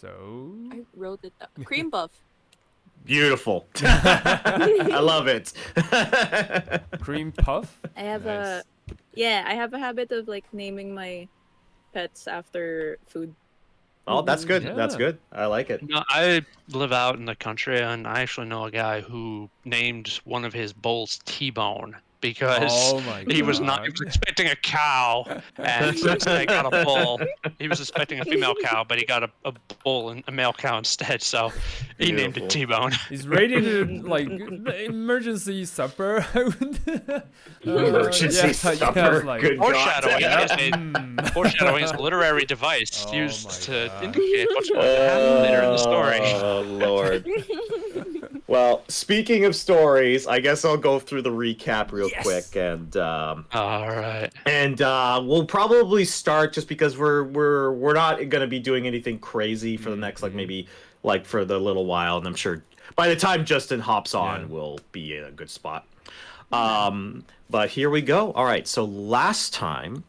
So I wrote it down. Cream puff. Beautiful. I love it. cream puff. I have Nice. I have a habit of like naming my pets after food. Oh, that's good. Yeah. That's good. I like it. No, I live out in the country, and I actually know a guy who named one of his bulls T-Bone because Oh my he was god. expecting a cow, and so instead he got a bull. He was expecting a female cow, but he got a bull and a male cow instead, so he named it Beautiful. T-Bone. He's ready to like emergency supper. Emergency supper. Like, Good Foreshadowing God. is foreshadowing is a literary device Oh used my to God. indicate what's going to happen later in the story. Oh, Lord. Well, speaking of stories, I guess I'll go through the recap real quick, and All right. we'll probably start just because we're not gonna be doing anything crazy for the next maybe for the little while, and I'm sure by the time Justin hops on, we'll be in a good spot. But here we go. All right, so last time,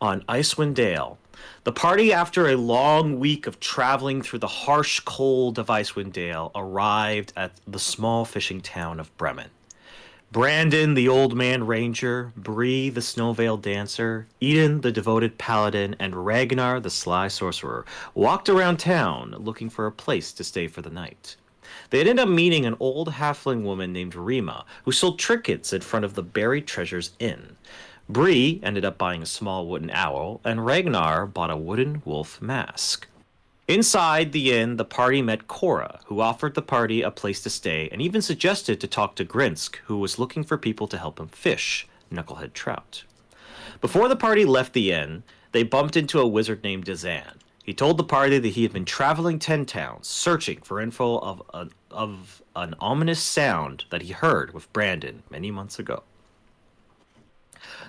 on Icewind Dale, the party, after a long week of traveling through the harsh cold of Icewind Dale, arrived at the small fishing town of Bremen. Brandon, the old man ranger, Bree, the Snowveil dancer, Eden, the devoted paladin, and Regnar, the sly sorcerer, walked around town looking for a place to stay for the night. They ended up meeting an old halfling woman named Rima, who sold trinkets in front of the Buried Treasures Inn. Bree ended up buying a small wooden owl, and Regnar bought a wooden wolf mask. Inside the inn, the party met Cora, who offered the party a place to stay and even suggested to talk to Grinsk, who was looking for people to help him fish knucklehead trout. Before the party left the inn, they bumped into a wizard named Dazan. He told the party that he had been traveling 10 towns, searching for info of an ominous sound that he heard with Brandon many months ago.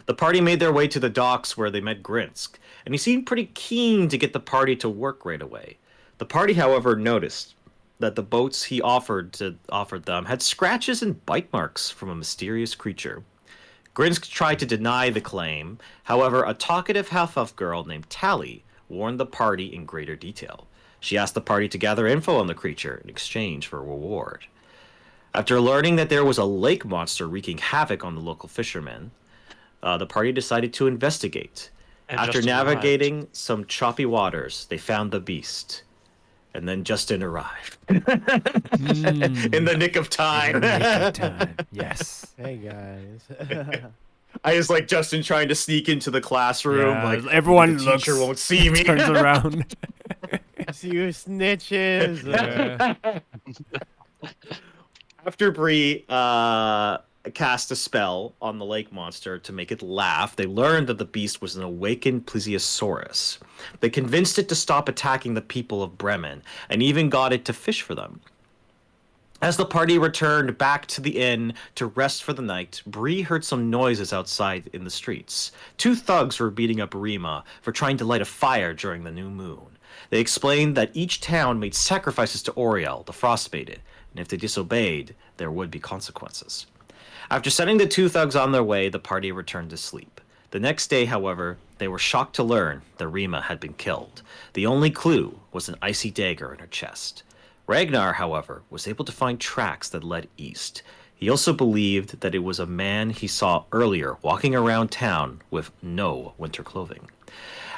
The party made their way to the docks where they met Grinsk, and he seemed pretty keen to get the party to work right away. The party, however, noticed that the boats he offered them had scratches and bite marks from a mysterious creature. Grinsk tried to deny the claim. However, a talkative half-elf girl named Tally warned the party in greater detail. She asked the party to gather info on the creature in exchange for a reward. After learning that there was a lake monster wreaking havoc on the local fishermen, the party decided to investigate. And After Justin navigating some choppy waters, they found the beast. And then Justin arrived. In the nick of time. Yes. Hey guys. I just like Justin trying to sneak into the classroom. Yeah, like everyone the looks, teacher won't see me. turns around. You snitches. After Bree cast a spell on the lake monster to make it laugh, they learned that the beast was an awakened plesiosaurus. They convinced it to stop attacking the people of Bremen, and even got it to fish for them. As the party returned back to the inn to rest for the night, Bree heard some noises outside in the streets. 2 thugs were beating up Rima for trying to light a fire during the new moon. They explained that each town made sacrifices to Auril, the Frostmaiden, and if they disobeyed, there would be consequences. After sending the 2 thugs on their way, the party returned to sleep. The next day, however, they were shocked to learn that Rima had been killed. The only clue was an icy dagger in her chest. Regnar, however, was able to find tracks that led east. He also believed that it was a man he saw earlier walking around town with no winter clothing.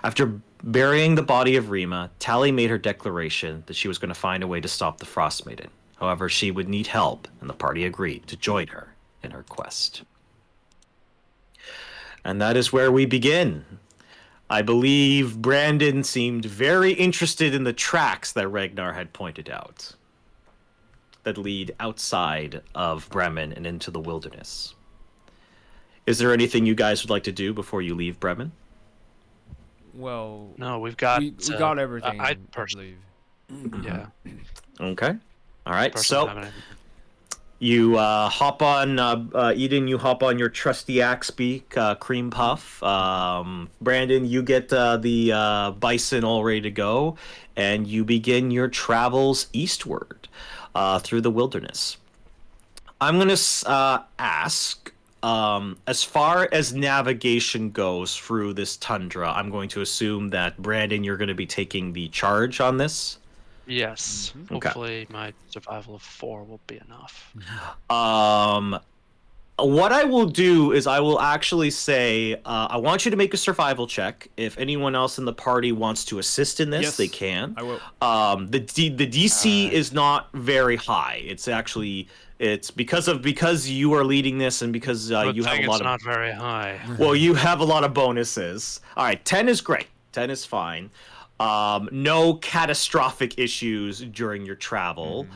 After burying the body of Rima, Tally made her declaration that she was going to find a way to stop the Frostmaiden. However, she would need help, and the party agreed to join her in her quest. And that is where we begin. I believe Brandon seemed very interested in the tracks that Regnar had pointed out that lead outside of Bremen and into the wilderness. Is there anything you guys would like to do before you leave Bremen? Well, No, we got everything. I I personally, believe. yeah. Okay. All right. Personally So haven't had- you hop on, Eden, you hop on your trusty axe beak, Cream Puff. Brandon, you get the bison all ready to go, and you begin your travels eastward through the wilderness. I'm going to ask as far as navigation goes through this tundra, I'm going to assume that Brandon, you're going to be taking the charge on this. Yes. Okay. Hopefully my survival of 4 will be enough. What I will do is I will actually say I want you to make a survival check. If anyone else in the party wants to assist in this, Yes, they can. I will. The DC is not very high. It's because you are leading this and because Good you have thing a lot it's of not very high. well, you have a lot of bonuses. All right, 10 is great. 10 is fine. No catastrophic issues during your travel.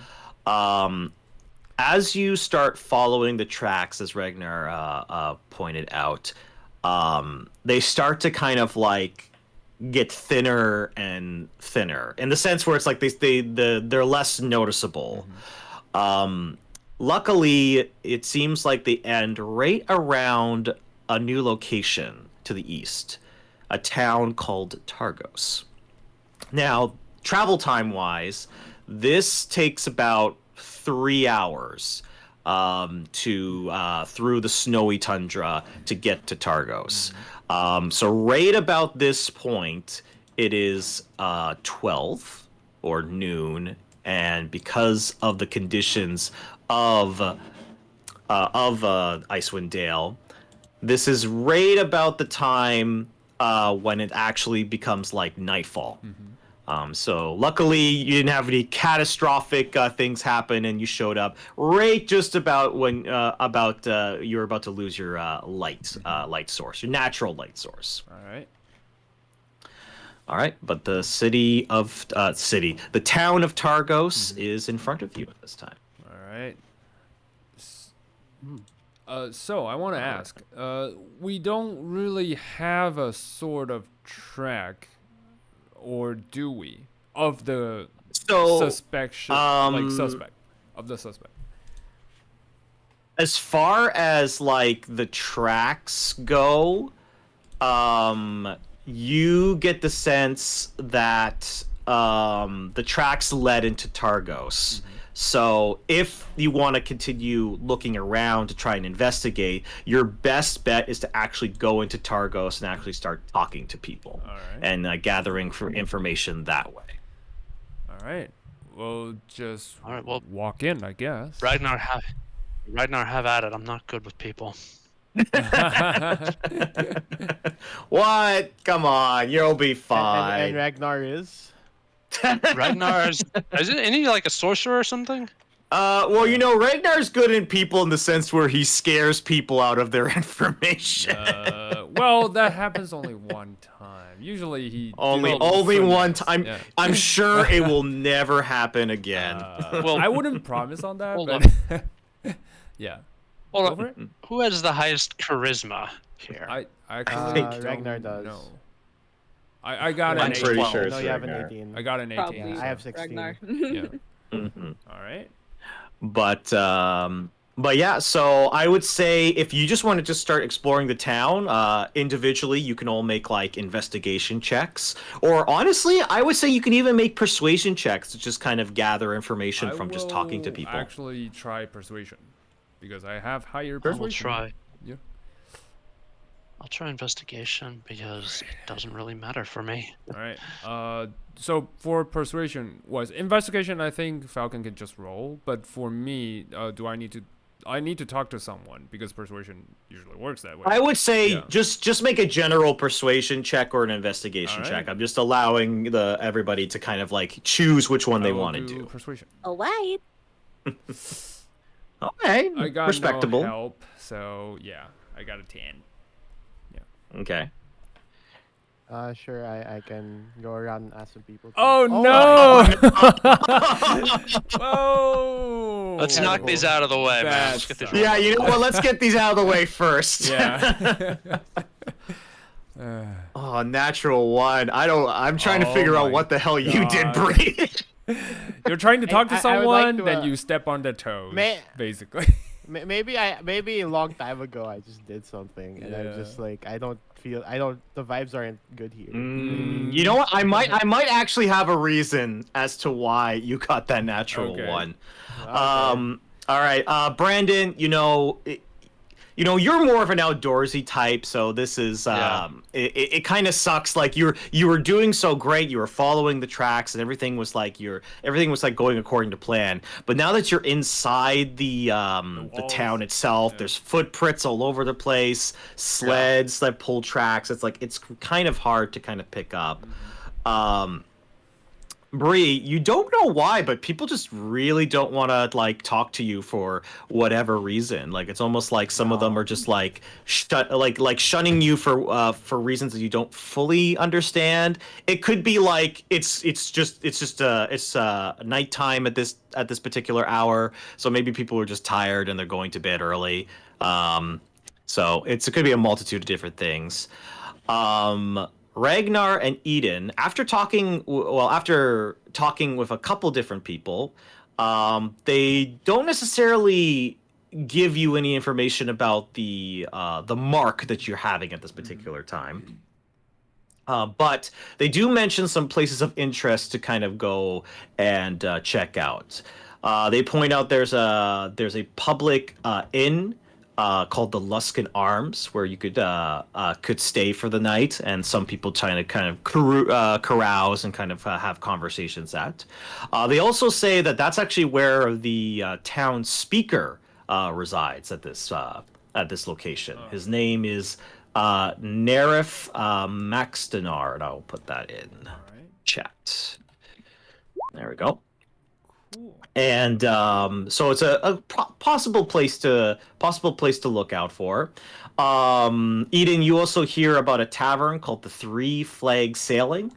As you start following the tracks, as Regnar pointed out, they start to kind of like get thinner and thinner in the sense where it's like they're less noticeable. Luckily, it seems like they end right around a new location to the east, a town called Targos. Now, travel time wise, this takes about 3 hours to through the snowy tundra to get to Targos. So right about this point, it is 12 or noon, and because of the conditions of Icewind Dale, this is right about the time when it actually becomes like nightfall. So luckily you didn't have any catastrophic things happen, and you showed up right just about when you were about to lose your light source, your natural light source. All right, but the the town of Targos is in front of you at this time. All right. So I want to ask, we don't really have a sort of track, or do we, of the suspect of the suspect? As far as like the tracks go, you get the sense that the tracks led into Targos. So if you want to continue looking around to try and investigate, your best bet is to actually go into Targos and actually start talking to people and gathering for information that way. All right. We'll just All right, well, walk in, I guess. Regnar, have at it. I'm not good with people. What? Come on, you'll be fine. And Ragnar is? Ragnar's isn't he like a sorcerer or something? Well, you know, Regnar's good in people in the sense where he scares people out of their information. Well, that happens only one time. Usually he only one time. Yeah. I'm sure it will never happen again. Well, I wouldn't promise on that, Hold but yeah. Hold Go for on. Who has the highest charisma here? I actually don't Ragnar does. know. I got I'm an pretty 18. sure No, it's you have an Ragnar. 18. I got an 18. Probably. so- I have 16. Ragnar. Yeah. Mhm. All right. But yeah, so I would say if you just want to just start exploring the town individually, you can all make like investigation checks, or honestly, I would say you can even make persuasion checks to just kind of gather information from just talking to will people. Actually, try persuasion because I have higher We'll persuasion. try. Yeah. I'll try investigation because it doesn't really matter for me. All right. So for persuasion was investigation, I think Falcon can just roll. But for me, do I need to? I need to talk to someone because persuasion usually works that way. I would say Yeah. just make a general persuasion check or an investigation All right. check. I'm just allowing everybody to kind of like choose which one I they will want to do. persuasion. Oh, wait. Okay, I got respectable. no help, so yeah, I got a 10. Okay. Sure, I can go around and ask some people. too. Oh, my no! Whoa! Let's knock these out of the way, man. That Let's get this. sucks. Yeah, you know what? Let's get these out of the way first. Yeah. Oh, natural one. I'm trying to Oh figure out my what the hell you did, God. Bree. You're trying to talk to I would like someone, to, then you step on their toes, May- basically. Maybe a long time ago I just did something and I'm Yeah. just like the vibes aren't good here. You know what? I might actually have a reason as to why you got that natural Okay. one. Okay. All right, Brandon. You know, you're more of an outdoorsy type, so this is it kind of sucks. Like you were doing so great, you were following the tracks, and everything was like going according to plan. But now that you're inside the town itself, there's footprints all over the place, sleds that pull tracks. It's kind of hard to kind of pick up. Bree, you don't know why, but people just really don't want to like talk to you for whatever reason. Like it's almost like some of them are just like shunning you for reasons that you don't fully understand. It could be like it's nighttime at this particular hour, so maybe people are just tired and they're going to bed early. So it could be a multitude of different things. Regnar and Eden, after talking with a couple different people, they don't necessarily give you any information about the mark that you're having at this particular time. But they do mention some places of interest to kind of go and check out. They point out there's a public inn called the Luskan Arms, where you could stay for the night, and some people trying to kind of carouse and kind of have conversations at. They also say that that's actually where the town speaker resides at this location. His name is Naereth Maxtenar, and I'll put that in chat. There we go. Cool. And so it's a possible place to look out for. Eden, you also hear about a tavern called the Three Flag Sailing,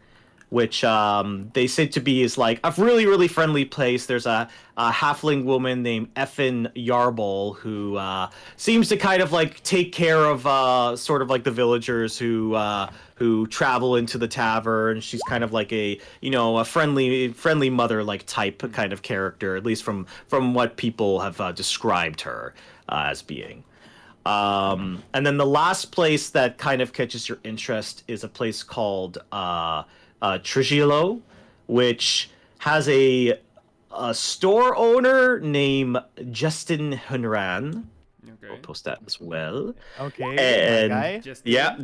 which they say to be is like a really, really friendly place. There's a halfling woman named Effin Yarbol who seems to kind of like take care of sort of like the villagers who travel into the tavern. She's kind of like a friendly mother like type kind of character, at least from what people have described her as being. And then the last place that kind of catches your interest is a place called Trujillo, which has a store owner named Justin Hunran. Okay. I'll post that as well. Okay. And guy?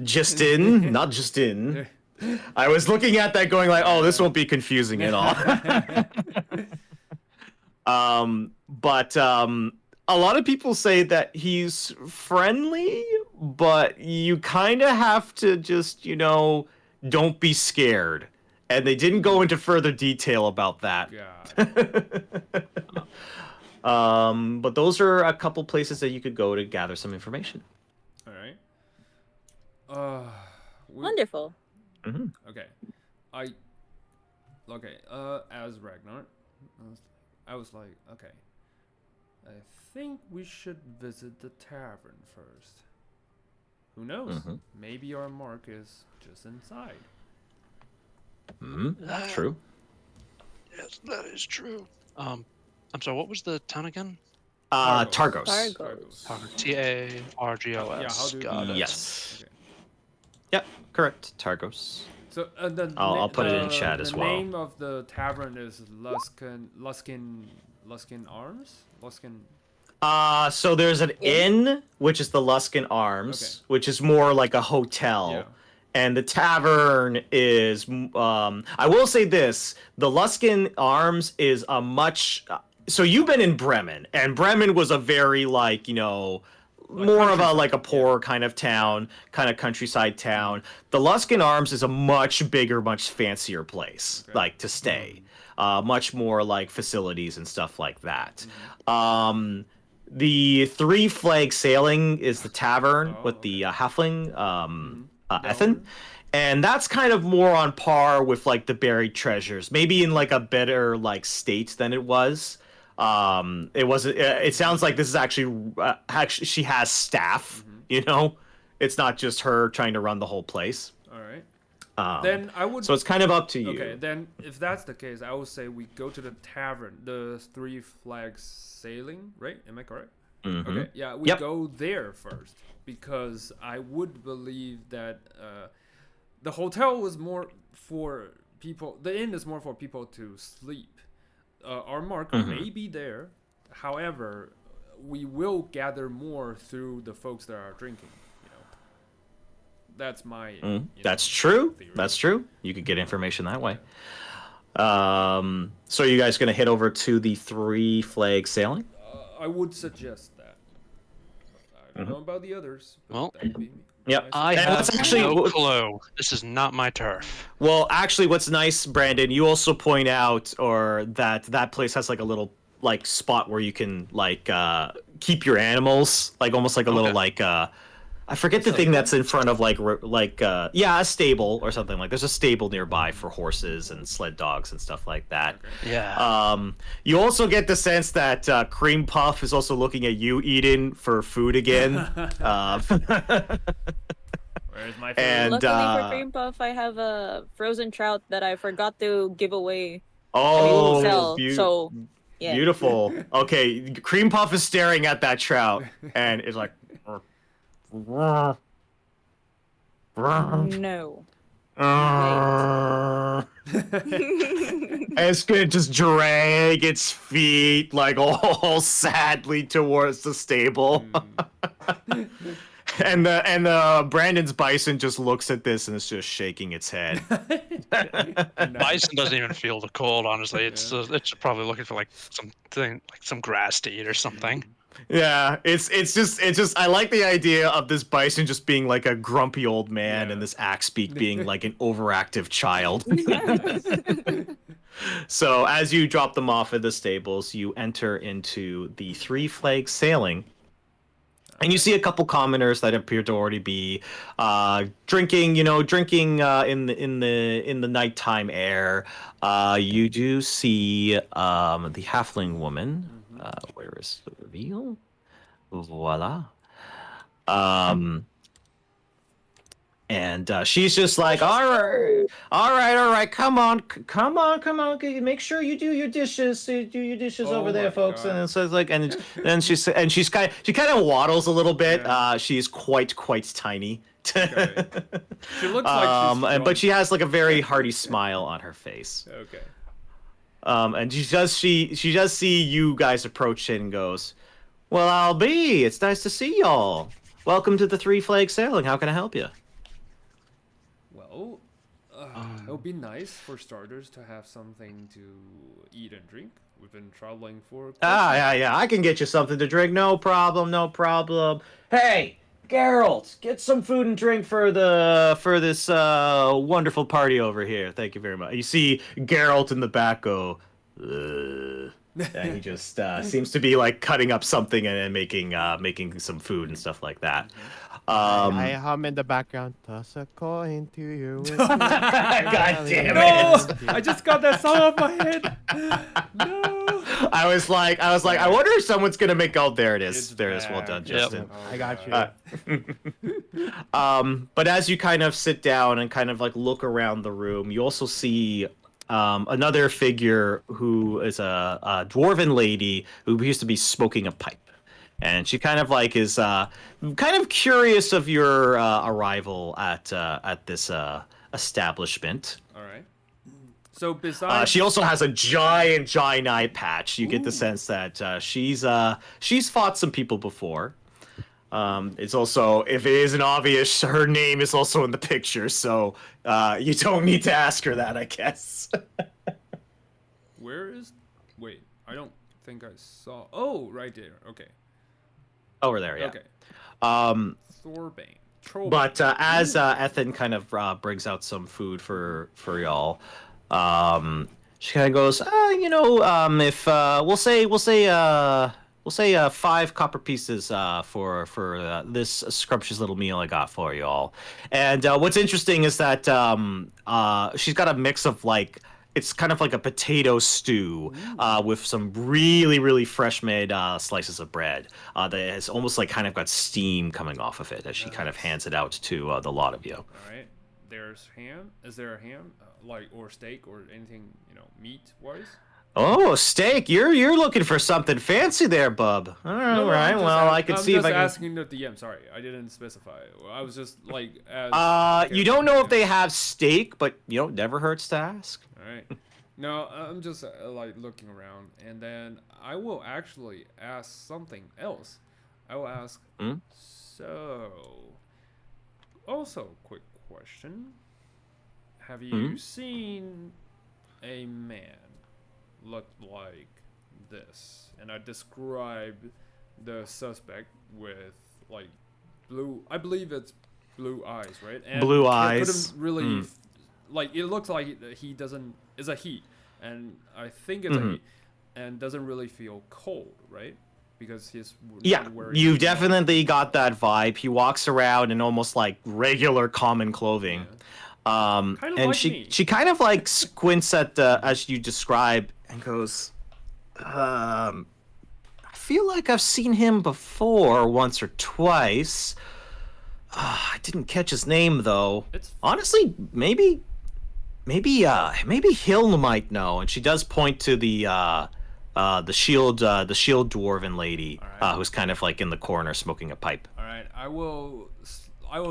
Justin, not Justin. I was looking at that going like, oh, this won't be confusing at all. But a lot of people say that he's friendly, but you kind of have to just, don't be scared. And they didn't go into further detail about that. But those are a couple places that you could go to gather some information. All right. Wonderful. Mm-hmm. Okay. As Regnar, I was like, okay, I think we should visit the tavern first. Who knows? Mm-hmm. Maybe our mark is just inside. Mm-hmm. True. Yes, that is true. I'm sorry, what was the town again? Targos. Targos. Got it. Yes. Okay. Yep, correct. Targos. So I'll put it in chat as well. The name of the tavern is Luskin Arms? So there's an inn, which is the Luskan Arms, which is more like a hotel. Yeah. And the tavern is, I will say this, the Luskan Arms is a much, so you've been in Bremen, and Bremen was a very more of a poor kind of town, kind of countryside town. The Luskan Arms is a much bigger, much fancier place, to stay. Much more like facilities and stuff like that. The Three Flag Sailing is the tavern with the halfling, Ethan, and that's kind of more on par with like the buried treasures, maybe in like a better like state than it was. It sounds like this is actually she has staff. It's not just her trying to run the whole place. All right. Then I would. So it's kind of up to you. Okay. Then if that's the case, I would say we go to the tavern, the Three Flags Sailing, right? Am I correct? Mm-hmm. Okay. Yeah, we go there first because I would believe that the hotel was more for people. The inn is more for people to sleep. Our mark may be there. However, we will gather more through the folks that are drinking. That's my. That's true. theory. That's true. You could get information that way. So are you guys gonna head over to the Three Flag Sailing? I would suggest that. I don't know about the others. But Well, that would be me. Yep. I And have what's actually- no clue. This is not my turf. Well, actually, what's nice, Brandon, you also point out or that place has like a little like spot where you can like keep your animals, like almost like a little like I forget the thing that's in front of a stable or something like. There's a stable nearby for horses and sled dogs and stuff like that. Yeah. You also get the sense that Cream Puff is also looking at you, Eden, for food again. Where's my food? And Luckily for Cream Puff, I have a frozen trout that I forgot to give away. oh, So, yeah. beautiful. Okay, Cream Puff is staring at that trout and is like. No. And it's gonna just drag its feet like all sadly towards the stable. and the Brandon's bison just looks at this and is just shaking its head. Bison doesn't even feel the cold, honestly. It's probably looking for like something, like some grass to eat or something. Yeah, it's just I like the idea of this bison just being like a grumpy old man and this Axebeak being like an overactive child. So as you drop them off at the stables, you enter into the Three Flag Sailing. And you see a couple commoners that appear to already be drinking in the nighttime air. You do see the halfling woman. Where is the reveal? Voila. And she's just like, all right, come on, make sure you do your dishes, over there, folks. God. And so it's like, and then she kind of waddles a little bit. She's quite tiny. Okay. She looks like she's but she has like a very hearty smile on her face. Okay. And she does see you guys approach it and goes, well, I'll be. It's nice to see y'all. Welcome to the Three Flag Sailing. How can I help you? Well, it would be nice for starters to have something to eat and drink. We've been traveling for. Yeah. I can get you something to drink. No problem. Hey, Geralt, get some food and drink for this wonderful party over here. Thank you very much. You see Geralt in the back go, and he just seems to be like cutting up something and making some food and stuff like that. I hum in the background. Toss a coin to your window. God damn No! it! I just got that song off my head. No. I was like, I wonder if someone's gonna make. Oh, there it is. It's There it is. Well back. done, Yep. Justin. I got you. But as you kind of sit down and kind of like look around the room, you also see another figure who is a dwarven lady who appears to be smoking a pipe. And she kind of like is kind of curious of your arrival at this establishment. All right. So besides, She also has a giant eye patch. You get the sense that she's fought some people before. It's also, if it isn't obvious, her name is also in the picture, so you don't need to ask her that, I guess. where is? Wait, I don't think I saw. Oh, right there. Okay. Over there, yeah. Okay. Thorbane. But as Ethan kind of brings out some food for y'all, she kind of goes, if we'll say 5 copper pieces for this scrumptious little meal I got for y'all. And what's interesting is that she's got a mix of like. It's kind of like a potato stew with some really fresh made slices of bread that has almost like kind of got steam coming off of it as she kind of hands it out to the lot of you. All right. There's ham. Is there a ham, or steak, or anything meat wise? Oh, steak! You're looking for something fancy there, bub. All right. Well, I can see if I can. I'm just asking the DM. Sorry, I didn't specify. I was just like. You don't know if they have steak, but never hurts to ask. All right. No, I'm just like looking around, and then I will actually ask something else. I will ask. Hmm? So, also, quick question: have Hmm? you seen a man look like this? And I describe the suspect with like blue. I believe it's blue eyes, right? And Blue couldn't eyes. really like it looks like he doesn't is a he, and I think it's a Mhm. he, and doesn't really feel cold, right? Because he's Yeah, not wearing. you definitely got that vibe. He walks around in almost like regular common clothing. Kind of And like she me. she kind of like squints at the as you describe and goes, I feel like I've seen him before once or twice. I didn't catch his name though. It's Honestly, maybe Hlin might know. And she does point to the shield dwarven lady, Alright. who's kind of like in the corner smoking a pipe. all right. I will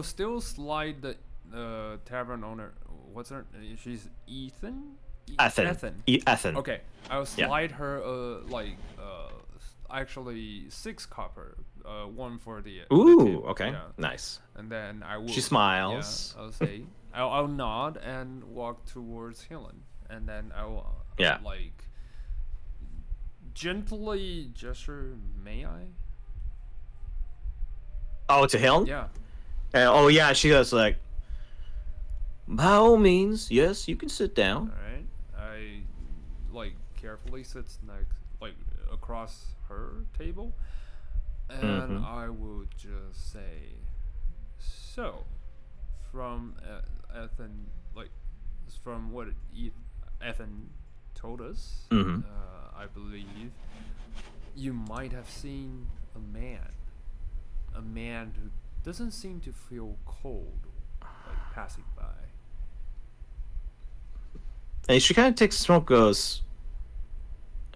still slide the tavern owner. What's her? She's Ethan. Ethan. Ethan. Okay, I'll Yeah. slide her actually 6 copper, one for the Ooh, tip, okay, yeah. nice. And then I will. She smiles. Yeah, I'll say I'll nod and walk towards Helen, and then I will Yeah. like gently gesture. May I? Oh, to Hlin? Yeah. And, oh yeah, she goes like, by all means, yes, you can sit All down. right. I like carefully sits next, like across her table, and Mhm. I will just say, so, from Ethan, like, from what Ethan told us, Mhm. I believe you might have seen a man who doesn't seem to feel cold, like passing by. And she kind of takes a smoke, goes,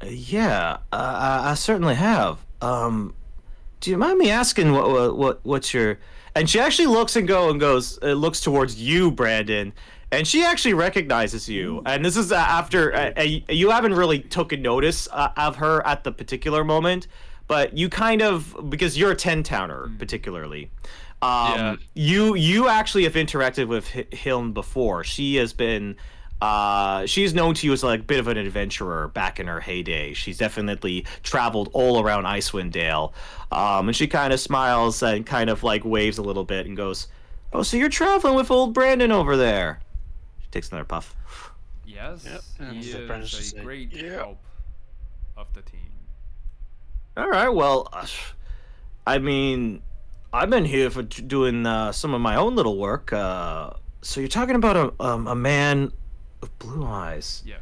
yeah, I certainly have. Do you mind me asking what's your? And she actually looks and goes, looks towards you, Brandon, and she actually recognizes you. And this is after you haven't really taken notice of her at the particular moment, but you kind of, because you're a 10-towner particularly. Yeah. You actually have interacted with Hiln before. She has been. She's known to you as like a bit of an adventurer back in her heyday. She's definitely traveled all around Icewind Dale. And she kind of smiles and kind of like waves a little bit and goes, "Oh, so you're traveling with old Brandon over there?" She takes another puff. Yes, Yep, he and the is apprentice a said, great "Yeah." help of the team. All right, well, I mean, I've been here for doing some of my own little work. So you're talking about a man with blue eyes. Yes,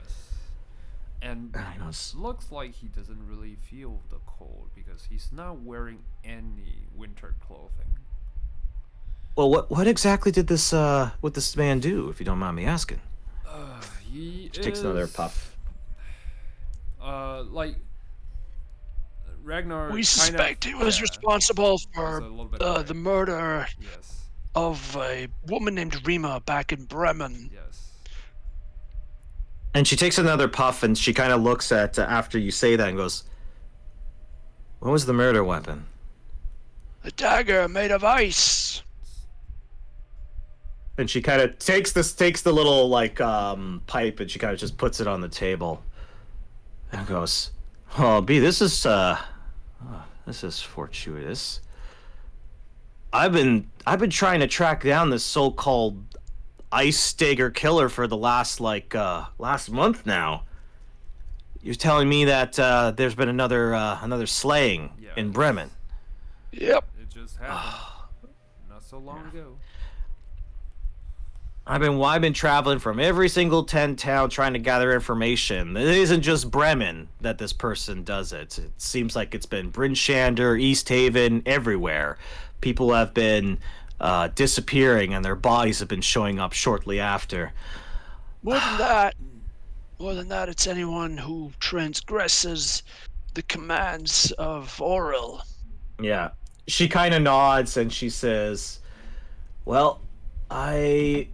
and I know it's- looks like he doesn't really feel the cold because he's not wearing any winter clothing. Well, what exactly did this man do, if you don't mind me asking? He She takes another is, puff. Like Ragnar. We kind suspect of, he was yeah, responsible he's for a little bit the away. murder Yes, of a woman named Rima back in Bremen. yes. And she takes another puff, and she kind of looks at after you say that and goes, "What was the murder weapon?" A dagger made of ice. And she kind of takes the little like pipe, and she kind of just puts it on the table, and goes, "Oh, B, this is fortuitous. I've been trying to track down this so-called ice stagger killer for the last month now. You're telling me that there's been another slaying in Yes. Bremen." Yep. It just happened not so long ago. I've been traveling from every single 10 town trying to gather information. It isn't just Bremen that this person does it. It seems like it's been Bryn Shander, East Haven, everywhere. People have been disappearing, and their bodies have been showing up shortly after. More than that, it's anyone who transgresses the commands of Auril. Yeah. She kind of nods and she says, "Well, I've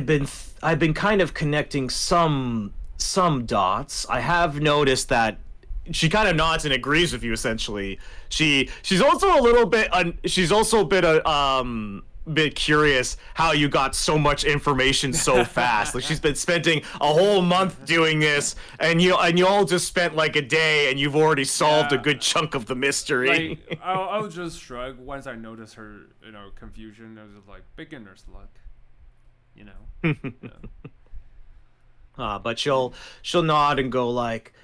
been kind of connecting some some dots. I have noticed that she kind of nods and agrees with you. Essentially, she's also a little bit she's also a bit curious how you got so much information so fast. Like she's been spending a whole month doing this, and you all just spent like a day, and you've already solved a good chunk of the mystery. Like, I'll just shrug once I notice her, confusion. I was just like, beginner's luck, Yeah. But she'll nod and go like,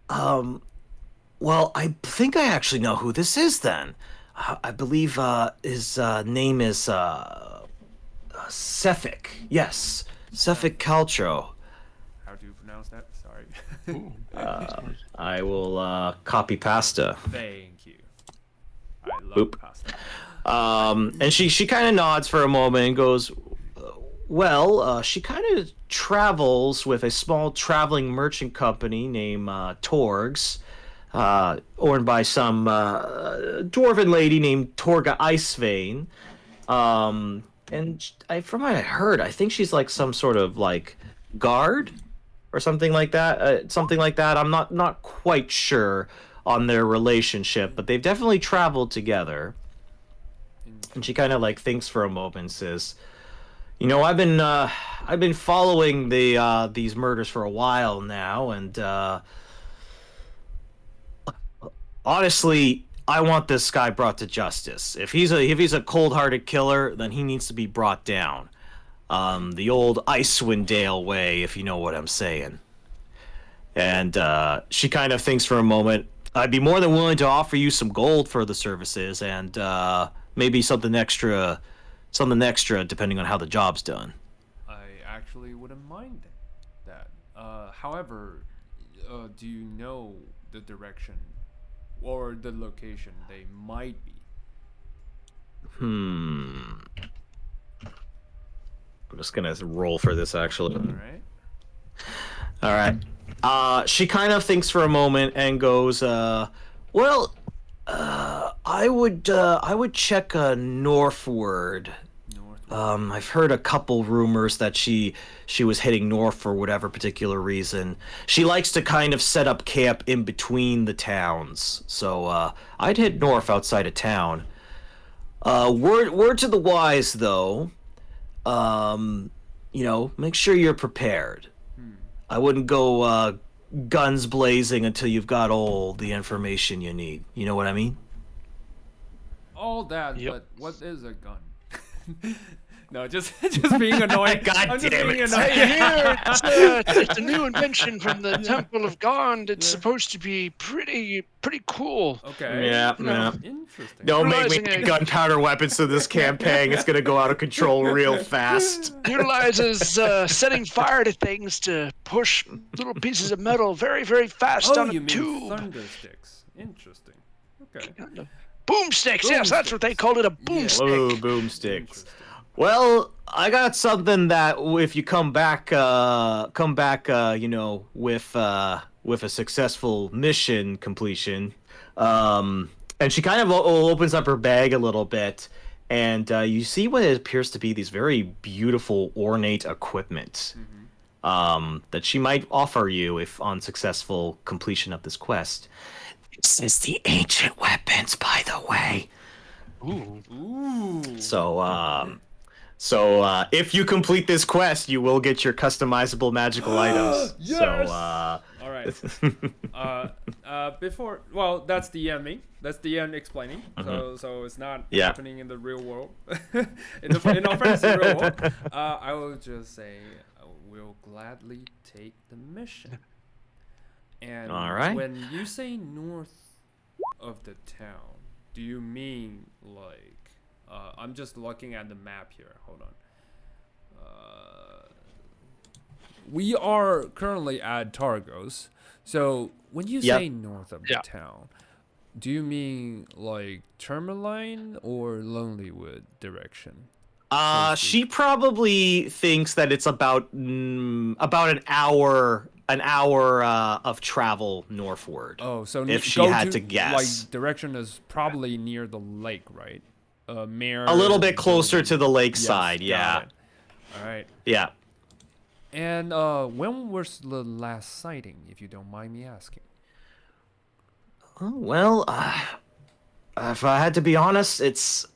well, I think I actually know who this is then. I believe his name is Sephik. Yes, Sephik Caltro. How do you pronounce that? Sorry. I will copy pasta. Thank you. I love pasta. And she kind of nods for a moment and goes, well, she kind of travels with a small traveling merchant company named Torgs. Owned by some dwarven lady named Torga Icevein. And from what I heard, I think she's like some sort of like guard or something like that. I'm not quite sure on their relationship, but they've definitely traveled together. And she kind of like thinks for a moment and says, I've been following these murders for a while now, and honestly, I want this guy brought to justice. If he's a cold-hearted killer, then he needs to be brought down. The old Icewind Dale way, if you know what I'm saying. And she kind of thinks for a moment. I'd be more than willing to offer you some gold for the services, and maybe something extra, depending on how the job's done. I actually wouldn't mind that. However, do you know the direction or the location they might be? I'm just gonna roll for this actually. All right. She kind of thinks for a moment and goes, well, I would check northward. I've heard a couple rumors that she was heading north for whatever particular reason. She likes to kind of set up camp in between the towns, so I'd head north outside of town. Word to the wise, though. Make sure you're prepared. I wouldn't go guns blazing until you've got all the information you need. You know what I mean? All that, Yep. but what is a gun? No, just being annoying. God I'm just damn being it. annoying. Here, it's a new invention from the Temple of Gond. It's supposed to be pretty cool. Okay. Yeah. Interesting. Don't make me Utilizing get a- gunpowder weapons to this campaign. It's gonna go out of control real fast. Utilizes setting fire to things to push little pieces of metal very, very fast Oh, on a you mean tube. thunder sticks? Interesting. Okay. Boomsticks, yes, that's what they called it, a boomstick. Whoa, boomsticks. Interesting. Well, I got something that if you come back, with a successful mission completion, and she kind of opens up her bag a little bit, and you see what appears to be these very beautiful, ornate equipment, that she might offer you if on successful completion of this quest. This is the ancient weapons, by the way. Ooh. So if you complete this quest, you will get your customizable magical items. Yes! So All right. That's the end me. That's the end explaining. So it's not happening in the real world. in our fantasy real world, I will just say we'll gladly take the mission. And all right. When you say north of the town, do you mean like? I'm just looking at the map here. Hold on. We are currently at Targos. So when you say north of the town, do you mean like Tourmaline or Lonelywood direction? She probably thinks that it's about an hour of travel northward. Oh, so if she had to guess, like direction is probably near the lake, right? A little bit closer to the lakeside, Yes, yeah. got it. All right. Yeah. And when was the last sighting, if you don't mind me asking? Oh, well, if I had to be honest, it's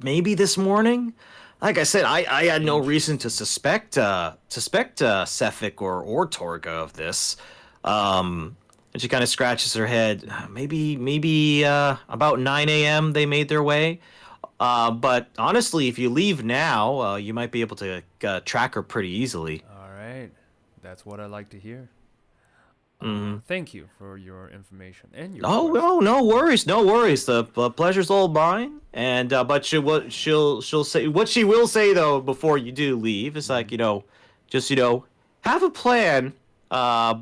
maybe this morning. Like I said, I had no reason to suspect Sephik or Torga of this. And she kind of scratches her head. Maybe about 9 a.m. they made their way. But honestly, if you leave now, you might be able to track her pretty easily. All right, that's what I like to hear. Mhm. Thank you for your information and your. Oh, quest. no worries, no worries. The pleasure's all mine. And but she'll say what she will say though before you do leave is like just have a plan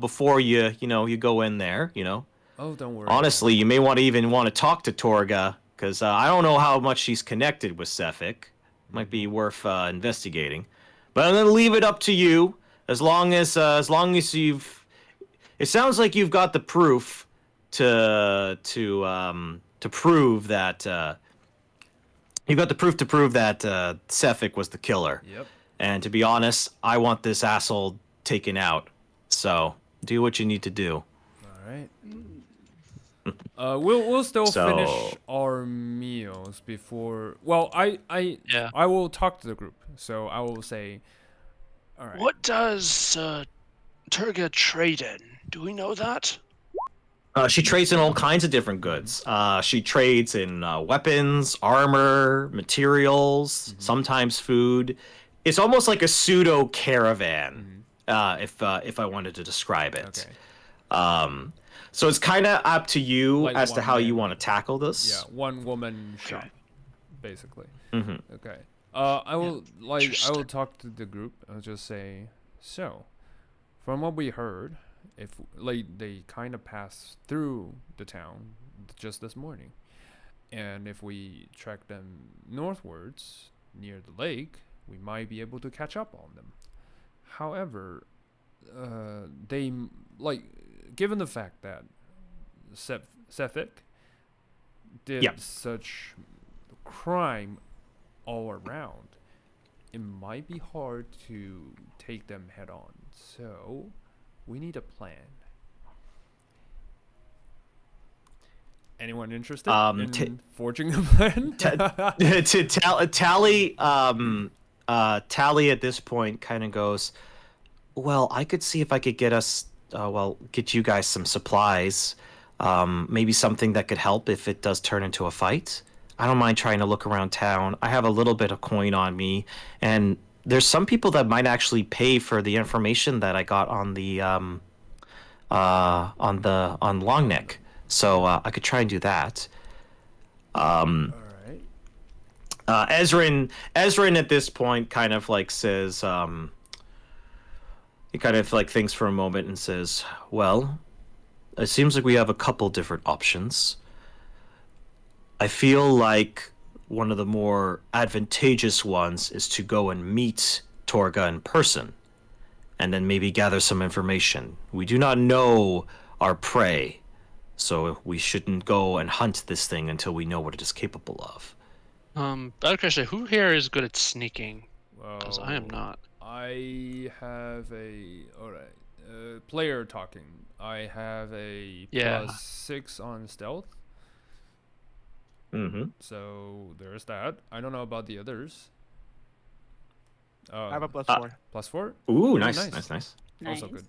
before you go in there. Oh, don't worry. Honestly, you may even want to talk to Torga because I don't know how much she's connected with Sephik. Might be worth investigating. But I'm gonna leave it up to you as long as you've. It sounds like you've got the proof to prove that you've got the proof to prove that Sephik was the killer. Yep. And to be honest, I want this asshole taken out. So do what you need to do. All right. We'll still So- finish our meals before. Well, I will talk to the group. So I will say, all right. What does Turga trade in? Do we know that? She trades in all kinds of different goods. She trades in weapons, armor, materials, sometimes food. It's almost like a pseudo caravan, if I wanted to describe it. Okay. So it's kind of up to you Like as to one how you man. want to tackle this. Yeah, one woman shop, basically. Mhm. Okay. I will Interesting. talk to the group. I'll just say, so, from what we heard, if they kind of passed through the town just this morning, and if we track them northwards near the lake, we might be able to catch up on them. However, they given the fact that Sephik did Yep. such crime all around, it might be hard to take them head on. So we need a plan. Anyone interested in forging a plan? Tally at this point kind of goes, well, I could see if I could get you guys some supplies, maybe something that could help if it does turn into a fight. I don't mind trying to look around town. I have a little bit of coin on me, and there's some people that might actually pay for the information that I got on the on Longneck. So I could try and do that. All right. Ezrin at this point kind of like says, he kind of like thinks for a moment and says, well, it seems like we have a couple different options. I feel like one of the more advantageous ones is to go and meet Torga in person, and then maybe gather some information. We do not know our prey, so we shouldn't go and hunt this thing until we know what it is capable of. Bad question. Who here is good at sneaking? Because I am Well, not. I have player talking. I have a Yeah. +6 on stealth. Mm-hmm. So there's that. I don't know about the others. I have a +4. +4. Ooh, nice. nice. Also Nice. good.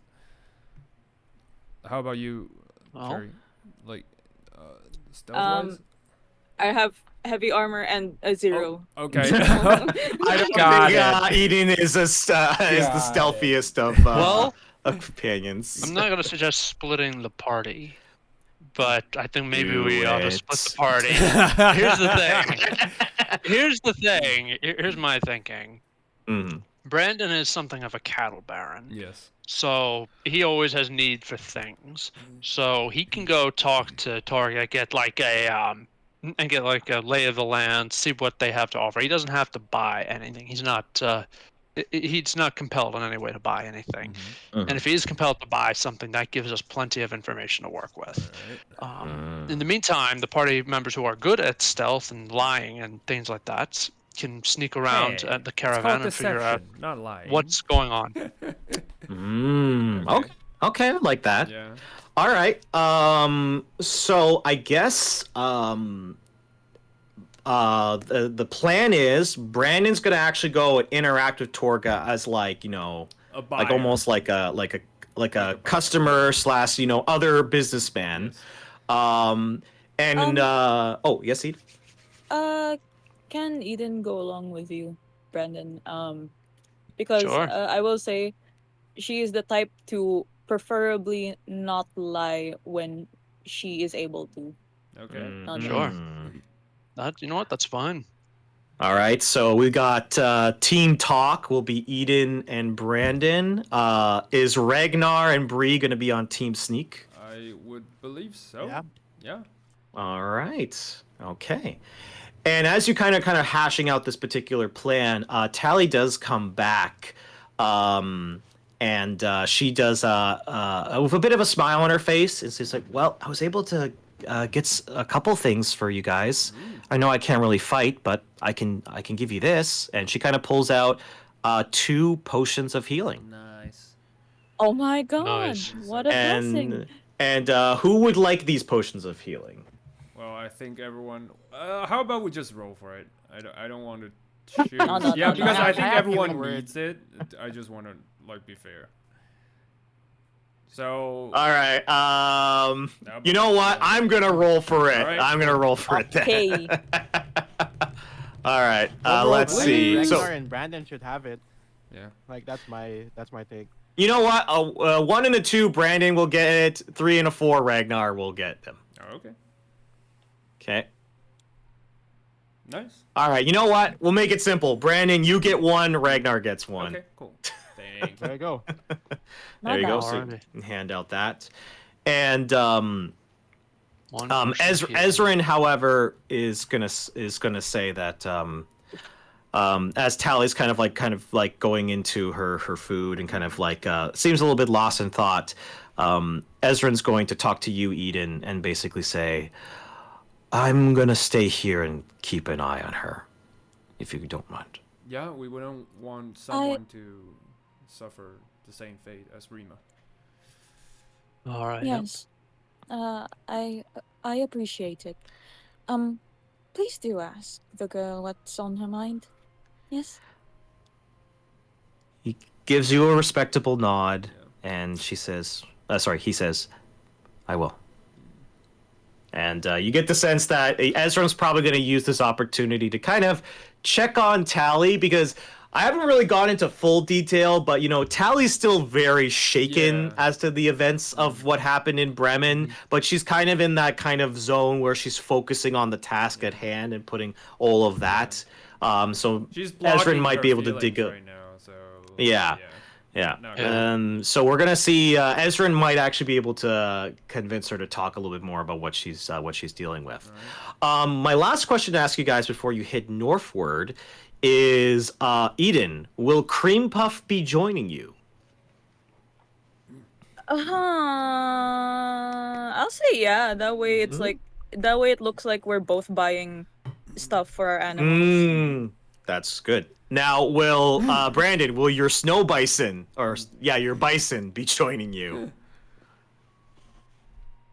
How about you, Well, Carrie? Like, stealth-wise? I have heavy armor and a 0. Okay. I don't Got think it. Eden is the Got it. stealthiest Well, of companions. I'm not going to suggest splitting the party, but I think maybe Do we ought to it. split the party. Here's the thing. Here's my thinking. Mhm. Brandon is something of a cattle baron. Yes. So he always has need for things. So he can go talk to Target, get like a lay of the land, see what they have to offer. He doesn't have to buy anything. He's not compelled in any way to buy anything. Mhm. And if he is compelled to buy something, that gives us plenty of information to work with. All right. In the meantime, the party members who are good at stealth and lying and things like that, can sneak around Hey, at the it's called caravan and figure out deception, not lying. what's going on. Okay. Okay, I like that. Yeah. All right. So I guess the plan is Brandon's gonna actually go and interact with Torga as like, you know, A like buyer. almost like a customer slash, you know, other businessman. Yes. Oh yes, Ed? Can Eden go along with you, Brandon? Because Sure. I will say she is the type to preferably not lie when she is able to. Okay. Sure. Mhm. You know what? That's fine. All right, so we got team talk will be Eden and Brandon. Is Regnar and Bree going to be on team sneak? I would believe so. Yeah. Yeah. All right. Okay. And as you kind of hashing out this particular plan, Tally does come back, and she does with a bit of a smile on her face. And she's like, "Well, I was able to get a couple things for you guys. I know I can't really fight, but I can give you this." And she kind of pulls out 2 potions of healing. Nice. Oh my god! Nice. What a blessing! And who would like these potions of healing? Well, I think everyone. How about we just roll for it? I don't want to choose. No, yeah, because no. I think I have everyone healing word. needs it. I just want to like be fair. So. All right. That'll You be know what? fun. I'm gonna roll for it. All right. I'm gonna roll for it then. Okay. All right. Overall, Let's I think see. Regnar So and Brandon should have it. Yeah. Like that's my take. you know what? 1 and a 2, Brandon will get it. 3 and a 4, Ragnar will get them. Oh, okay. Okay. Nice. All right. You know what? We'll make it simple. Brandon, you get 1. Ragnar gets 1. Okay. Cool. Thank There you. you go. There you go. bad. So Alrighty. you can hand out that. And One potion of healing. Ezrin, however, is gonna say that as Tally's kind of like going into her food and kind of like seems a little bit lost in thought. Ezrin's going to talk to you, Eden, and basically say, "I'm gonna stay here and keep an eye on her, if you don't mind." Yeah, we wouldn't want someone to suffer the same fate as Rima. All right. Yes. I appreciate it. Please do ask the girl what's on her mind. Yes. He gives you a respectable nod, and she says, he says, "I will." And you get the sense that Ezra's probably going to use this opportunity to kind of check on Tally, because I haven't really gone into full detail, but, you know, Tally's still very shaken Yeah. as to the events of what happened in Bremen, but she's kind of in that kind of zone where she's focusing on the task at hand and putting all of that. So She's Ezra blocking might her be able to feelings dig up. right now. So. Yeah. Yeah. No, Yeah. So we're gonna see. Ezrin might actually be able to convince her to talk a little bit more about what she's dealing with. Right. My last question to ask you guys before you head northward is, Eden, will Cream Puff be joining you? I'll say yeah. That way it's like that way it looks like we're both buying stuff for our animals. That's good. Now, will Brandon, will your snow bison, or your bison, be joining you?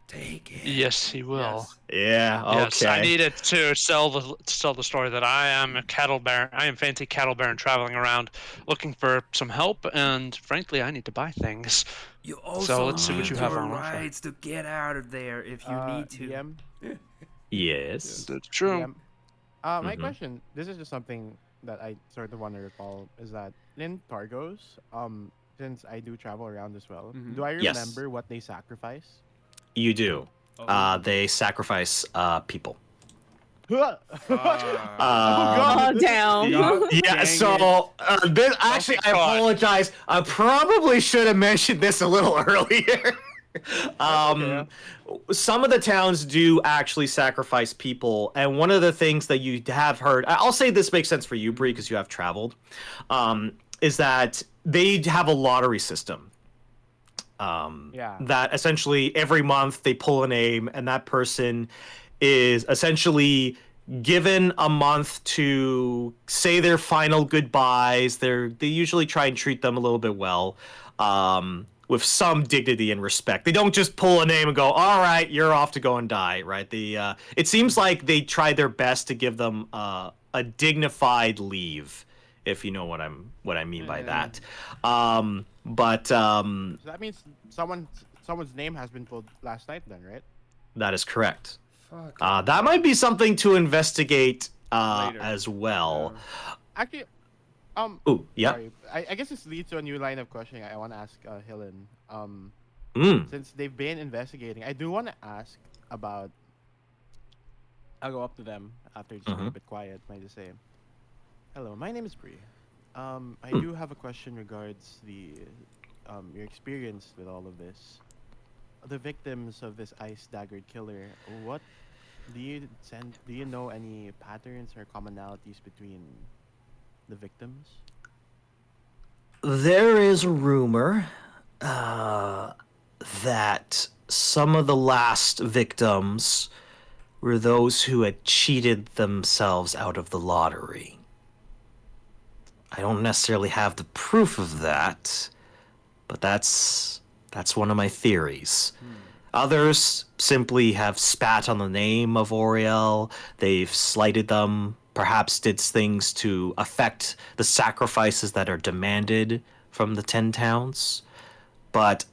Take it. Yes, he will. Yes. Yeah. Okay. Yes, I needed to sell the story that I am a cattle baron. I am fancy cattle baron traveling around looking for some help, and frankly, I need to buy things. You also let's see what need you have your on offer. rights to get out of there if you need to. DM, Yes. That's true. DM. My Mhm. question. This is just something that I sort of want to recall. Is that in Targos, since I do travel around as well, Mhm. do I Yes. remember what they sacrifice? You do. Oh. They sacrifice people. Oh Oh damn! God. Yeah, Dang so this, actually, I God. apologize. I probably should have mentioned this a little earlier. Okay. Some of the towns do actually sacrifice people, and one of the things that you have heard, I'll say this makes sense for you, Bree, because you have traveled, is that they have a lottery system. Yeah. That essentially every month they pull a name, and that person is essentially given a month to say their final goodbyes. They usually try and treat them a little bit well, with some dignity and respect. They don't just pull a name and go, "All right, you're off to go and die." Right? It seems like they try their best to give them a dignified leave, if you know what I mean by that. So that means someone's name has been pulled last night, then, right? That is correct. Fuck. That might be something to investigate Later. as well. Actually, Ooh, yeah. sorry. I guess this leads to a new line of questioning I want to ask Hlin. Since they've been investigating, I do want to ask about. I'll go up to them after just being a bit quiet. Might just say, "Hello, my name is Bree. I do have a question regards your experience with all of this. The victims of this ice daggered killer. What do you know any patterns or commonalities between the victims?" There is a rumor that some of the last victims were those who had cheated themselves out of the lottery. I don't necessarily have the proof of that, but that's one of my theories. Others simply have spat on the name of Auril. They've slighted them, perhaps did things to affect the sacrifices that are demanded from the 10 towns. But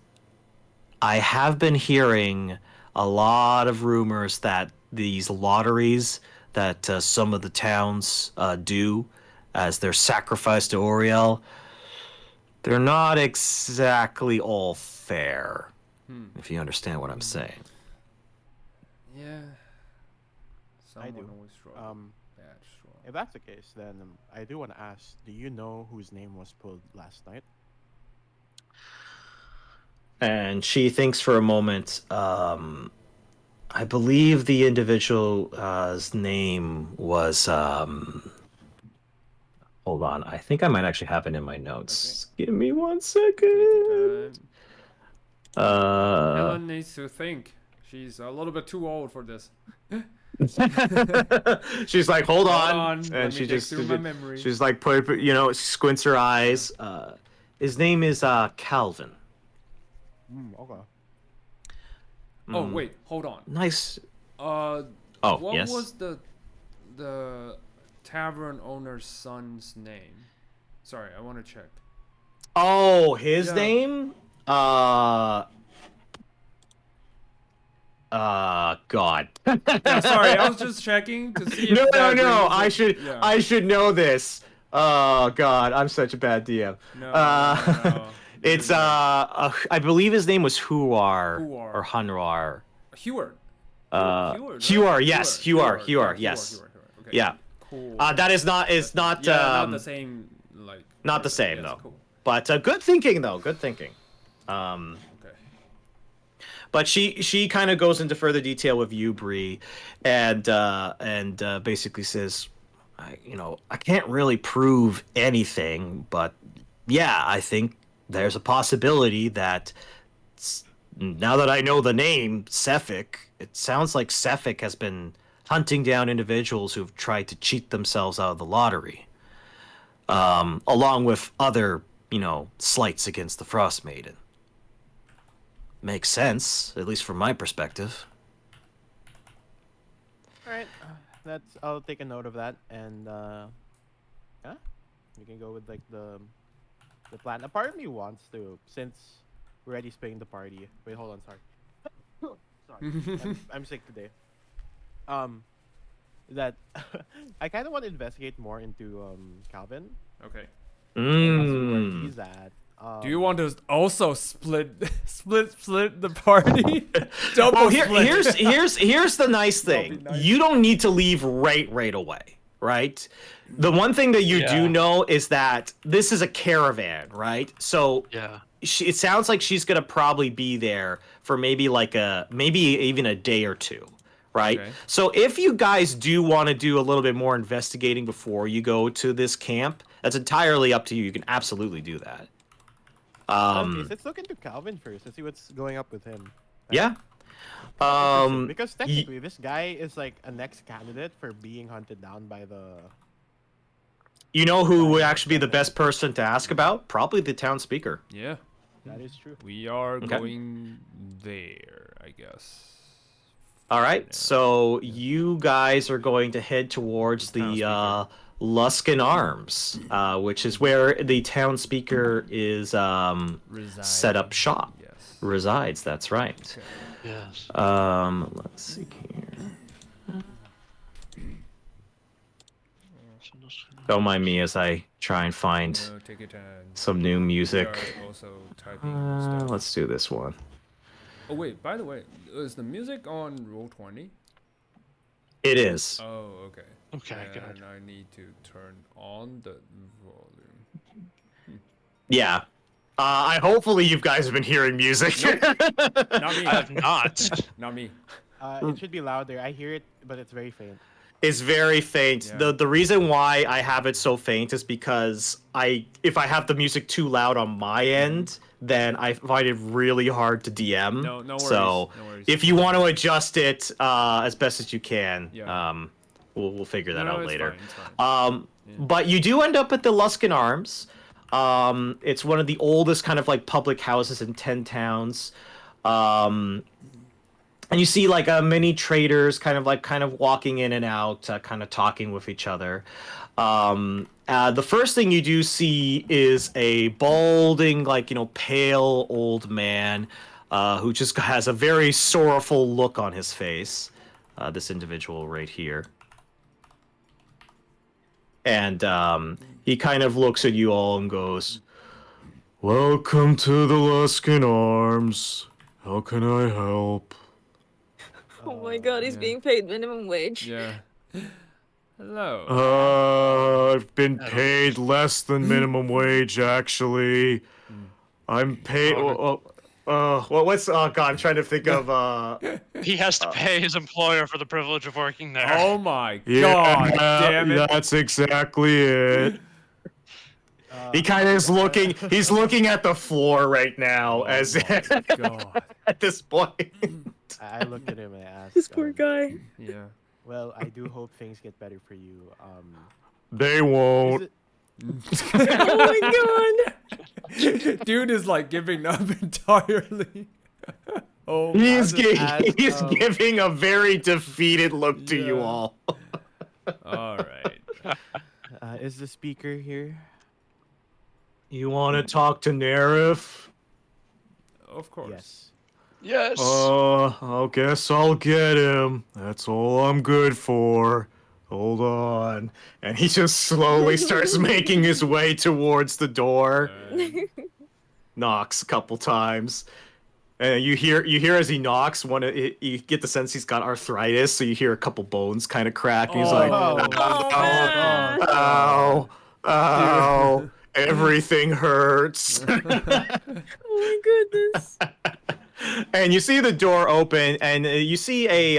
I have been hearing a lot of rumors that these lotteries that some of the towns do as their sacrifice to Auril, they're not exactly all fair, if you understand what I'm saying. Yeah. I do. Always struggle. If that's the case, then I do want to ask: do you know whose name was pulled last night? And she thinks for a moment. I believe the individual's name was. Hold on. I think I might actually have it in my notes. Okay. Give me 1 second. Helen needs to think. She's a little bit too old for this. She's like, hold on. And she just she's like squints her eyes. His name is Calvin. Okay. Oh wait, hold on. Nice. What yes. was the tavern owner's son's name? Sorry, I want to check. Oh, his name? God. Yeah, sorry, I was just checking to see if No. I should know this. Oh God, I'm such a bad DM. No. It's I believe his name was Huar or Hunrar. Heward. Huar, yes, Huar, yes. Okay. Yeah. Cool. That is not not not the same like. Not the same, yes, though. Cool. But good thinking though. Good thinking. Okay. But she kind of goes into further detail with you, Bree, and basically says, I can't really prove anything, but yeah, I think there's a possibility that now that I know the name Sephik, it sounds like Sephik has been hunting down individuals who've tried to cheat themselves out of the lottery, along with other, slights against the Frost Maiden. Makes sense, at least from my perspective. All right, I'll take a note of that, and yeah, we can go with like the plan. A part of me wants to, since we're already splitting the party. Wait, hold on, sorry. Sorry, I'm sick today. That I kind of want to investigate more into Calvin. Okay. Where he's at. Do you want to also split the party? Double well, split. here's the nice thing. Nice. You don't need to leave right away, right? The one thing that you do know is that this is a caravan, right? So it sounds like she's gonna probably be there for maybe even a day or two, right? Okay. So if you guys do want to do a little bit more investigating before you go to this camp, that's entirely up to you. You can absolutely do that. Okay, let's look into Calvin first. Let's see what's going up with him. Yeah. Because technically, this guy is like a next candidate for being hunted down by the. You know who would actually be the best person to ask about? Probably the town speaker. Yeah. That is true. We are going there, I guess. All right, so you guys are going to head towards the Luskin Arms, which is where the town speaker is set up shop. Yes. Resides, that's right. Okay. Yes. Let's see here. Don't mind me as I try and find No, take your time. some new We music. are also typing stuff. Let's do this one. Oh wait, by the way, is the music on Roll20? It is. Oh, okay. Okay, good. And I need to turn on the volume. Yeah. Hopefully you guys have been hearing music. Not me. I have not. Not me. It should be louder. I hear it, but it's very faint. It's very faint. Yeah. The reason why I have it so faint is because if I have the music too loud on my end, then I find it really hard to DM. No worries. So No worries. if you want to adjust it as best as you can, Yeah. we'll figure that out it's later. fine, it's fine. But you do end up at the Luskin Arms. It's one of the oldest kind of like public houses in 10 towns. And you see like many traders kind of walking in and out, kind of talking with each other. The first thing you do see is a balding, pale old man who just has a very sorrowful look on his face. This individual right here. And he kind of looks at you all and goes, "Welcome to the Luskin Arms. How can I help?" Oh my god, he's being paid minimum wage. Yeah. Hello. I've been paid less than minimum wage, actually. I'm paid. What's? Oh God, I'm trying to think of. He has to pay his employer for the privilege of working there. Oh my god, damn it. That's exactly it. He kind of is looking. He's looking at the floor right now, as God. at this point. I looked at him and I asked. This poor guy. Yeah. Well, I do hope things get better for you. They Is won't. it, Oh my god. Dude is like giving up entirely. Oh, He's just ask, giving a very defeated look to you Yeah. all. all right. is the speaker here? You want to talk to Naereth? Of course. Yes. Yes. I guess I'll get him. That's all I'm good for. Hold on. And he just slowly starts making his way towards the door. Knocks a couple times. And you hear as he knocks, you get the sense he's got arthritis, so you hear a couple bones kind of crack. And he's like, man. ow, ow, everything hurts. Oh my goodness. And you see the door open, and you see a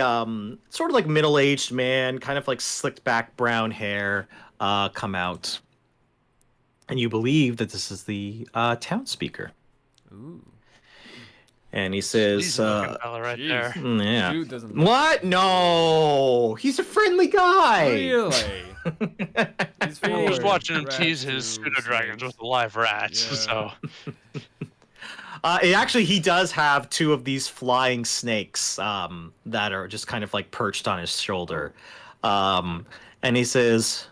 sort of like middle-aged man, kind of like slicked back brown hair, come out. And you believe that this is the town speaker. Ooh. And he says, He's a looking fella right there. yeah. Dude doesn't. What? No, he's a friendly guy. Really? He's I was for watching him rat tease his to pseudo dragons snakes. with live rats, Yeah. so He does have two of these flying snakes that are just kind of like perched on his shoulder. And he says,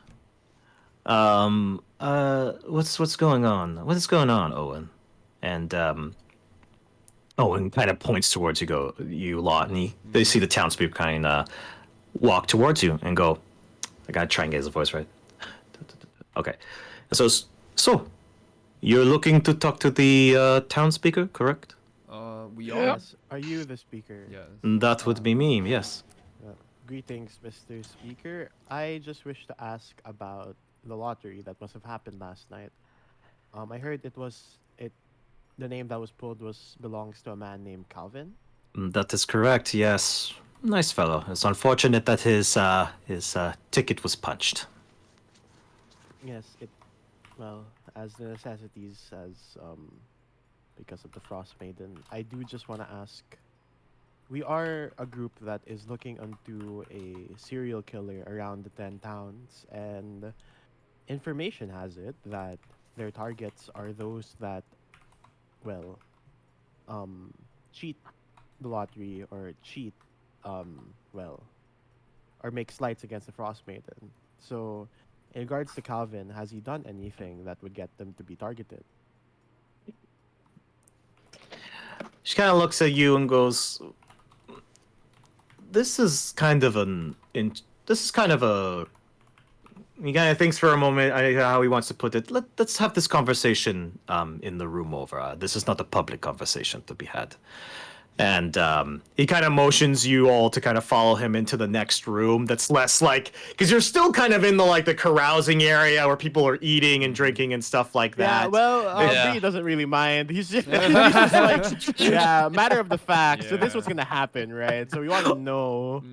what's going on? What's going on, Owen? And Owen kind of points towards you lot, and they see the townspeople kind of walk towards you and go, I gotta try and get his voice right. Okay. So, you're looking to talk to the town speaker, correct? We are. Yes. Are you the speaker? Yes. That would be me, yes. Greetings, Mr. Speaker. I just wish to ask about the lottery that must have happened last night. I heard the name that was pulled belongs to a man named Calvin. That is correct, yes. Nice fellow. It's unfortunate that his ticket was punched. Yes, as the necessities as because of the Frost Maiden. I do just want to ask, we are a group that is looking into a serial killer around the 10 towns, and information has it that their targets are those that, well, um, cheat the lottery or cheat, well, or make slights against the Frost Maiden. So, in regards to Calvin, has he done anything that would get them to be targeted? She kind of looks at you and goes, "This is kind of this is kind of a." He kind of thinks for a moment how he wants to put it. Let's have this conversation in the room over. This is not a public conversation to be had. And he kind of motions you all to kind of follow him into the next room. That's less like, because you're still kind of in the carousing area where people are eating and drinking and stuff like that. Yeah, well, Bree doesn't really mind. He's just like, yeah, matter of the fact. So this was gonna happen, right? So we want to know.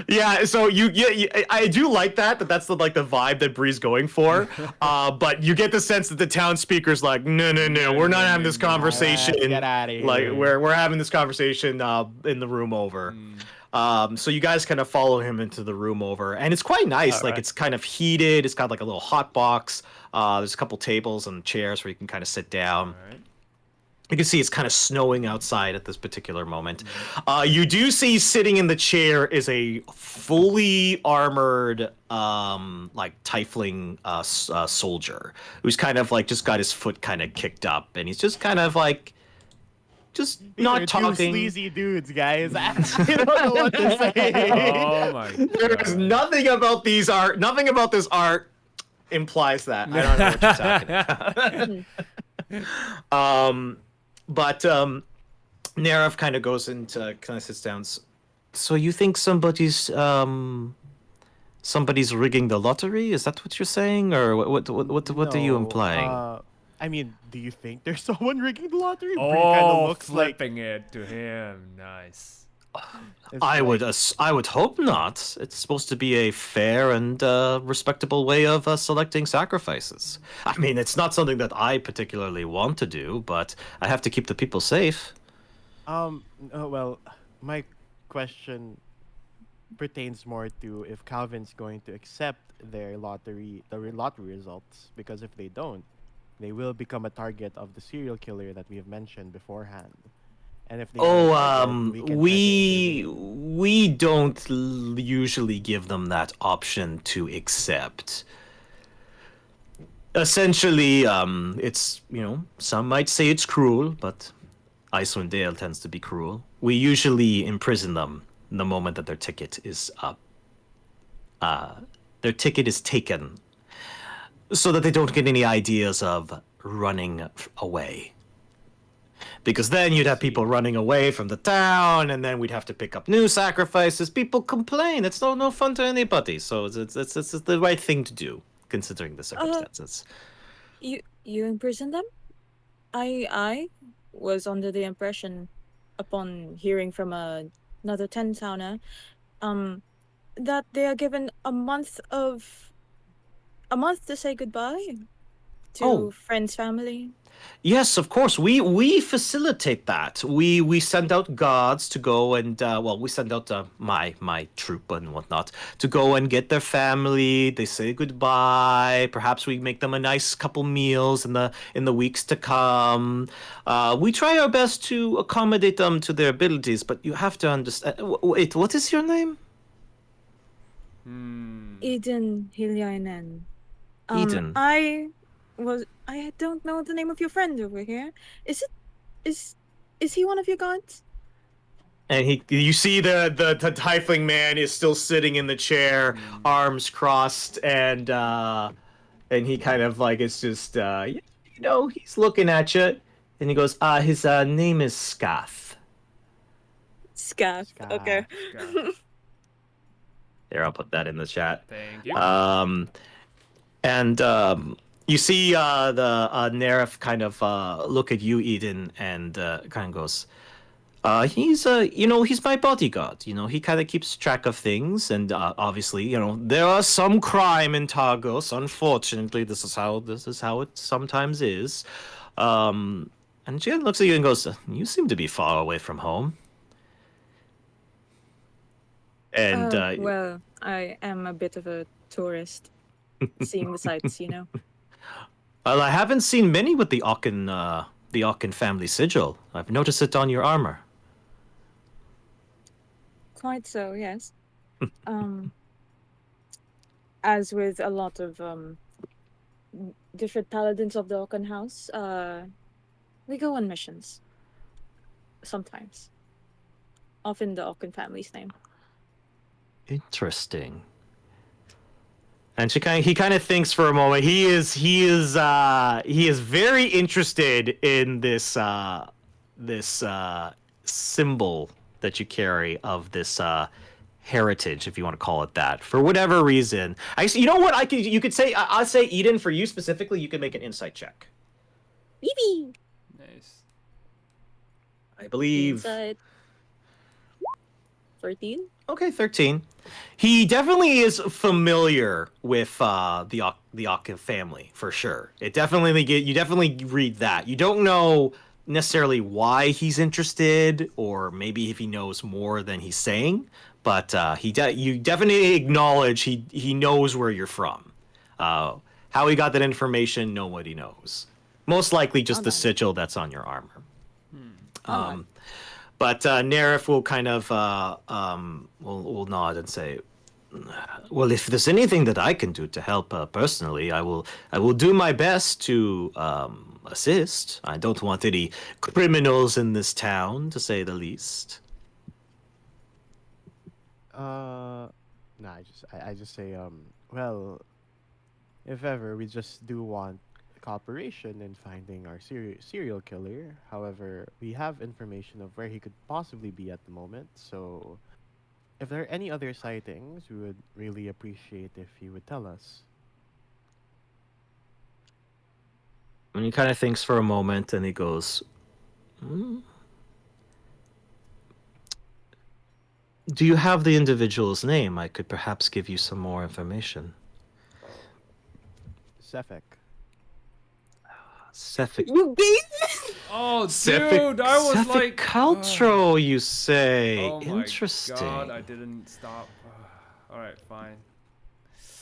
Yeah, so I do like that. That's the vibe that Bree's going for. But you get the sense that the town speaker's like, no, we're not having this conversation. Get out of here. Like we're having this conversation in the room over. So you guys kind of follow him into the room over, and it's quite nice. Like it's kind of heated. It's got like a little hot box. There's a couple tables and chairs where you can kind of sit down. You can see it's kind of snowing outside at this particular moment. You do see sitting in the chair is a fully armored, like tiefling soldier who's kind of like just got his foot kind of kicked up, and he's just kind of like just not talking. Two sleazy dudes, guys. I don't know what to say. Oh my god. There's nothing about these art. Nothing about this art implies that. I don't know what you're talking about. But Naereth kind of goes into, kind of sits down. So you think somebody's rigging the lottery? Is that what you're saying, or what are you implying? I mean, do you think there's someone rigging the lottery? Bree Oh, kinda looks flipping it to him. Nice. I would hope not. It's supposed to be a fair and respectable way of selecting sacrifices. I mean, it's not something that I particularly want to do, but I have to keep the people safe. Well, my question pertains more to if Calvin's going to accept their lottery results, because if they don't, they will become a target of the serial killer that we have mentioned beforehand. And if they we don't usually give them that option to accept. Essentially, it's, some might say it's cruel, but Icewind Dale tends to be cruel. We usually imprison them the moment that their ticket is taken, so that they don't get any ideas of running away. Because then you'd have people running away from the town, and then we'd have to pick up new sacrifices. People complain. It's no fun to anybody. So it's the right thing to do, considering the circumstances. You imprison them? I was under the impression, upon hearing from another 10-towner, that they are given a month to say goodbye to friends, family. Yes, of course. We facilitate that. We send out guards to go and we send out my troop and whatnot to go and get their family. They say goodbye. Perhaps we make them a nice couple meals in the weeks to come. We try our best to accommodate them to their abilities, but you have to understand. Wait, what is your name? Eden Hilyainen. Eden. I don't know the name of your friend over here. Is he one of your guards? And you see the tiefling man is still sitting in the chair, arms crossed, and he kind of like, it's just he's looking at you, and he goes, his name is Skath. Skath. Okay. Skath. There, I'll put that in the chat. Thank you. You see the Naereth kind of look at you, Eden, and kind of goes, he's my bodyguard. He kind of keeps track of things, and obviously, there are some crime in Targos. Unfortunately, this is how it sometimes is. And she looks at you and goes, "You seem to be far away from home." And Well, I am a bit of a tourist, seeing the sights, you know. well, I haven't seen many with the Aachen family sigil. I've noticed it on your armor. Quite so, yes. As with a lot of different paladins of the Oaken House, we go on missions. Sometimes. Often the Oaken family's name. Interesting. And he kind of thinks for a moment. He is very interested in this symbol that you carry of this heritage, if you want to call it that, for whatever reason. You know what? You could say I'll say Eden, for you specifically. You can make an insight check. Bibi! Nice. I believe. Inside. 13? Okay, 13. He definitely is familiar with the Aachen family, for sure. You definitely read that. You don't know necessarily why he's interested, or maybe if he knows more than he's saying, but you definitely acknowledge he knows where you're from. How he got that information, nobody knows. Most likely just the sigil that's on your armor. But Naereth will kind of will nod and say, "Well, if there's anything that I can do to help personally, I will do my best to assist. I don't want any criminals in this town, to say the least." No, I just say well, if ever we just do want cooperation in finding our serial killer. However, we have information of where he could possibly be at the moment, so if there are any other sightings, we would really appreciate if you would tell us. And he kind of thinks for a moment, and he goes, "Do you have the individual's name? I could perhaps give you some more information." Sephik. Sephik. You gave Oh, Sephik, dude, I was Sephik like, cultural, you say? oh my Interesting. God, I didn't stop. All right, fine.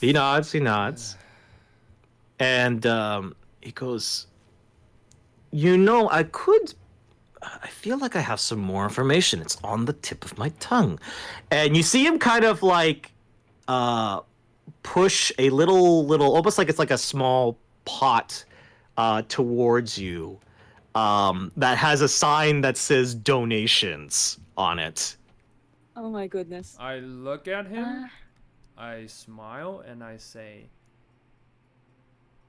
He nods. And he goes, I feel like I have some more information. It's on the tip of my tongue. And you see him kind of like push a little, almost like it's like a small pot towards you that has a sign that says donations on it. Oh my goodness. I look at him, I smile, and I say,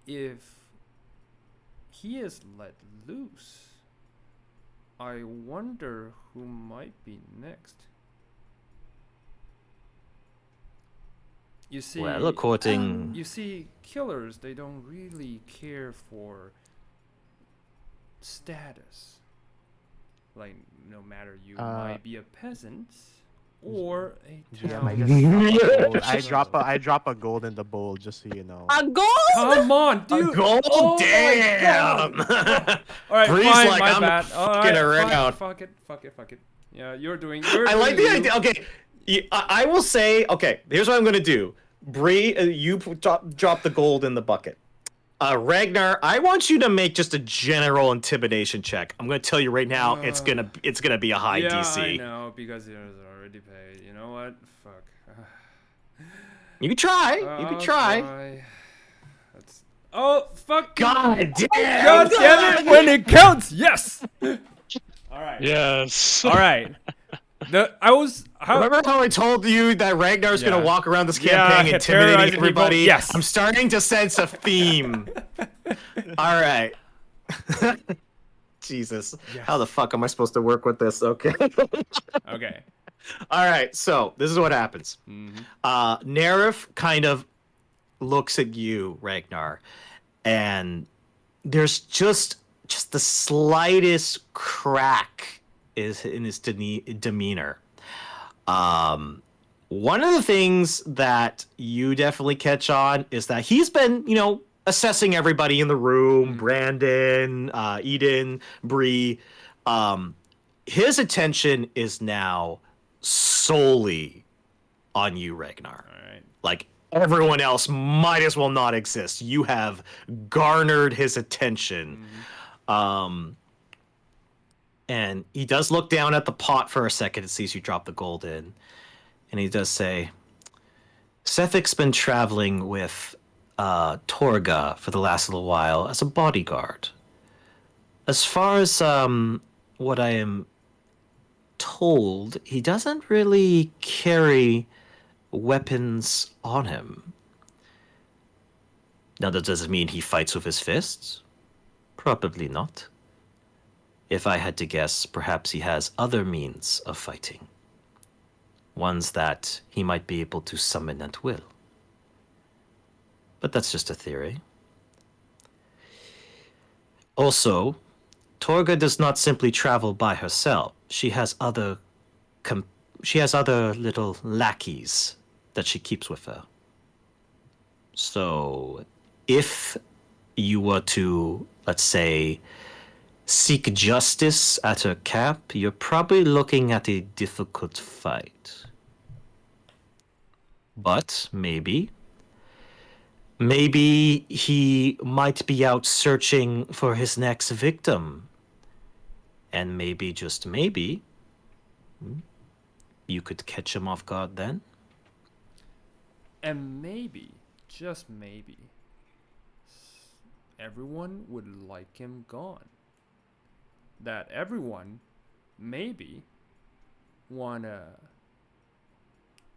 if he is let loose, I wonder who might be next. You see, Well, according... you see, killers, they don't really care for status. Like, no matter you might be a peasant or a town. I drop a gold in the bowl, just so you know. A gold? Come on, dude! A gold? Oh Damn! Alright, Bree's fine, like, my I'm bad. fucking around. Fuck it. Yeah, you're doing I like the you. idea. Okay, I will say, okay, here's what I'm going to do. Bree, you drop the gold in the bucket. Regnar, I want you to make just a general intimidation check. I'm going to tell you right now, it's gonna be a high DC. I know, because it was already paid. You know what? Fuck. You can try. You can try. That's... Oh, fuck. God damn. God damn it, when it counts, yes! Alright. Yes. Alright. Remember how I told you that Ragnar's gonna walk around this campaign intimidating everybody? People. Yes. I'm starting to sense a theme. All right. Jesus. Yes. How the fuck am I supposed to work with this? Okay. Okay. All right. So this is what happens. Naereth kind of looks at you, Regnar, and there's just the slightest crack is in his demeanor. One of the things that you definitely catch on is that he's been, assessing everybody in the room, Brandon, Eden, Bree. His attention is now solely on you, Regnar. All right. Like, everyone else might as well not exist. You have garnered his attention. And he does look down at the pot for a second and sees you drop the gold in. And he does say, Sephik's been traveling with Torga for the last little while as a bodyguard. As far as what I am told, he doesn't really carry weapons on him. Now, that doesn't mean he fights with his fists. Probably not. If I had to guess, perhaps he has other means of fighting. Ones that he might be able to summon at will. But that's just a theory. Also, Torga does not simply travel by herself. She has other little lackeys that she keeps with her. So, if you were to, let's say, seek justice at her camp, you're probably looking at a difficult fight. But maybe he might be out searching for his next victim. And maybe, just maybe, you could catch him off guard then. And maybe, just maybe, everyone would like him gone. That everyone, maybe, wanna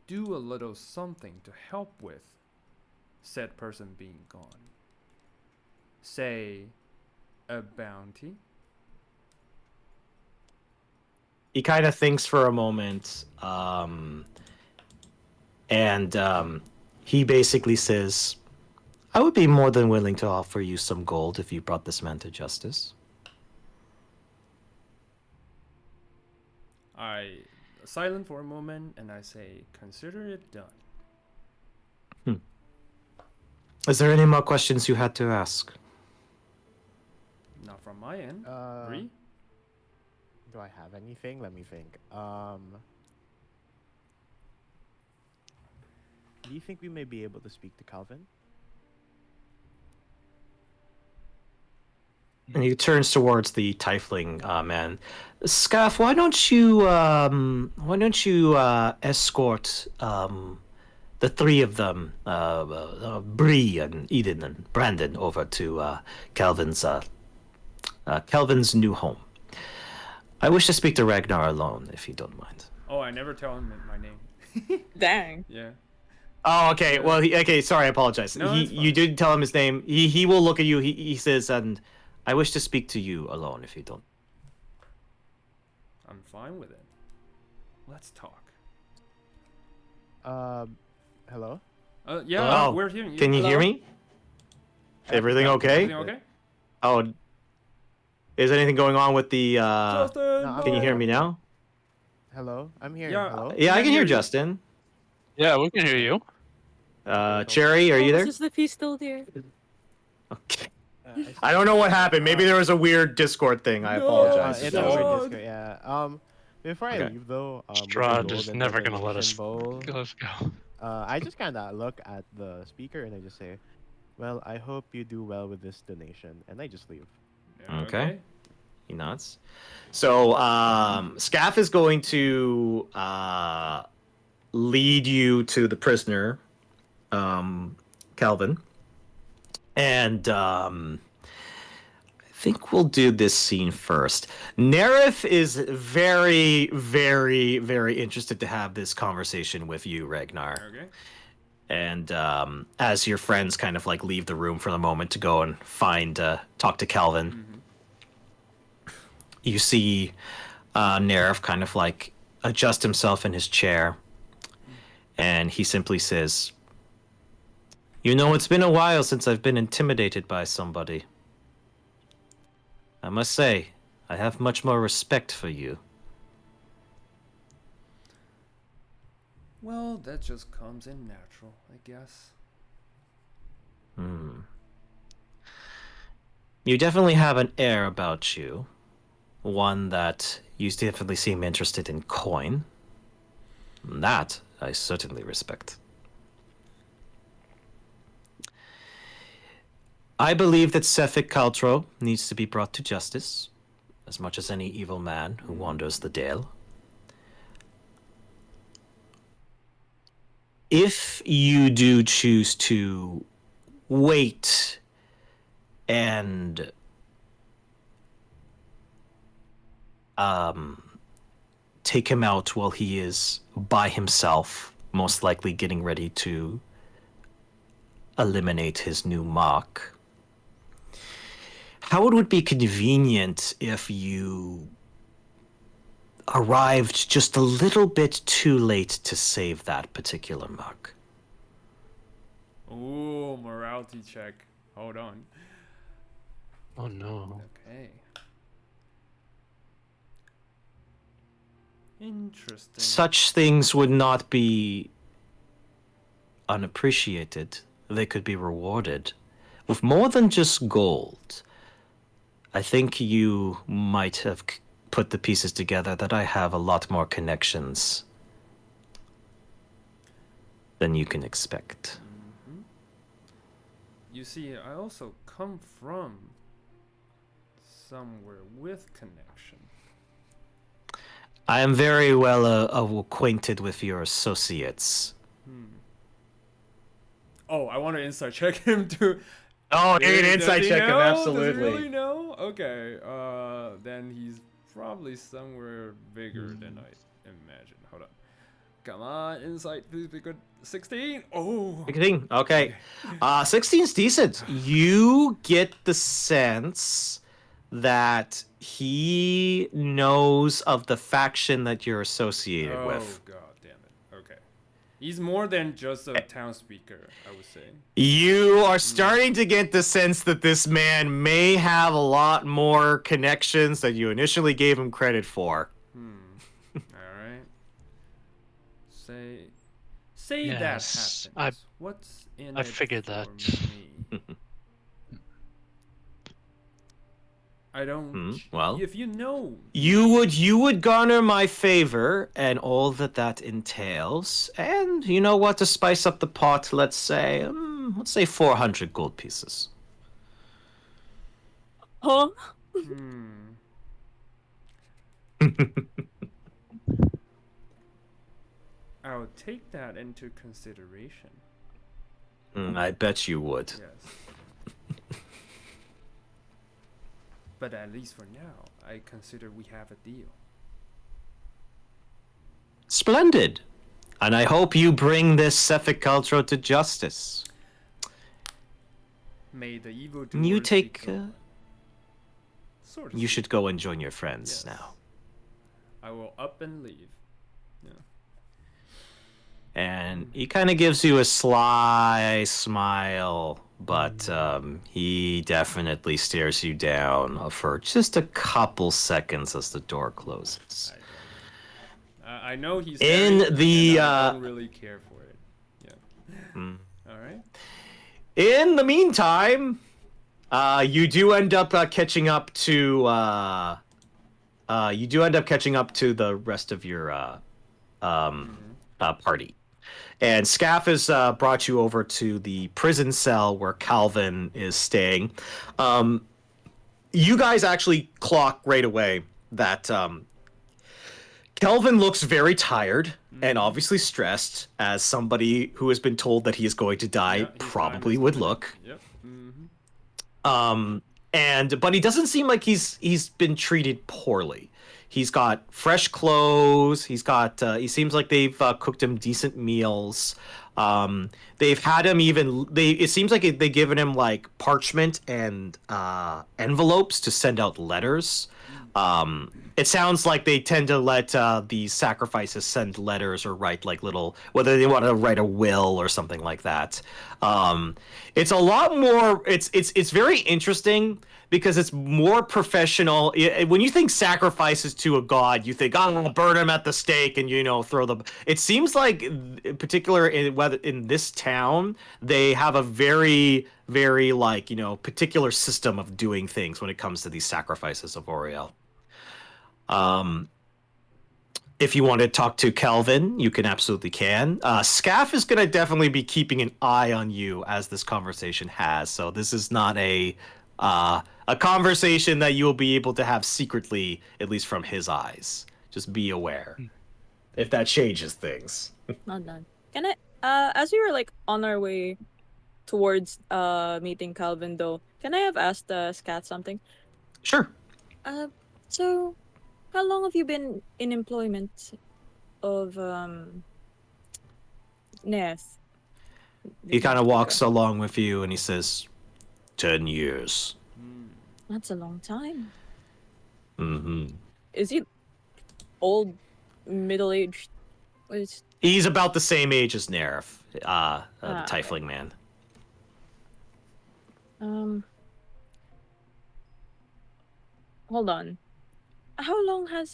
do a little something to help with said person being gone. Say, a bounty. He kind of thinks for a moment, and he basically says, I would be more than willing to offer you some gold if you brought this man to justice. I silent for a moment and I say, consider it done. Is there any more questions you had to ask? Not from my end. Bree? Do I have anything? Let me think. Do you think we may be able to speak to Calvin? And he turns towards the tiefling man. Skath, why don't you escort the three of them, Bree and Eden and Brandon, over to Calvin's new home. I wish to speak to Regnar alone, if you don't mind. Oh, I never tell him my name. Dang. Yeah. Oh, okay. Well, sorry, I apologize. No, it's fine. You did tell him his name. He will look at you. He says, and I wish to speak to you alone, if you don't. I'm fine with it. Let's talk. Hello? Yeah, Oh, we're hearing you. Can you hear me? Everything okay? Everything okay? Oh, is anything going on with the? Justin, No, Can you hear me now? Hello? I'm here. Yeah, Hello? Yeah, I can can hear hear you. Justin. Yeah, we can hear you. Cherry, are you there? Is the piece still there? Okay. I I don't know what happened. Maybe there was a weird Discord thing. I apologize. it's No. over Discord, yeah. Before I Okay. leave though, with the Strahd gold is and never the gonna let us. donation bowl, Let's go. I just kind of look at the speaker and I just say, well, I hope you do well with this donation. And I just leave. Yeah, Okay. He nods. So, Skath is going to lead you to the prisoner, Calvin. And I think we'll do this scene first. Naereth is very, very, very interested to have this conversation with you, Regnar. Okay. And as your friends kind of like leave the room for the moment to go and talk to Calvin, you see Naereth kind of like adjust himself in his chair, and he simply says, "You know, it's been a while since I've been intimidated by somebody. I must say, I have much more respect for you." Well, that just comes in natural, I guess. You definitely have an air about you. One that you definitely seem interested in coin. That I certainly respect. I believe that Sephik Kaltro needs to be brought to justice, as much as any evil man who wanders the Dale. If you do choose to wait and take him out while he is by himself, most likely getting ready to eliminate his new mark, how it would be convenient if you arrived just a little bit too late to save that particular mark. Ooh, morality check. Hold on. Oh no. Okay. Interesting. Such things would not be unappreciated. They could be rewarded with more than just gold. I think you might have put the pieces together that I have a lot more connections than you can expect. Mm-hmm. You see, I also come from somewhere with connection. I am very well acquainted with your associates. Oh, I want to insight check him too. Oh, you can Does insight he check him, know? absolutely. Does he really know? Okay, then he's probably somewhere bigger than I imagine. Hold on. Come on, insight, please be good. 16? Oh. 16, okay. 16's decent. You get the sense that he knows of the faction that you're associated with. Oh, god damn it. Okay. He's more than just a town speaker, I would say. You are starting to get the sense that this man may have a lot more connections than you initially gave him credit for. Alright. Say Yes, that happens. What's in I it figured for that. me? I don't. Well, if you know, you would garner my favor and all that entails, and you know what? To spice up the pot, let's say 400 gold pieces. Huh? I'll take that into consideration. I bet you would. Yes. But at least for now, I consider we have a deal. Splendid. And I hope you bring this Sephik Culture to justice. May the evil You take... sort of you should go and join your friends Yes. now. I will up and leave. Yeah. And he kind of gives you a sly smile, but he definitely stares you down for just a couple seconds as the door closes. I know he's In staring, the, and I don't really care for it. Yeah. All right. In the meantime, you do end up catching up to the rest of your party. And Skath has brought you over to the prison cell where Calvin is staying. You guys actually clock right away that Kelvin looks very tired and obviously stressed, as somebody who has been told that he is going to die probably would look. Yep. But he doesn't seem like he's been treated poorly. He's got fresh clothes. He seems like they've cooked him decent meals. They've had him it seems like they've given him like parchment and envelopes to send out letters. It sounds like they tend to let these sacrifices send letters or write like little, whether they want to write a will or something like that. It's a lot more. It's very interesting because it's more professional. When you think sacrifices to a god, you think, oh, burn him at the stake and throw the. It seems like, in particular, in this town, they have a very, very particular system of doing things when it comes to these sacrifices of Auril. if you want to talk to Calvin, you can absolutely can. Skath is going to definitely be keeping an eye on you as this conversation has. So this is not a conversation that you will be able to have secretly, at least from his eyes. Just be aware if that changes things. Not done. Can I? As we were like on our way towards meeting Calvin, though, can I have asked Scat something? Sure. So how long have you been in employment of Naerth? He kind of walks along with you and he says, 10 years. That's a long time. Mm-hmm. Is he old, middle-aged? He's about the same age as Naereth, the Tiefling okay. man. Hold on. How long has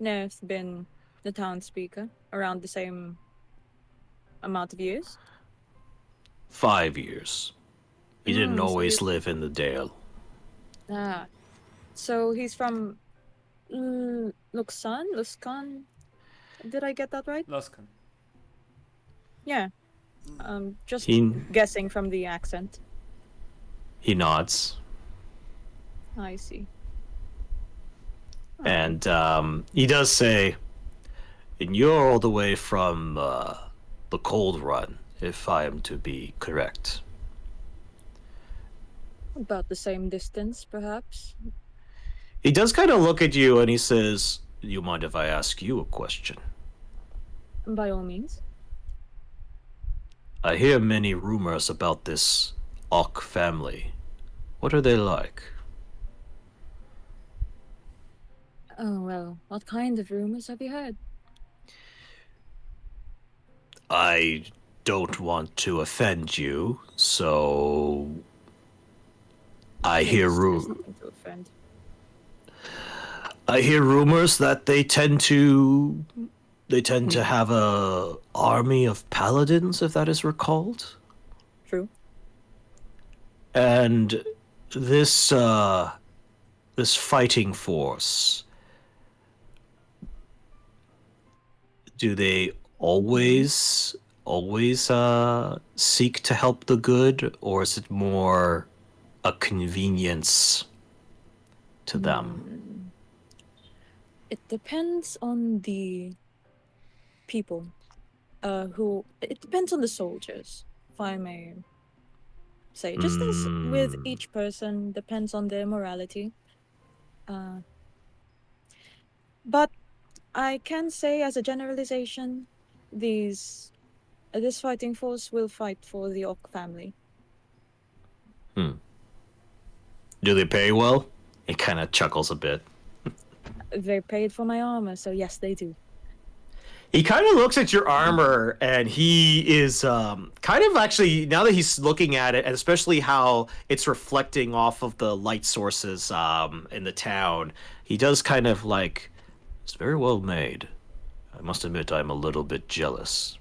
Naerth been the town speaker? Around the same amount of years? 5 years. He didn't always so live in the Dale. So he's from Luskan? Did I get that right? Luskan. Yeah. Just guessing from the accent. He nods. I see. And he does say, and you're all the way from the Cold Run, if I am to be correct. About the same distance, perhaps. He does kind of look at you and he says, "Do you mind if I ask you a question?" By all means. I hear many rumors about this Ock family. What are they like? Oh, well, what kind of rumors have you heard? I don't want to offend you, so I hear rumors that they tend to have a army of paladins, if that is recalled. True. And this fighting force, do they always seek to help the good, or is it more a convenience to them? It depends on the people. It depends on the soldiers, if I may say. Just as with each person, depends on their morality. But I can say, as a generalization, this fighting force will fight for the Ock family. Do they pay well? He kind of chuckles a bit. They paid for my armor, so yes, they do. He kind of looks at your armor, and he is kind of actually, now that he's looking at it, and especially how it's reflecting off of the light sources in the town, he does kind of like, it's very well made. I must admit I'm a little bit jealous.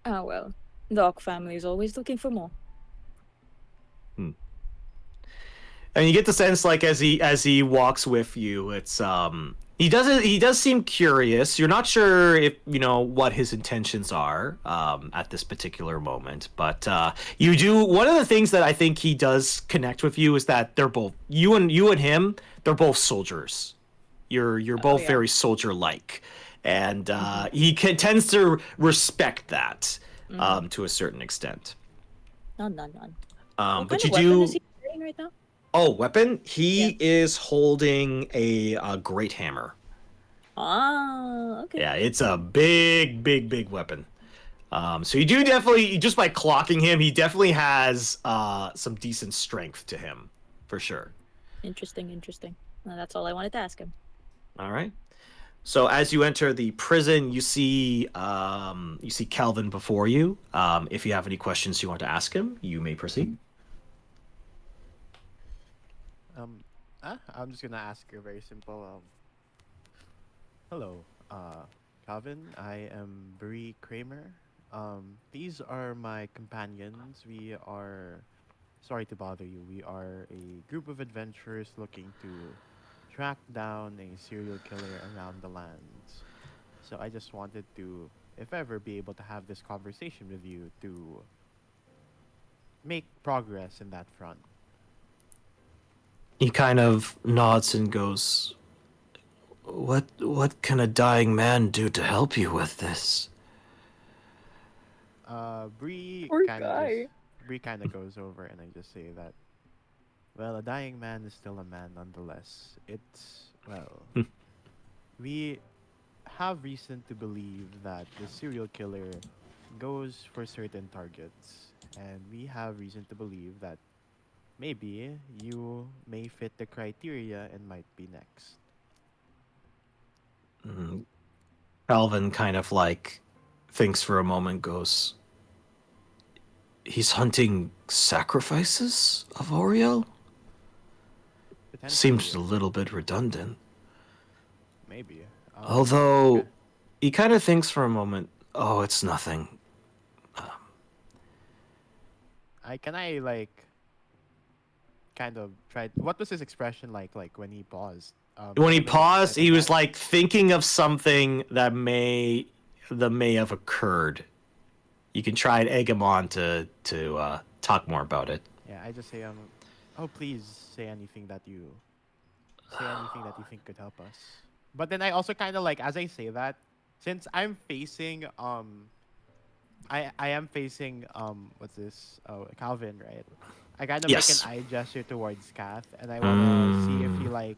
Well, the Ock family is always looking for more. And you get the sense, like, as he walks with you, it's he does seem curious. You're not sure if what his intentions are at this particular moment, but you do. One of the things that I think he does connect with you is that they're both you and him. They're both soldiers. You're both very soldier-like, and he tends to respect that to a certain extent. None. But what you kind of weapon do. is he carrying right now? Oh, weapon? He is holding a great hammer. Okay. Yeah, it's a big weapon. So you do definitely, just by clocking him, he definitely has some decent strength to him, for sure. Interesting. Well, that's all I wanted to ask him. All right. So as you enter the prison, you see Calvin before you. If you have any questions you want to ask him, you may proceed. I'm just gonna ask a very simple. Hello, Calvin. I am Bree Kramer. These are my companions. We are sorry to bother you. We are a group of adventurers looking to tracked down a serial killer around the lands. So I just wanted to, if ever, be able to have this conversation with you to make progress in that front. He kind of nods and goes, What can a dying man do to help you with this? Bree Poor kind of guy. goes over, and I just say that, well, a dying man is still a man nonetheless. It's, well, we have reason to believe that the serial killer goes for certain targets, and we have reason to believe that maybe you may fit the criteria and might be next. Calvin kind of like thinks for a moment, goes, He's hunting sacrifices of Auril? Seems a little bit redundant. Maybe. Although, okay. he kind of thinks for a moment, oh, it's nothing. Can I like kind of try? What was his expression like when he paused? When he Can I make an paused, insight he on was that? like thinking of something that may have occurred. You can try and egg him on to talk more about it. Yeah, I just say oh, please say anything that you think could help us. But then I also kind of like, as I say that, since I'm facing I am facing what's this? Oh, Calvin, right? I kind of make an Yes. eye gesture towards Skath, and I wanna see if he like,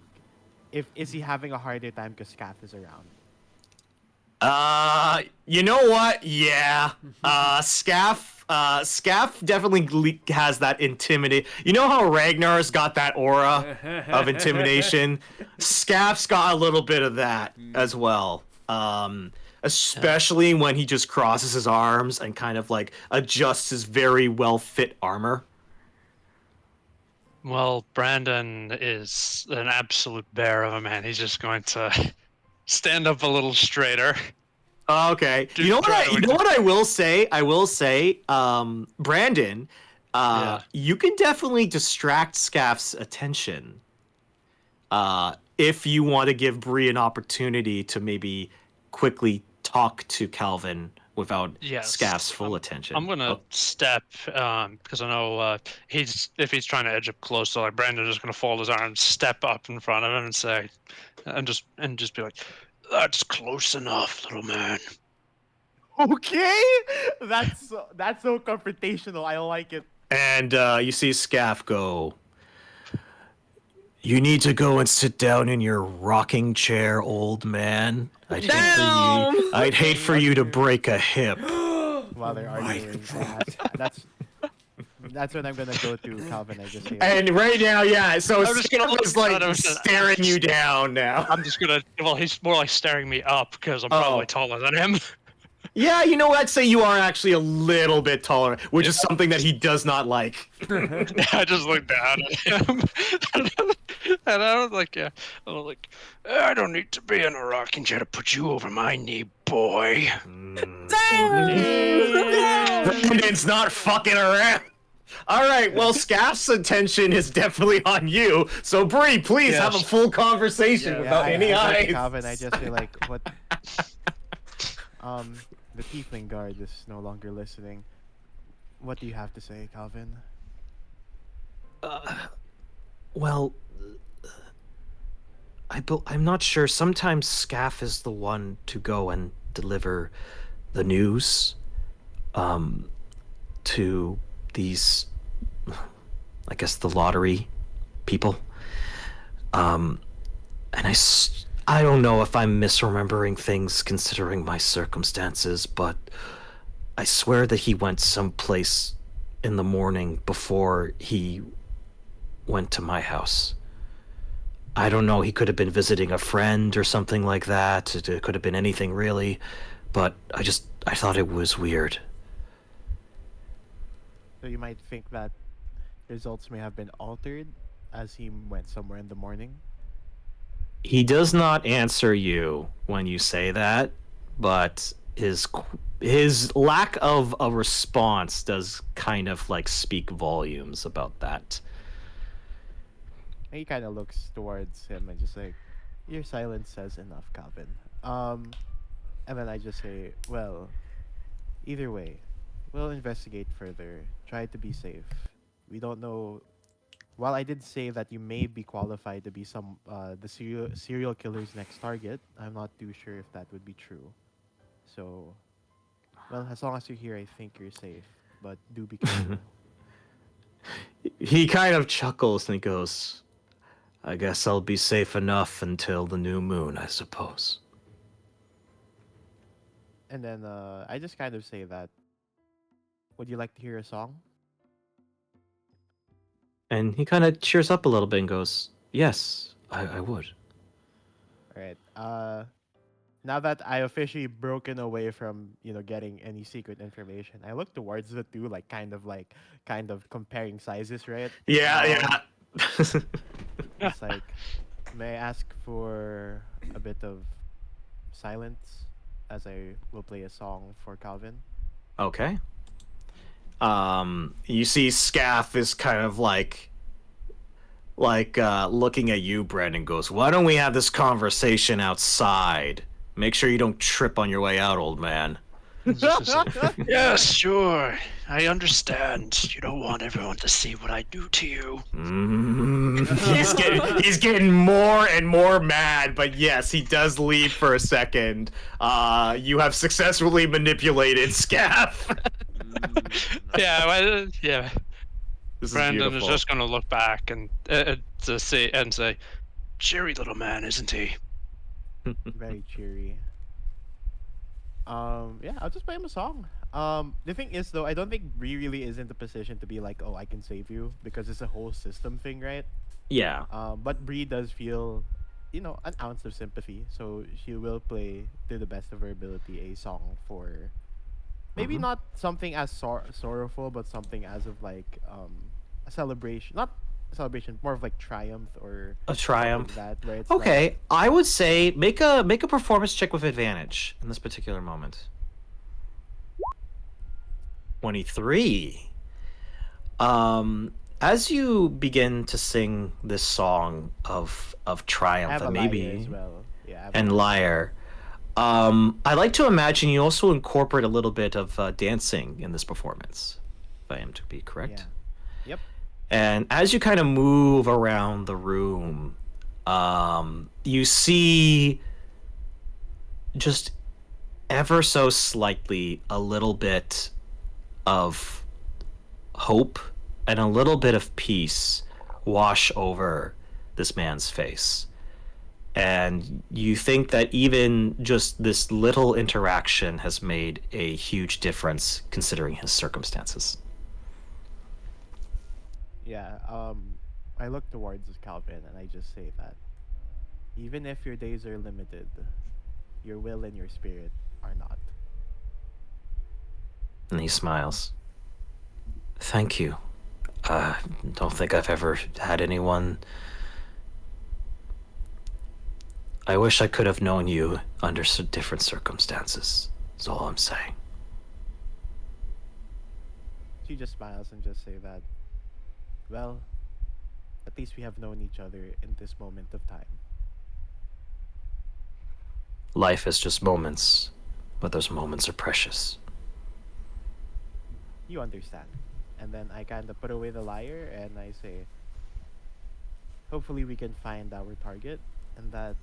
if is he having a harder time because Skath is around. You know what? Yeah. Skath definitely has that intimidate. You know how Ragnar's got that aura of intimidation? Skath's got a little bit of that as well. Especially when he just crosses his arms and kind of like adjusts his very well fit armor. Well, Brandon is an absolute bear of a man. He's just going to stand up a little straighter. Okay. You know what I will say? Brandon, you can definitely distract Skath's attention. If you want to give Bree an opportunity to maybe quickly talk to Calvin without Skath's full attention. I'm gonna step because I know if he's trying to edge up close, so like Brandon is gonna fold his arms, step up in front of him, and say, and just be like, "That's close enough, little man." Okay, that's so confrontational. I like it. And you see Skath go, You need to go and sit down in your rocking chair, old man. I'd hate for you to break a hip. While they're arguing, that's when I'm gonna go to Calvin. I just say, and right now, yeah. So Skath is like staring you down now. I'm just gonna. Well, he's more like staring me up because I'm probably taller than him. Yeah, you know what? I'd say you are actually a little bit taller, which is something that he does not like. I just looked down at him, and I was like, I don't need to be in a rocking chair to put you over my knee, boy. Brandon's not fucking around. All right, well, Skath's attention is definitely on you. So, Bree, please have a full conversation without any eyes. Calvin, I just feel like what. The tiefling guard is no longer listening. What do you have to say, Calvin? Well, I'm not sure. Sometimes Skath is the one to go and deliver the news to these, I guess, the lottery people. And I don't know if I'm misremembering things considering my circumstances, but I swear that he went someplace in the morning before he went to my house. I don't know, he could have been visiting a friend or something like that. It could have been anything really, but I thought it was weird. So you might think that results may have been altered as he went somewhere in the morning? He does not answer you when you say that, but his lack of a response does kind of like speak volumes about that. He kind of looks towards him and just like, your silence says enough, Calvin. And then I just say, well, either way, we'll investigate further. Try to be safe. We don't know. While I did say that you may be qualified to be the serial killer's next target, I'm not too sure if that would be true. So, well, as long as you're here, I think you're safe. But do be careful. He kind of chuckles and he goes, I guess I'll be safe enough until the new moon, I suppose. And then I just kind of say that, would you like to hear a song? And he kind of cheers up a little bit and goes, yes, I would. All right. Now that I officially broken away from getting any secret information, I look towards the two, like kind of comparing sizes, right? Yeah. It's like, may I ask for a bit of silence as I will play a song for Calvin? Okay. You see Skath is kind of like looking at you, Brandon, goes, why don't we have this conversation outside? Make sure you don't trip on your way out, old man. Yes, sure. I understand. You don't want everyone to see what I do to you. He's getting more and more mad, but yes, he does leave for a second. You have successfully manipulated Skath. Yeah. Brandon is just gonna look back and say, cheery little man, isn't he? Very cheery. Yeah, I'll just play him a song. The thing is, though, I don't think Bree really is in the position to be like, oh, I can save you, because it's a whole system thing, right? Yeah. But Bree does feel, an ounce of sympathy, so she will play to the best of her ability a song for maybe not something as sorrowful, but something as of like a celebration, not a celebration, more of like triumph or a triumph. Like that, right? Okay, like, I would say make a performance check with advantage in this particular moment. 23. As you begin to sing this song of triumph and maybe as well. Yeah, and lyre. I like to imagine you also incorporate a little bit of dancing in this performance, if I am to be correct. Yeah. Yep. And as you kind of move around the room, you see just ever so slightly a little bit of hope and a little bit of peace wash over this man's face. And you think that even just this little interaction has made a huge difference considering his circumstances. Yeah, I look towards Calvin and I just say that even if your days are limited, your will and your spirit are not. And he smiles. Thank you. Don't think I've ever had anyone. I wish I could have known you under different circumstances, is all I'm saying. She just smiles and just say that, well, at least we have known each other in this moment of time. Life is just moments, but those moments are precious. You understand. And then I kind of put away the lyre and I say, hopefully we can find our target, and that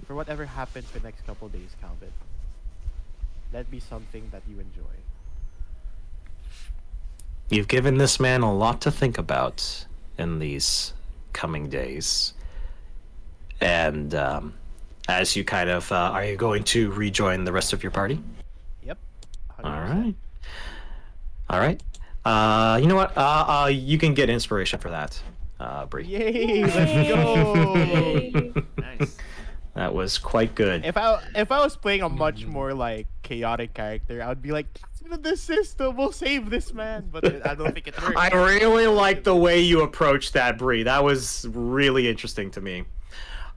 for whatever happens for the next couple days, Calvin, that be something that you enjoy. You've given this man a lot to think about in these coming days. And as you kind of, are you going to rejoin the rest of your party? Yep. 100%. All right. You know what? You can get inspiration for that, Bree. Yay! Let's go. Nice. That was quite good. If I was playing a much more like chaotic character, I would be like, the system will save this man, but I don't think it works. I really like the way you approached that, Bree. That was really interesting to me.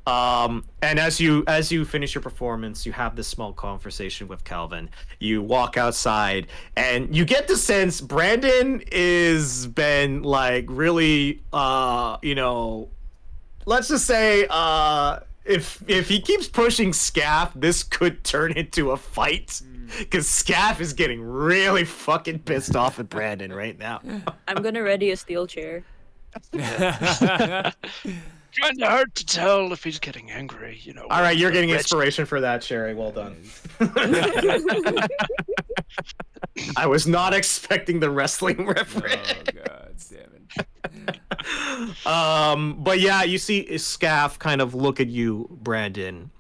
And as you finish your performance, you have this small conversation with Calvin. You walk outside, and you get the sense Brandon is been like really, let's just say, if he keeps pushing Skath, this could turn into a fight. Because Skath is getting really fucking pissed off at Brandon right now. I'm gonna ready a steel chair. Kind of hard to tell if he's getting angry, All right, you're getting inspiration for that, Sherry. Well done. I was not expecting the wrestling reference. Oh god damn it. But yeah, you see Skath kind of look at you, Brandon,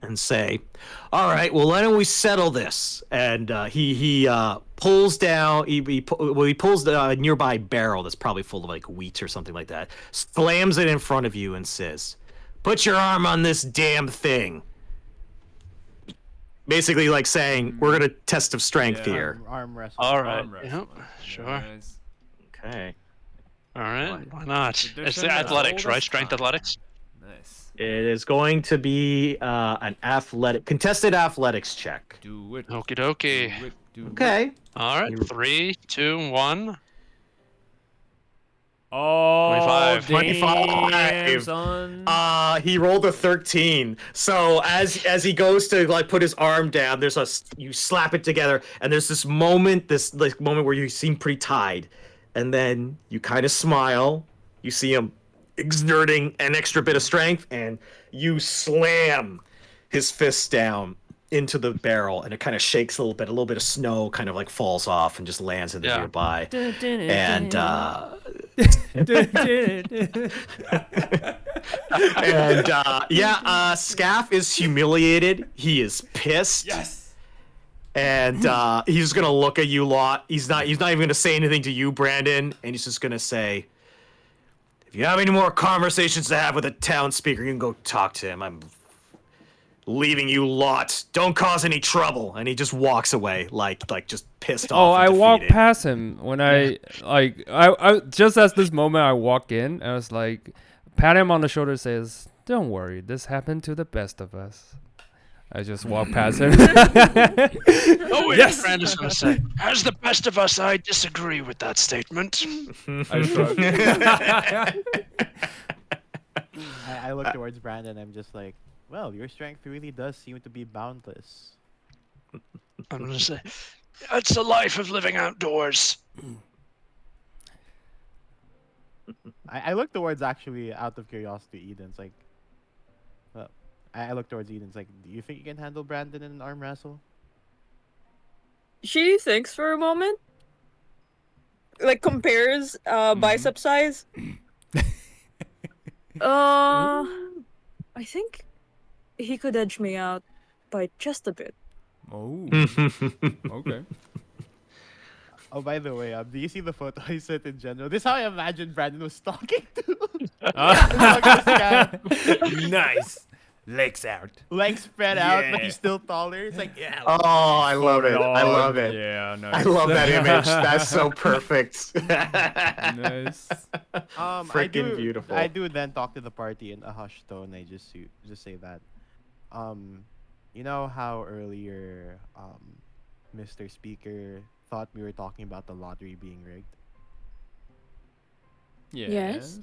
and say, "All right, well, why don't we settle this?" And he pulls down. He pulls the nearby barrel that's probably full of like wheat or something like that. Slams it in front of you and says, "Put your arm on this damn thing." Basically, like saying, "We're gonna test of strength here." Arm wrestle. All right. Arm wrestle. Yep. Sure. Nice. Okay. All right. Why not? Tradition It's the that athletics, right? oldest Strength time. athletics. Nice. It is going to be an contested athletics check. Do it. Okie dokie. Do it. Do it. Okay. All right. 3, 2, 1. Oh, 25. 25. Son. He rolled a 13. So as he goes to like put his arm down, you slap it together, and there's this moment where you seem pretty tied, and then you kind of smile. You see him exerting an extra bit of strength, and you slam his fist down into the barrel, and it kind of shakes a little bit of snow kind of like falls off and just lands in the nearby. And Skath is humiliated. He is pissed. Yes. And he's gonna look at you lot. He's not even gonna say anything to you, Brandon, and he's just gonna say, "If you have any more conversations to have with a town speaker, you can go talk to him. I'm leaving you lot. Don't cause any trouble." And he just walks away, like just pissed off. Oh, I and walk defeated. past him when I just as this moment I walk in, I was like, pat him on the shoulder, says, "Don't worry, this happened to the best of us." I just walk past him. Oh, wait, Yes! Brandon's going to say, as the best of us, I disagree with that statement. I shrug. I look towards Brandon. I'm just like, well, your strength really does seem to be boundless. I'm going to say, it's a life of living outdoors. I look towards actually out of curiosity Eden's like, well, I look towards Eden's like, do you think you can handle Brandon in an arm wrestle? She thinks for a moment. Like compares bicep size. I think he could edge me out by just a bit. Oh. Okay. Oh, by the way, do you see the photo I sent in general? This is how I imagined Brandon was talking to. Nice. Legs out. Legs spread out, but Yeah. he's still taller. It's like, yeah. Oh, I love it. I love it. Yeah, nice. I love that image. That's so perfect. Nice. Freaking beautiful. I do then talk to the party in a hushed tone. I just say that, you know how earlier, Mr. Speaker thought we were talking about the lottery being rigged. Yes.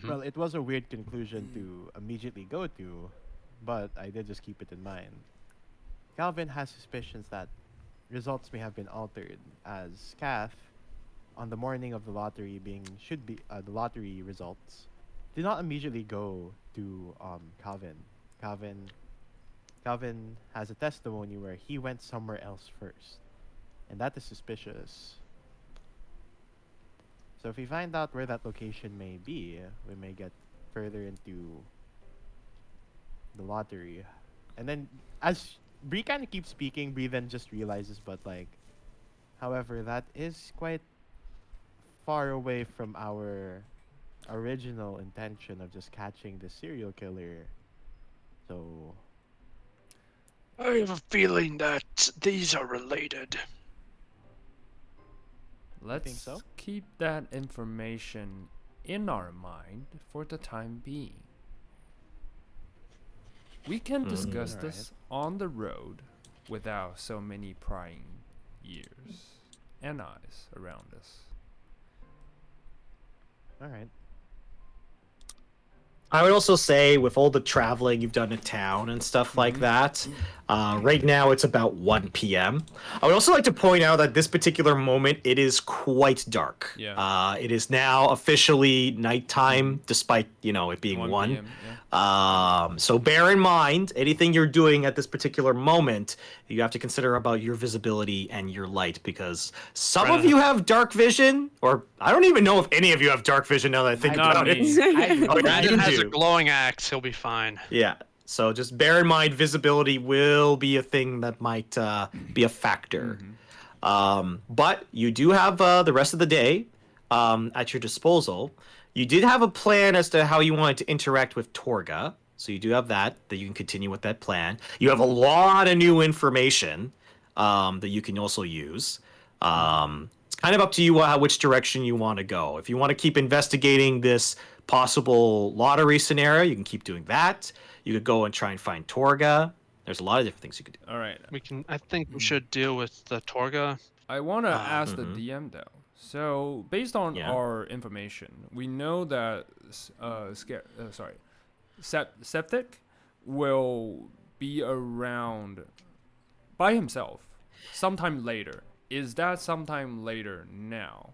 Well, it was a weird conclusion to immediately go to, but I did just keep it in mind. Calvin has suspicions that results may have been altered, as Skath, on the morning of the lottery the lottery results, did not immediately go to Calvin. Calvin has a testimony where he went somewhere else first, and that is suspicious. So if we find out where that location may be, we may get further into the lottery. And then as Bree kind of keeps speaking, Bree then just realizes, but like, however, that is quite far away from our original intention of just catching the serial killer. So I have a feeling that these are related. Let's think so? keep that information in our mind for the time being. We can discuss this on the road without so many prying ears and eyes around us. All right. I would also say, with all the traveling you've done in town and stuff like that, right now it's about 1 p.m. I would also like to point out that this particular moment, it is quite dark. Yeah. It is now officially nighttime, despite, it being 1. PM, yeah. So bear in mind, anything you're doing at this particular moment, you have to consider about your visibility and your light, because some of you have dark vision, or I don't even know if any of you have dark vision now that I think Not about it. me. Oh, Brandon you has a do. glowing axe. He'll be fine. Yeah. So just bear in mind, visibility will be a thing that might be a factor. But you do have the rest of the day at your disposal. You did have a plan as to how you wanted to interact with Torga. So you do have that you can continue with that plan. You have a lot of new information that you can also use. It's kind of up to you which direction you want to go. If you want to keep investigating this possible lottery scenario, you can keep doing that. You could go and try and find Torga. There's a lot of different things you could do. All right. I think we should deal with the Torga. I want to ask the DM though. So based on our information, we know that Sephik will be around by himself sometime later. Is that sometime later now?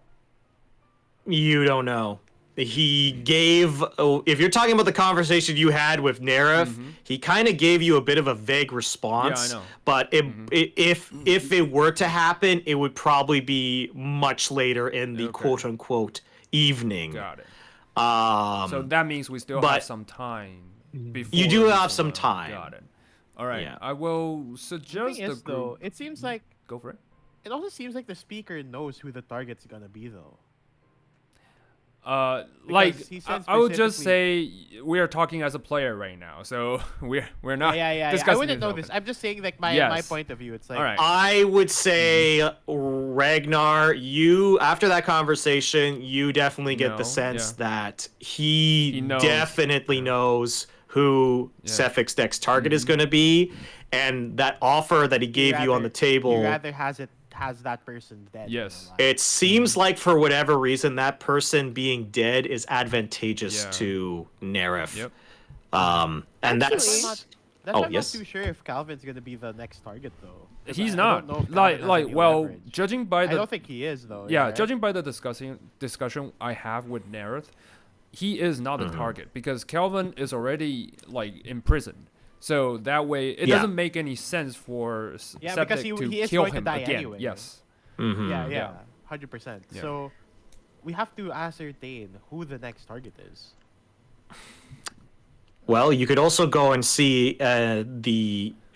You don't know. He gave. If you're talking about the conversation you had with Naereth, he kind of gave you a bit of a vague response. Yeah, I know. But if it were to happen, it would probably be much later in the quote unquote evening. Got it. So that means we still have some time before. You do have some time. Got it. All right. Yeah. I will suggest the group. Though, it seems like Go for it. it also seems like the speaker knows who the target's gonna be, though. Like he said I would just specifically- say we are talking as a player right now, so we're not. Yeah. I discussing wouldn't know open. this. I'm just saying, like my Yes. point of view. It's like, All right. I would say, Regnar, you, after that conversation, you definitely get the sense that he knows. definitely knows who Sephik's next target is going to be, and that offer that he gave you on the table. He rather has that person dead. Yes. It seems like for whatever reason, that person being dead is advantageous to Naereth. Yep. And Actually, that's. I'm yes. not too sure if Calvin's gonna be the next target, though. He's I not. don't know if Calvin has any leverage. Judging by I the don't think he is, though. yeah, right? judging by the discussion I have with Naereth, he is not the target because Calvin is already imprisoned. So that way, it doesn't make any sense for because Sephik he to is kill going to him die again. anyway. Yes. Yeah, 100%. Yeah. So we have to ascertain who the next target is. Well, you could also go and see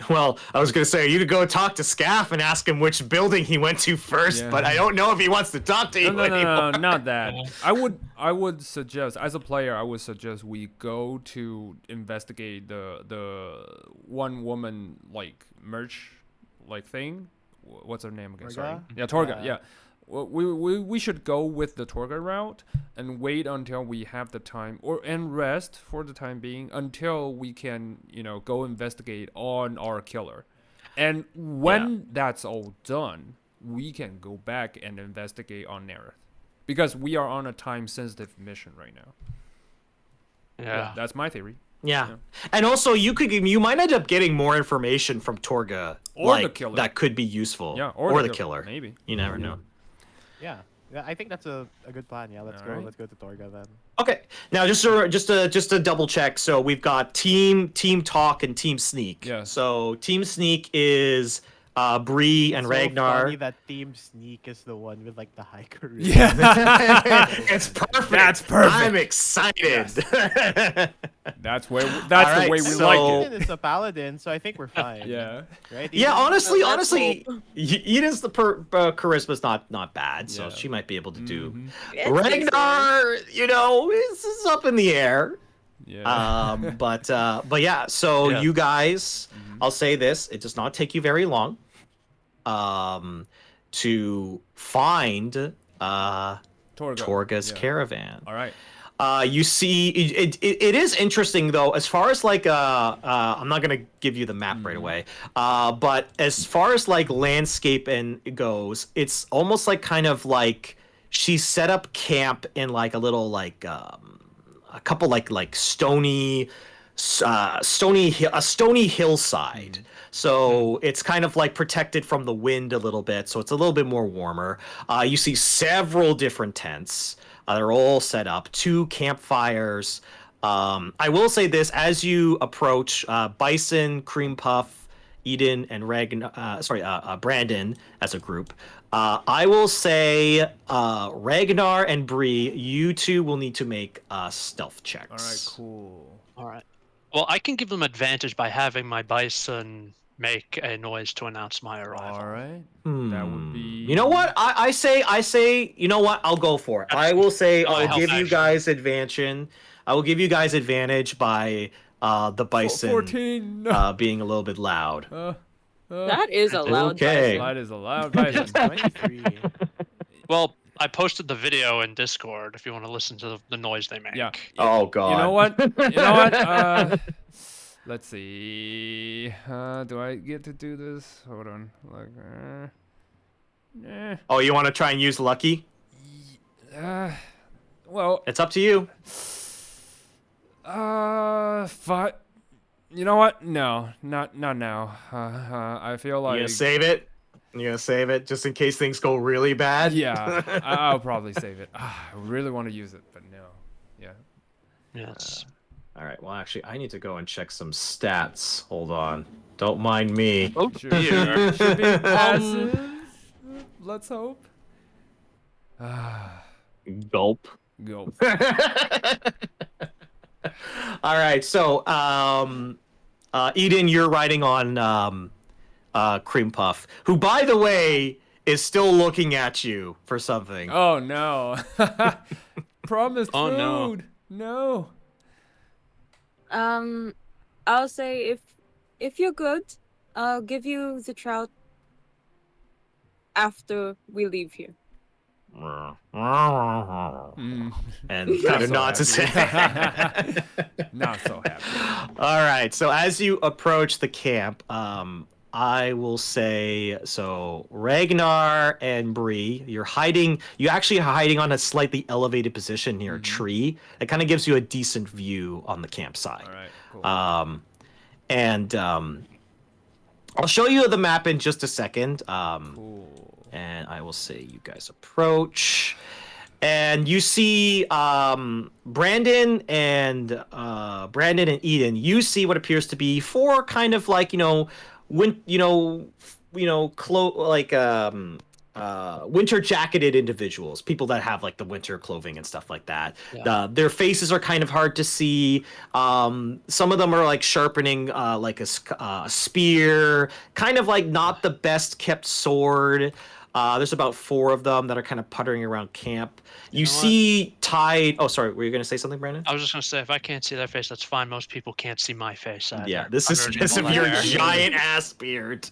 Well, I was going to say, you could go talk to Skath and ask him which building he went to first, but I don't know if he wants to talk to you anymore. No, not that. I would suggest, as a player, I would suggest we go to investigate the one woman, merch, thing. What's her name again? Torga? Sorry. Yeah, Torga, yeah. We should go with the Torga route and wait until we have the time and rest for the time being until we can go investigate on our killer, and when that's all done, we can go back and investigate on Naereth because we are on a time sensitive mission right now. Yeah. That's my theory. Yeah. And also you might end up getting more information from Torga Or the killer. that could be useful. Yeah, or the killer. maybe. You never know. Yeah, I think that's a good plan. Yeah, let's go. Alright. Let's go to Torga then. Okay. Now just to double check. So we've got team talk and team sneak. Yeah. So team sneak is Bree and So Regnar. funny that Team Sneak is the one with the high charisma. Yeah. It's perfect. That's perfect. I'm excited. That's the Alright, way we so- like it. Paladin is a paladin, so I think we're fine. Yeah. Right? Yeah, Even- honestly, Eden's the charisma's not bad, so Yeah. she might be able to do. Yeah, I think so. Regnar, is up in the air. Yeah. But yeah. So Yeah. you guys, I'll say this: it does not take you very long, to find Torga. Torga's Yeah. caravan. All right. You see, it is interesting though. As far as like, I'm not gonna give you the map right away. But as far as like landscape and goes, it's almost like kind of like she set up camp in like a little like a couple like stony hillside. So it's kind of like protected from the wind a little bit. So it's a little bit more warmer. You see several different tents. They're all set up. 2 campfires. I will say this: as you approach, Bison, Cream Puff, Eden, and Brandon as a group. I will say Regnar and Bree, you two will need to make stealth checks. All right, cool. All right. Well, I can give them advantage by having my bison make a noise to announce my arrival. All right. That would be. You know what? I say. You know what? I'll go for it. I will say I'll give you guys advantage. I will give you guys advantage by the bison 14. being a little bit loud. That is a loud Okay. bison. That is a loud bison. 23. Well, I posted the video in Discord if you want to listen to the noise they make. Yeah. Oh god. You know what? You know what? Let's see. Do I get to do this? Hold on. Like, Oh, you want to try and use lucky? well, It's up to you. you know what? No, not now. I feel like. You gonna save it? You gonna save it just in case things go really bad? Yeah, I'll probably save it. I really want to use it, but no. Yeah. Yes. All right. Well, actually, I need to go and check some stats. Hold on. Don't mind me. Oh, Should dear. be passive. Let's hope. Gulp. Go. All right. So, Eden, you're riding on Cream Puff, who, by the way, is still looking at you for something. Oh no. Promised Oh, no. food. No. I'll say if you're good, I'll give you the trout after we leave here. Mm. And kind of nods his head. Not so happy. All right. So as you approach the camp, I will say, so Regnar and Bree, you're hiding. You actually are hiding on a slightly elevated position near a tree. That kind of gives you a decent view on the campsite. All right. Cool. And I'll show you the map in just a second. Cool. And I will say you guys approach, and you see Brandon and Eden. You see what appears to be 4 kind of like winter jacketed individuals, people that have like the winter clothing and stuff like that. Yeah. Their faces are kind of hard to see. Some of them are like sharpening like a spear, kind of like not the best kept sword. There's about 4 of them that are kind of puttering around camp. You see tied. Oh, sorry. Were you going to say something, Brandon? I was just gonna say, if I can't see their face, that's fine. Most people can't see my face either. Yeah, this is Underneath because all of the your hair. giant ass beard.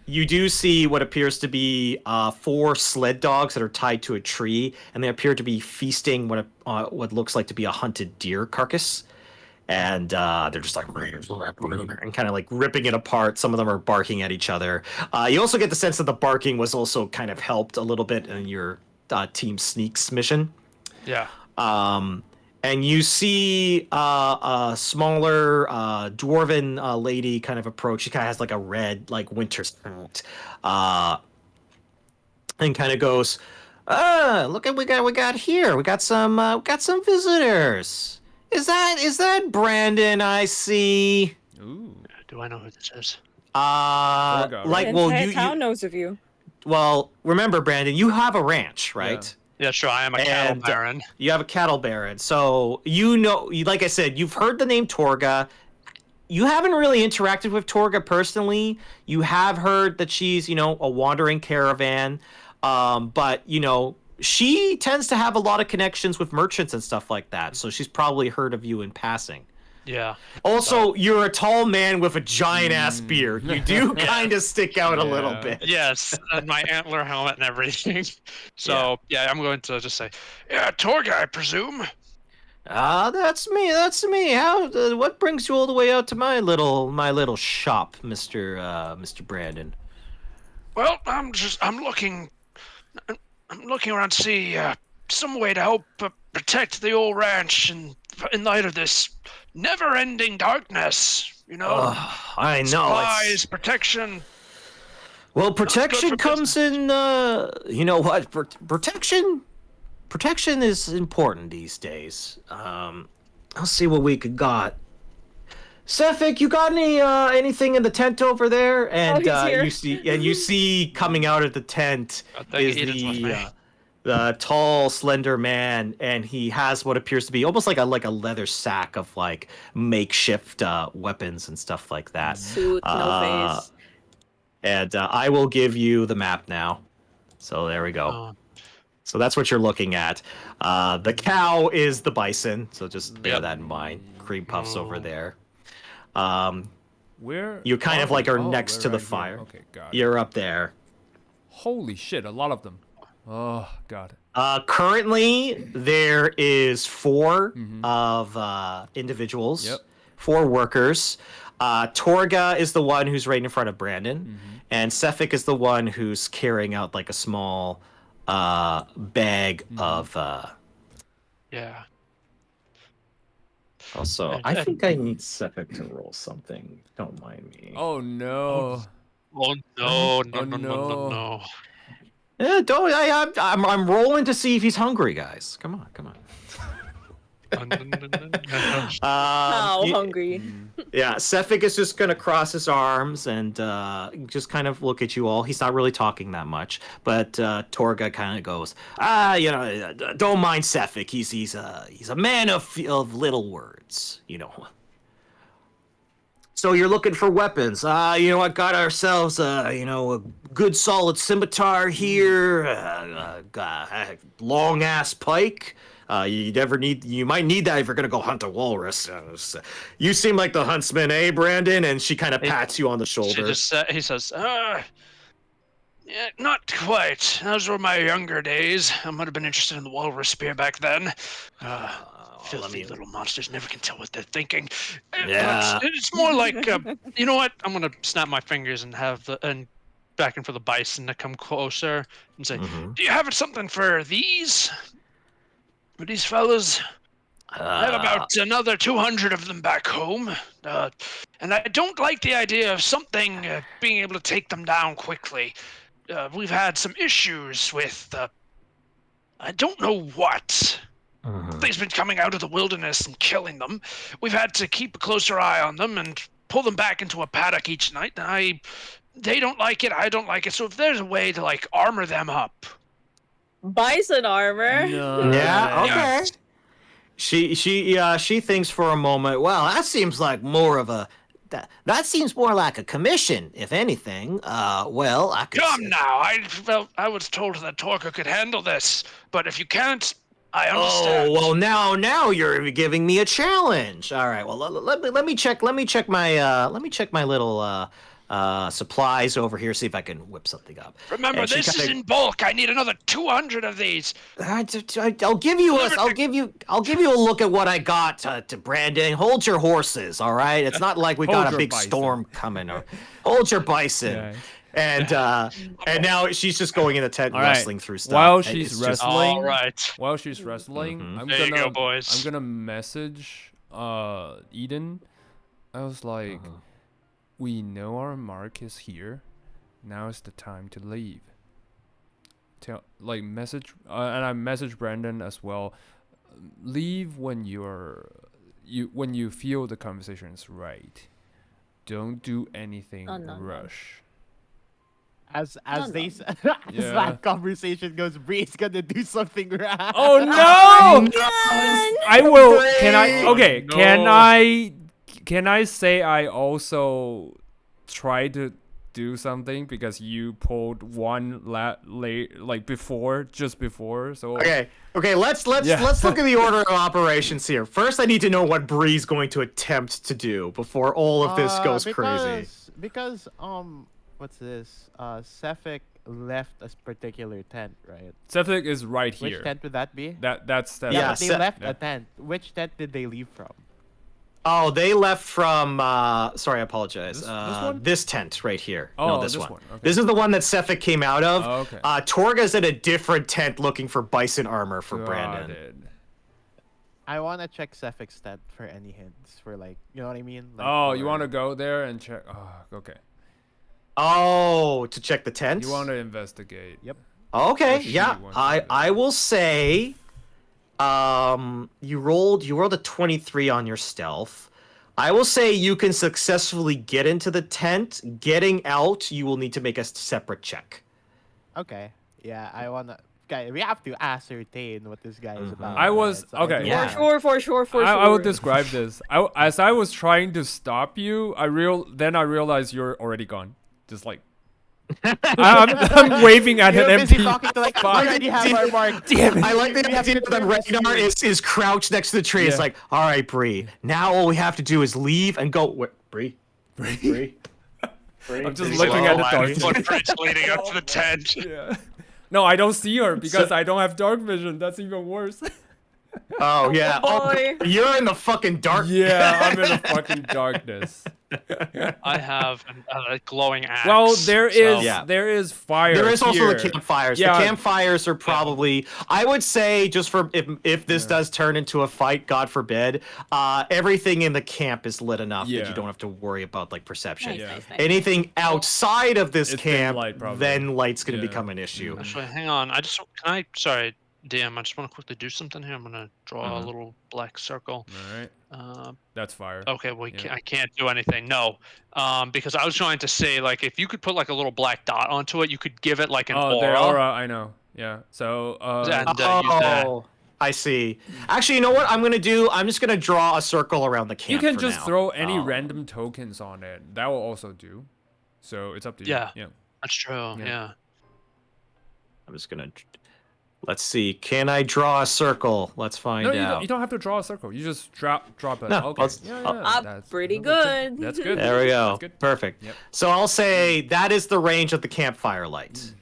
You do see what appears to be 4 sled dogs that are tied to a tree, and they appear to be feasting what looks like to be a hunted deer carcass. And they're just like and kind of like ripping it apart. Some of them are barking at each other. You also get the sense that the barking was also kind of helped a little bit in your team sneaks mission. Yeah. And you see a smaller dwarven lady kind of approach. She kind of has like a red like winter suit, and kind of goes, "Look at what we got here. We got some visitors. Is that Brandon I see?" Ooh. Do I know who this is? Like, The well, entire you town knows of you. well, remember, Brandon, you have a ranch, right? Yeah, sure. I am a cattle And, baron. You have a cattle baron, so like I said, you've heard the name Torga. You haven't really interacted with Torga personally. You have heard that she's, a wandering caravan, but she tends to have a lot of connections with merchants and stuff like that. So she's probably heard of you in passing. Yeah. Also, you're a tall man with a giant ass beard. You do kind of stick out a little bit. Yes, and my antler helmet and everything. So yeah, I'm going to just say, yeah, Torga, I presume. That's me. That's me. How? What brings you all the way out to my little shop, Mr. Brandon? Well, I'm looking around to see some way to help protect the old ranch in light of this never-ending darkness. You know, I know. Supplies, protection. Well, protection comes in. You know what? Protection is important these days. I'll see what we could got. Sephik, you got anything in the tent over there? And you see coming out of the tent is the tall, slender man, and he has what appears to be almost like a leather sack of like makeshift weapons and stuff like that. Suit, no face. And I will give you the map now. So there we go. So that's what you're looking at. The cow is the bison, so just bear that in mind. Cream puff's over there. Where you kind of like are next to the fire. Okay, got it. You're up there. Holy shit, a lot of them. Oh, God. Currently, there is 4 of individuals. Yep. 4 workers. Torga is the one who's right in front of Brandon, and Sephik is the one who's carrying out like a small bag of. Yeah. Also, I think I need Sephik to roll something. Don't mind me. Oh no. Oh no! No! Yeah, don't. I'm rolling to see if he's hungry, guys. Come on. How hungry? Yeah, Sephik is just gonna cross his arms and just kind of look at you all. He's not really talking that much, but Torga kind of goes, don't mind Sephik. He's a man of little words, you know. So you're looking for weapons. I got ourselves a good solid scimitar here, long ass pike. You might need that if you're gonna go hunt a walrus. You seem like the huntsman, eh, Brandon? And she kind of pats you on the shoulder. He says, yeah, not quite. Those were my younger days. I might have been interested in the walrus spear back then. Filthy little monsters never can tell what they're thinking. Yeah. It's more like, you know what? I'm gonna snap my fingers and back in for the bison to come closer and say, do you have something for these? For these fellas, I have about another 200 of them back home, and I don't like the idea of something being able to take them down quickly. We've had some issues with, I don't know what. Things been coming out of the wilderness and killing them. We've had to keep a closer eye on them and pull them back into a paddock each night. They don't like it, I don't like it, so if there's a way to, like, armor them up. Bison armor. No. Yeah. Okay. She thinks for a moment. Well, that seems like more of a. That seems more like a commission, if anything. Well, I could. Come now. I was told that Torka could handle this, but if you can't, I understand. Oh well, now you're giving me a challenge. All right. Well, let me check my little supplies over here, see if I can whip something up. Remember, this is in bulk. I need another 200 of these. I'll give you a look at what I got to Brandon. Hold your horses, all right? It's not like we got a big storm coming. Hold your bison. Yeah. And now she's just going in the tent and wrestling through stuff. While she's wrestling, I'm gonna message Eden. I was like, we know our mark is here. Now is the time to leave. Message, and I message Brandon as well. Leave when when you feel the conversation is right. Don't do anything rush. As that conversation goes, Bree's gonna do something wrong. Oh no! I will. Can I? Okay. No. Can I say I also try to do something because you pulled one just before. So Okay, let's look at the order of operations here. First, I need to know what Bree's going to attempt to do before all of this goes crazy. Because what's this? Sephik left a particular tent, right? Sephik is right here. Which tent would that be? That's Yeah, Yeah, but they left a tent. Which tent did they leave from? Oh, they left from. Sorry, I apologize. This one? This tent right here. Oh, no, this this one. one, okay. This is the one that Sephik came out of. Oh, okay. Torga's in a different tent looking for bison armor for Got Brandon. it. I want to check Sephik's tent for any hints for like, you know what I mean? Like, Oh, you for- want to go there and check? Oh, okay. Oh, to check the tent. You want to investigate? Yep. Okay, Or she yeah. wants to I do I will say, you rolled a 23 on your stealth. I will say you can successfully get into the tent. Getting out, you will need to make a separate check. Okay. Yeah, I wanna. Guy, we have to ascertain what this guy is about. I was- right? So I okay. do Yeah. wanna- For sure. I would describe this. As I was trying to stop you, then I realized you're already gone. Just like I'm waving at You're an busy empty. talking to like, we fuck. already have our mark. Damn it. I like the We have idea to that do this Regnar here. is crouched next to the tree. It's Yeah. like, all right, Bree. Now all we have to do is leave and go. Wait, Bree. Bree. I'm just Is looking it- at the Oh, dark. my footprints leading up to the tent. Yeah. No, I don't see her because I don't have dark vision. That's even worse. Oh yeah. Oh, boy. You're in the fucking dark. Yeah, I'm in the fucking darkness. I have a glowing axe. Well, there is so- Yeah. there is fire. There is also the here. campfires. Yeah. The campfires are probably, I would say, just for if this does turn into a fight, God forbid, everything in the camp is lit enough that Yeah. you don't have to worry about like perception. Nice, Yeah. nice, nice. Anything outside of this It's dim camp, light, probably. then light's gonna Yeah. become an issue. Actually, hang on. Sorry, DM. I just want to quickly do something here. I'm gonna draw a little black circle. All right, that's fire. Okay, well, Yeah. I can't do anything. No, because I was trying to say, like, if you could put like a little black dot onto it, you could give it like an Oh, aura. the aura, I know. Yeah. So And, use that. Oh, I see. Actually, you know what I'm just gonna draw a circle around the camp. you can for just now. throw any Oh. random tokens on it. That will also do. So it's up to you. Yeah. Yeah. That's true. Yeah. Yeah. I'm just gonna. Let's see. Can I draw a circle? Let's find No, out. you don't have to draw a circle. You just drop it. No, okay. That's pretty good. good. That's good. There we go. That's good. Perfect. Yep. So I'll say that is the range of the campfire light.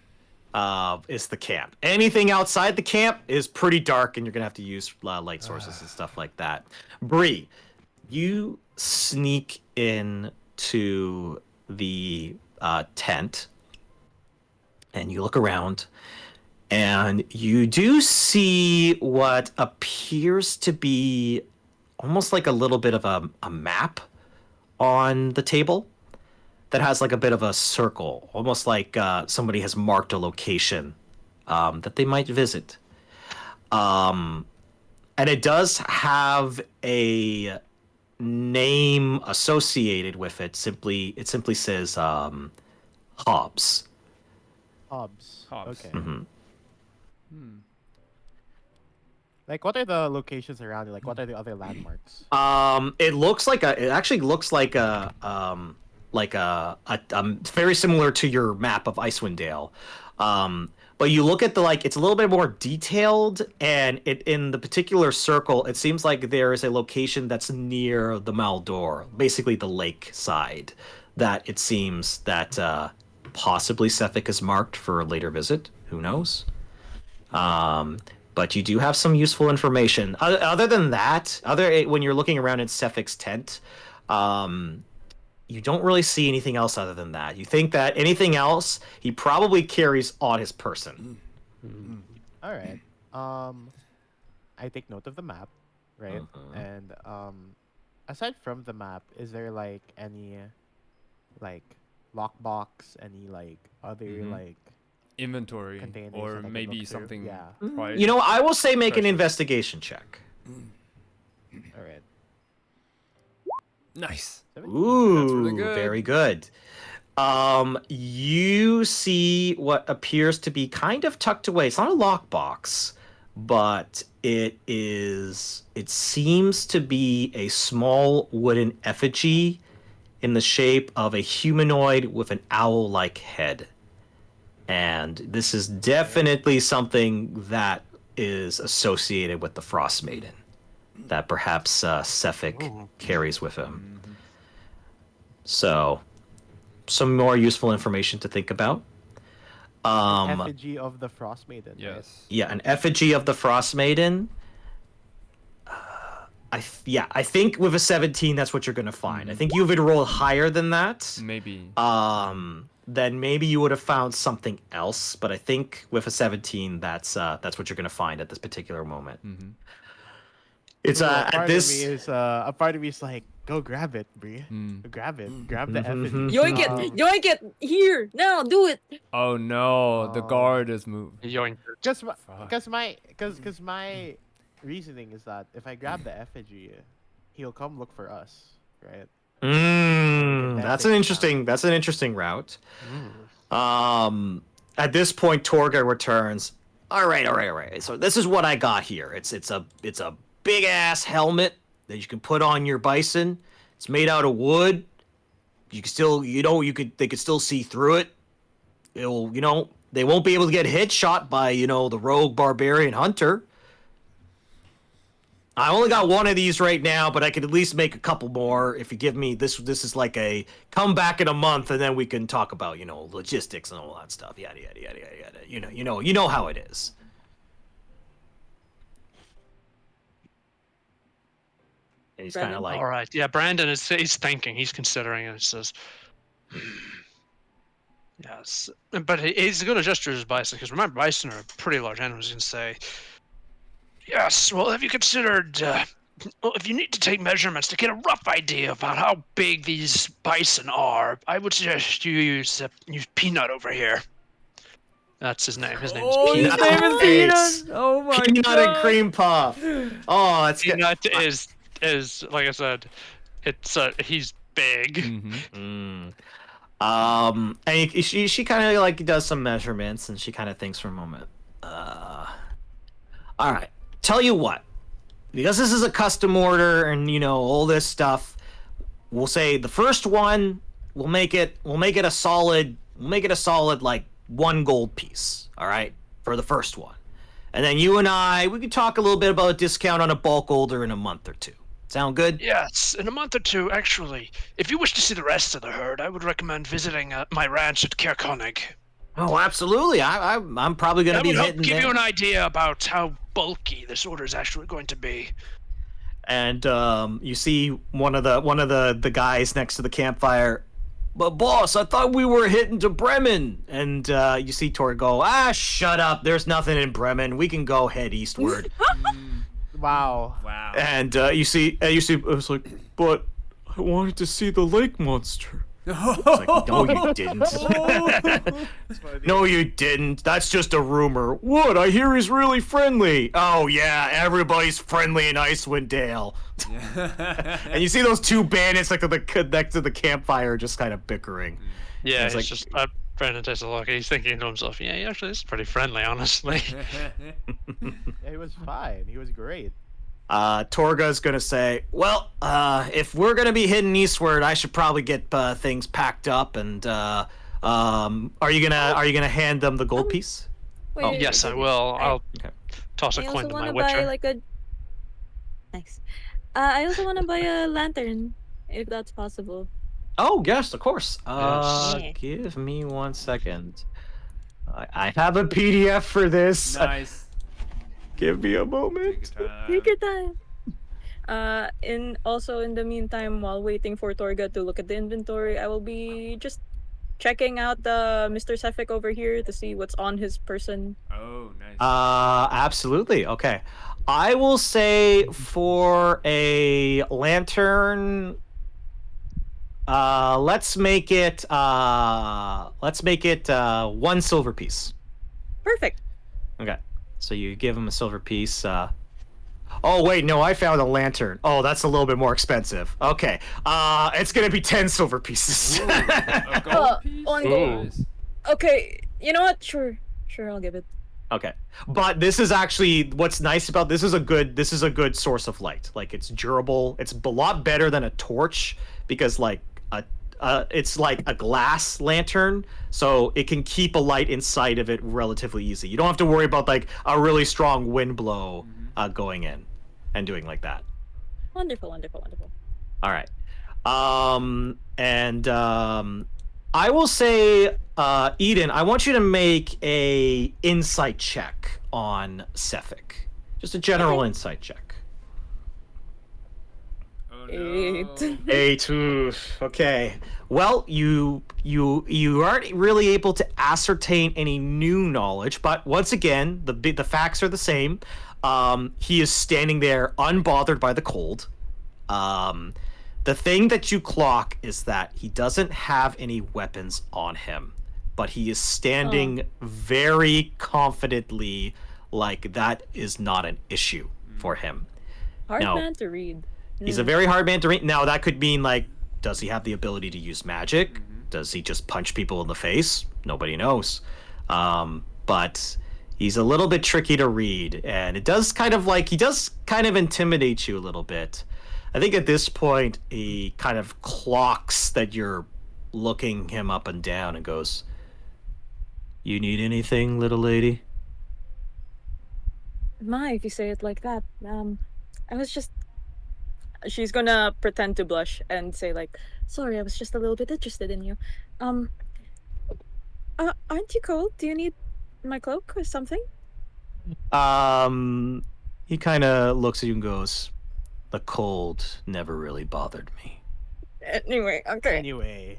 Is the camp. Anything outside the camp is pretty dark, and you're gonna have to use light sources and stuff like that. Bree, you sneak in to the tent, and you look around, and you do see what appears to be almost like a little bit of a map on the table that has like a bit of a circle, almost like somebody has marked a location that they might visit. And it does have a name associated with it. It simply says Hobbs. Hobbs. Hobbs. Okay. Mhm. Like, what are the locations around it? Like, what are the other landmarks? It actually looks like a very similar to your map of Icewind Dale. But you look at it's a little bit more detailed, and in the particular circle, it seems like there is a location that's near the Maldor, basically the lake side, that it seems that possibly Sephik is marked for a later visit. Who knows? But you do have some useful information. Other than that, when you're looking around in Sephik's tent, you don't really see anything else other than that. You think that anything else he probably carries on his person. All right. I take note of the map, right? And aside from the map, is there like any like lockbox, any like other like Inventory, containers or that I can maybe look through? something. Yeah. prior- You know, I will say make an Precious. investigation check. All right. Nice. Ooh, really good. very good. You see what appears to be kind of tucked away. It's not a lockbox, but it seems to be a small wooden effigy in the shape of a humanoid with an owl-like head. And this is definitely something that is associated with the Frost Maiden, that perhaps Sephik carries with him. So, some more useful information to think about. An effigy of the Frost Maiden. Yes. Right? Yeah, an effigy of the Frost Maiden. I think with a 17, that's what you're gonna find. I think you would roll higher than that. Maybe. Then maybe you would have found something else. But I think with a 17, that's what you're gonna find at this particular moment. It's a at this. A part of me is like, go grab it, Bree. Grab it. Grab the effigy. Yoink it! Yoink it! Here! Now! Do it! Oh no, the guard has moved. Yoink. Because my reasoning is that if I grab the effigy, he'll come look for us, right? That's an interesting route. At this point, Torga returns. All right. So this is what I got here. It's a big ass helmet that you can put on your bison. It's made out of wood. You can still, they could still see through it. It'll, they won't be able to get shot by, the rogue barbarian hunter. I only got one of these right now, but I could at least make a couple more if you give me this. This is like a come back in a month, and then we can talk about logistics and all that stuff. Yada yada yada yada. You know how it is. And he's kind of like, all right, yeah. Brandon he's thinking, he's considering, and he says, yes, but he's going to gesture his bison because remember, bison are pretty large animals. He's going to say, yes. Well, have you considered? If you need to take measurements to get a rough idea about how big these bison are, I would suggest you use Peanut over here. That's his name. His name is Peanut. His name is Peanut. Oh my god. Peanut and cream puff. Oh, that's good. Peanut is like I said, it's he's big. And she kind of like does some measurements, and she kind of thinks for a moment. All right. Tell you what, because this is a custom order and all this stuff, we'll say the first one we'll make it a solid like 1 gold piece, all right, for the first one. And then you and we can talk a little bit about a discount on a bulk order in a month or two. Sound good? Yes, in a month or two, actually. If you wish to see the rest of the herd, I would recommend visiting my ranch at Kerkonig. Oh, absolutely. I'm probably going to be hitting That would help give you an idea about how bulky this order is actually going to be. And you see one of the guys next to the campfire. But boss, I thought we were hitting to Bremen. And you see Tor go, shut up. There's nothing in Bremen. We can go head eastward. Wow. And you see, it was like, but I wanted to see the lake monster. It's like, no, you didn't. No, you didn't. That's just a rumor. What? I hear he's really friendly. Oh, yeah, everybody's friendly in Icewind Dale. And you see those 2 bandits like next to the campfire just kind of bickering. Yeah, it's like, just Brandon takes a look. He's thinking to himself, yeah, he actually is pretty friendly, honestly. Yeah, he was fine. He was great. Torga's gonna say, well, if we're gonna be heading eastward, I should probably get things packed up. And are you gonna hand them the gold piece? Wait, Yes, I will. I'll toss a I coin also to my want to witcher. buy nice. I also want to buy a lantern, if that's possible. Oh yes, of course. Yes. Give me 1 second. I have a PDF for this. Nice. Give me a moment. Take your time. In the meantime, while waiting for Torga to look at the inventory, I will be just checking out the Mr. Sephik over here to see what's on his person. Oh, nice. Absolutely. Okay. I will say for a lantern, let's make it 1 silver piece. Perfect. Okay. So you give him a silver piece. Oh wait, no, I found a lantern. Oh, that's a little bit more expensive. Okay. It's gonna be 10 silver pieces. Ooh, a gold piece? On Nice. gold. Okay, you know what? Sure, I'll give it. Okay. But this is actually what's nice about this is a good source of light. Like it's durable. It's a lot better than a torch because like it's like a glass lantern, so it can keep a light inside of it relatively easy. You don't have to worry about like a really strong wind blow going in and doing like that. Wonderful, wonderful, wonderful. All right. I will say, Eden, I want you to make a insight check on Sephik. Just a general insight check. Oh, Eight. no. 8. Okay. Well, you aren't really able to ascertain any new knowledge, but once again, the facts are the same. He is standing there unbothered by the cold. The thing that you clock is that he doesn't have any weapons on him, but he is standing very confidently, like that is not an issue for him. Hard man to read. He's a very hard man to read. Now, that could mean, like, does he have the ability to use magic? Does he just punch people in the face? Nobody knows. But he's a little bit tricky to read, and it does kind of intimidate you a little bit. I think at this point, he kind of clocks that you're looking him up and down and goes, "You need anything, little lady?" My, if you say it like that. I was just... She's gonna pretend to blush and say like, "Sorry, I was just a little bit interested in you. Aren't you cold? Do you need my cloak or something?" He kind of looks at you and goes, "The cold never really bothered me." Anyway, okay. Anyway.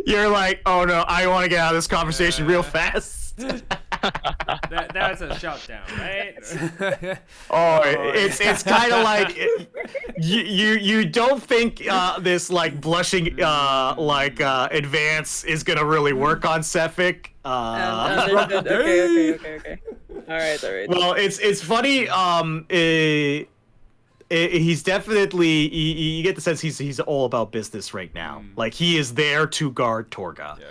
You're like, "Oh no, I want to get out of this conversation real fast." That's a shutdown, right? It's kind of like you don't think this like blushing advance is gonna really work on Sephik. Understood. Okay. All right. Well, it's funny. He's definitely. You get the sense he's all about business right now. Like he is there to guard Torga. Yeah.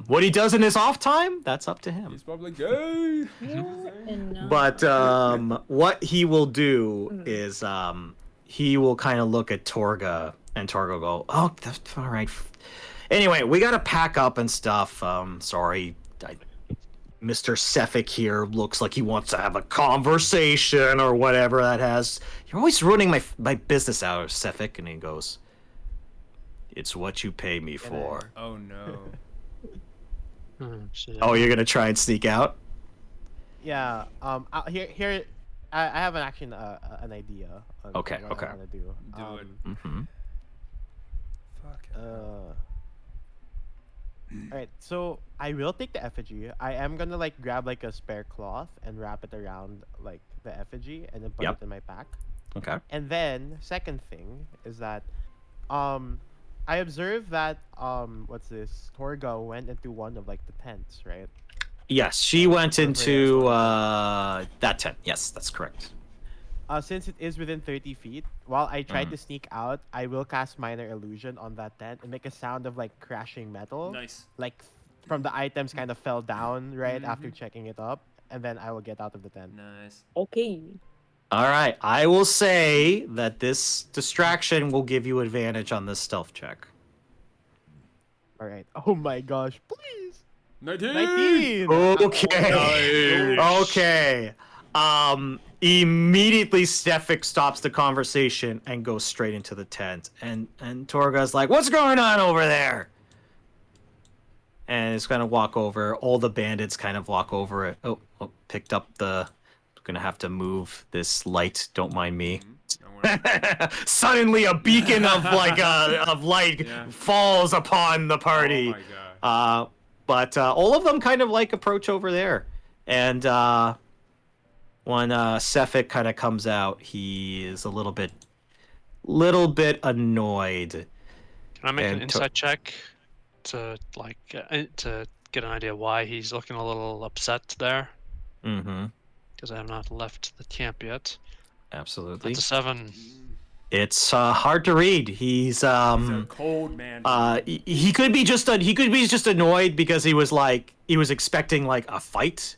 What he does in his off time, that's up to him. He's probably gay. But what he will do is he will kind of look at Torga, and Torga will go, "Oh, that's all right. Anyway, we gotta pack up and stuff. Sorry, Mr. Sephik here looks like he wants to have a conversation or whatever that has. You're always ruining my business hours, Sephik." And he goes, "It's what you pay me for." Oh no. Oh, you're gonna try and sneak out? Yeah. Here, I have an idea. On Okay. What I want to do. Do it. Fuck. Alright, so I will take the effigy. I am gonna like grab like a spare cloth and wrap it around like the effigy and then put it in my pack. Okay. And then second thing is that I observed that Torga went into one of like the tents, right? Yes, she went into that tent. Yes, that's correct. Since it is within 30 feet, while I try to sneak out, I will cast Minor Illusion on that tent and make a sound of like crashing metal. Nice. Like from the items kind of fell down right after checking it up, and then I will get out of the tent. Nice. Okay. All right, I will say that this distraction will give you advantage on this stealth check. All right. Oh my gosh! Please. 19. 19. Okay. Okay. Immediately Sephik stops the conversation and goes straight into the tent. And Torga's like, "What's going on over there?" And it's gonna walk over. All the bandits kind of walk over it. Oh, picked up the... Gonna have to move this light. Don't mind me. Suddenly, a beacon of light falls upon the party. Oh my god. But all of them kind of like approach over there, and when Sephik kind of comes out, he is a little bit annoyed. Can I make an insight check to to get an idea why he's looking a little upset there? Mm-hmm. Because I have not left the camp yet. Absolutely. That's a 7. It's hard to read. He's a cold man. He could be just annoyed because he was expecting like a fight.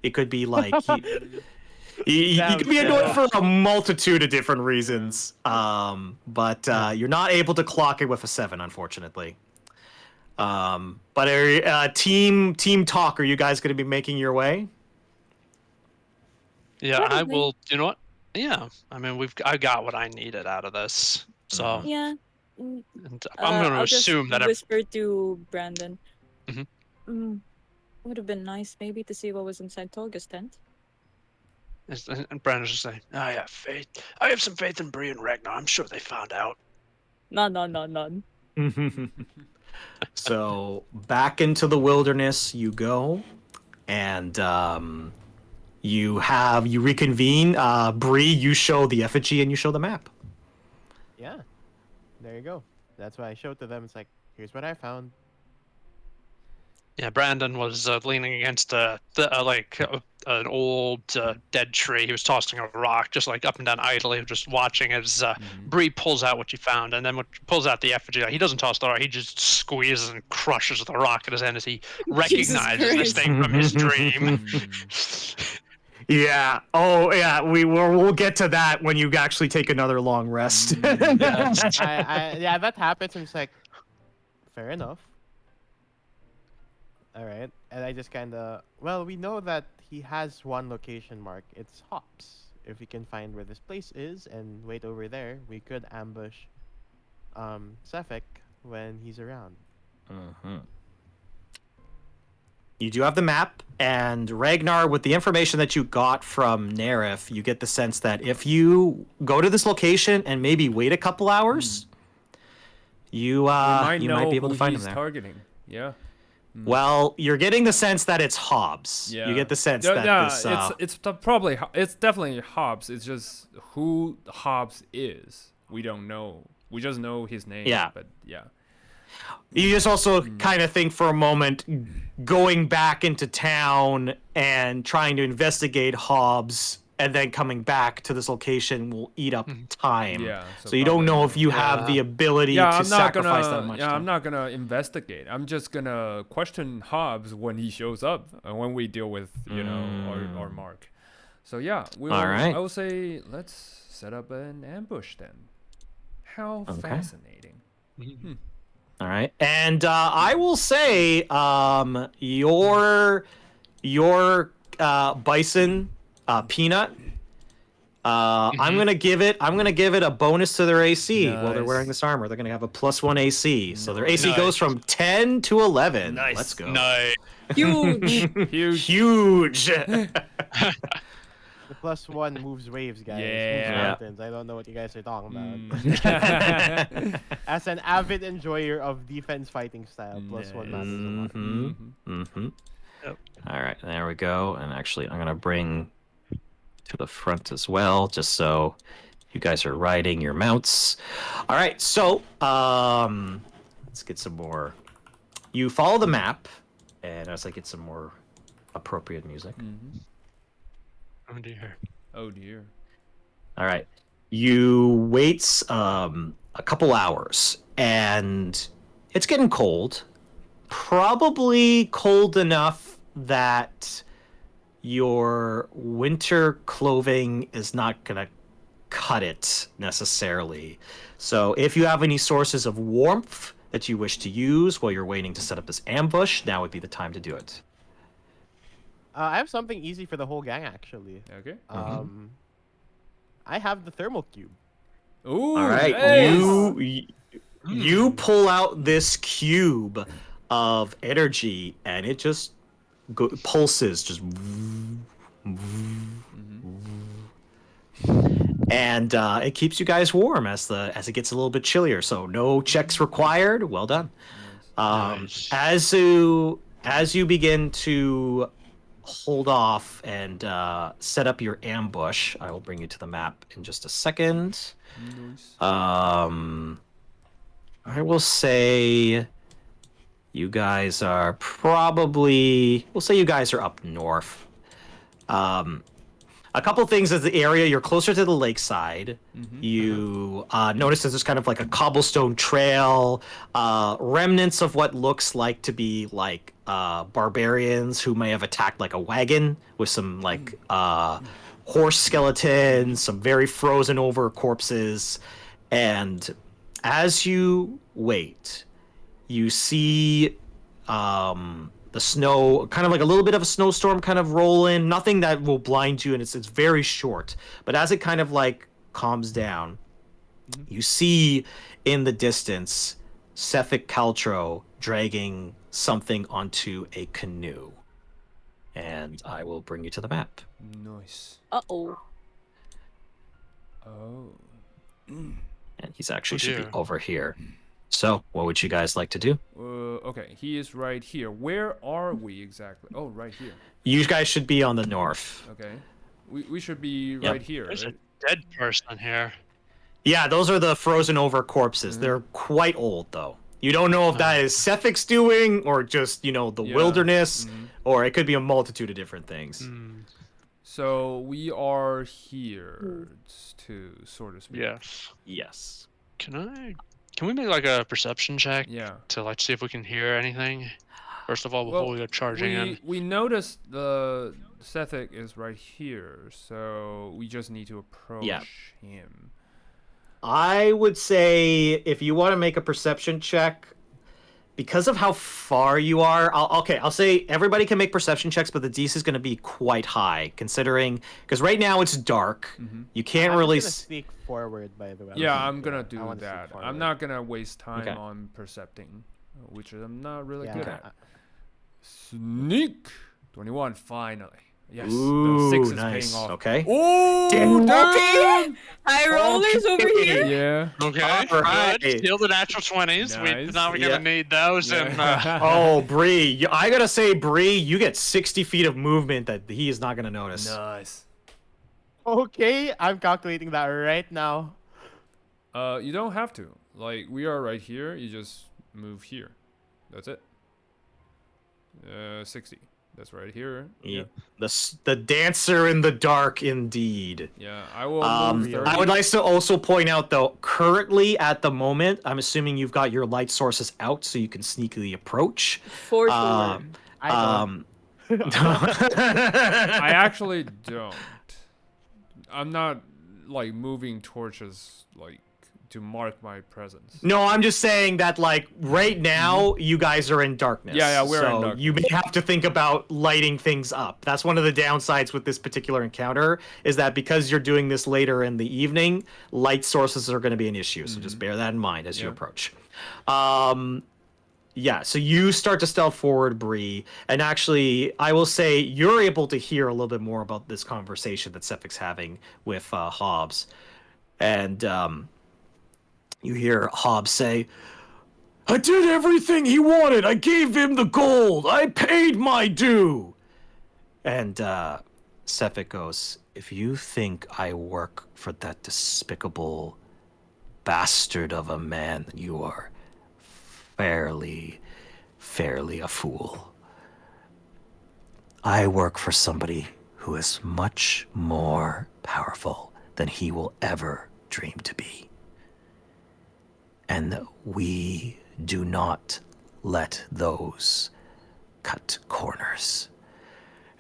It could be like You can be annoyed for a multitude of different reasons, but you're not able to clock it with a 7, unfortunately. But team talk, are you guys going to be making your way? Yeah, I Probably. will. You know what? Yeah, I mean, I got what I needed out of this, so Yeah. Mm, and I'm going to I'll just assume that. whisper to Brandon. Mhm. Would have been nice maybe to see what was inside Tolga's tent. And Brandon's just saying, "I have faith. I have some faith in Bree and Regnar. I'm sure they found out." None. So back into the wilderness you go, and you reconvene. Bree, you show the effigy and you show the map. Yeah, there you go. That's what I showed to them. It's like, here's what I found. Yeah, Brandon was leaning against an old dead tree. He was tossing a rock, just like up and down idly, just watching as Bree pulls out what she found, and then when she pulls out the effigy, he doesn't toss the rock. He just squeezes and crushes the rock in his hand as he recognizes this thing from his dream. Yeah. Oh, yeah. We'll get to that when you actually take another long rest. Yeah, that happens. And it's like, fair enough. All right, and I just kind of, well, we know that he has one location mark. It's Hops. If we can find where this place is and wait over there, we could ambush Sephik when he's around. You do have the map, and Regnar, with the information that you got from Naereth, you get the sense that if you go to this location and maybe wait a couple hours, you might be able to find him there. Targeting. Yeah. Well, you're getting the sense that it's Hobbs. Yeah. You get the sense that this. It's definitely Hobbs. It's just who Hobbs is. We don't know. We just know his name. Yeah. But yeah. You just also kind of think for a moment, going back into town and trying to investigate Hobbs and then coming back to this location will eat up time. Yeah. So you don't know if you have the ability to sacrifice that much time. I'm not going to investigate. I'm just going to question Hobbs when he shows up and when we deal with, or Mark. So yeah, I will say let's set up an ambush then. How fascinating. All right. And I will say your bison Peanut. I'm gonna give it a bonus to their AC while they're wearing this armor. They're gonna have a +1 AC, so their AC goes from 10 to 11. Nice. Let's go. Nice. Huge. The +1 moves waves, guys. Yeah. Moves mountains. I don't know what you guys are talking about. As an avid enjoyer of defense fighting style, +1 matters a lot. Yep. All right, there we go. And actually, I'm gonna bring to the front as well, just so you guys are riding your mounts. All right, so let's get some more. You follow the map, and as I get some more appropriate music. Oh dear. All right, you wait a couple hours, and it's getting cold. Probably cold enough that your winter clothing is not going to cut it necessarily. So if you have any sources of warmth that you wish to use while you're waiting to set up this ambush, now would be the time to do it. I have something easy for the whole gang, actually. Okay. I have the thermal cube. Ooh. All right. Nice. You pull out this cube of energy, and it just pulses, just. And it keeps you guys warm as it gets a little bit chillier. So no checks required. Well done. Nice. As you begin to hold off and set up your ambush, I will bring you to the map in just a second. Nice. I will say you guys are probably, we'll say you guys are up north. A couple things as the area, you're closer to the lakeside. You notice there's kind of like a cobblestone trail, remnants of what looks like to be like barbarians who may have attacked like a wagon with some like horse skeletons, some very frozen over corpses, and as you wait, you see the snow, kind of like a little bit of a snowstorm kind of roll in. Nothing that will blind you, and it's very short. But as it kind of like calms down, you see in the distance Sephik Caltro dragging something onto a canoe. And I will bring you to the map. Nice. Uh-oh. Oh. And he's actually should be over here. So, what would you guys like to do? Okay, he is right here. Where are we exactly? Oh, right here. You guys should be on the north. Okay. We should be right here. There's Right? a dead person here. Yeah, those are the frozen over corpses. They're quite old, though. You don't know if that is Sephik's doing, or just, you know, the wilderness, or it could be a multitude of different things. So, we are here, to sort of speak. Yes. Yes. Can we make like a perception check? Yeah. To like see if we can hear anything? First of all, before we go charging in. We noticed the Sephik is right here, so we just need to approach him. I would say if you want to make a perception check, because of how far you are, I'll say everybody can make perception checks, but the DC is going to be quite high, considering, because right now it's dark. You can't really sneak forward, by the way. Yeah, I'm gonna do that. I'm not gonna waste time on percepting, which I'm not really good at. Sneak 21, finally. Yes, Ooh, the 6 is nice. paying off. Okay. Oh, Okay. High rollers over here. Yeah. Okay. Alright. Good. Steal the natural 20s. We're Nice. not gonna need those. And Oh, Bree, I gotta say, Bree, you get 60 feet of movement that he is not gonna notice. Nice. Okay, I'm calculating that right now. You don't have to. Like, we are right here. You just move here. That's it. 60. That's right here. Yeah. The dancer in the dark, indeed. Yeah, I will move 30. I would like to also point out, though, currently at the moment, I'm assuming you've got your light sources out so you can sneakily approach. For sure. I I actually don't. I'm not like moving torches like to mark my presence. No, I'm just saying that, like, right now you guys are in darkness. Yeah, we're in darkness. You may have to think about lighting things up. That's one of the downsides with this particular encounter, is that because you're doing this later in the evening, light sources are going to be an issue. So just bear that in mind as you approach. Yeah, so you start to stealth forward, Bree, and actually, I will say you're able to hear a little bit more about this conversation that Sephik's having with Hobbs. And you hear Hobbs say, "I did everything he wanted. I gave him the gold. I paid my due." And Sephik goes, "If you think I work for that despicable bastard of a man, then you are fairly a fool. I work for somebody who is much more powerful than he will ever dream to be. And we do not let those cut corners."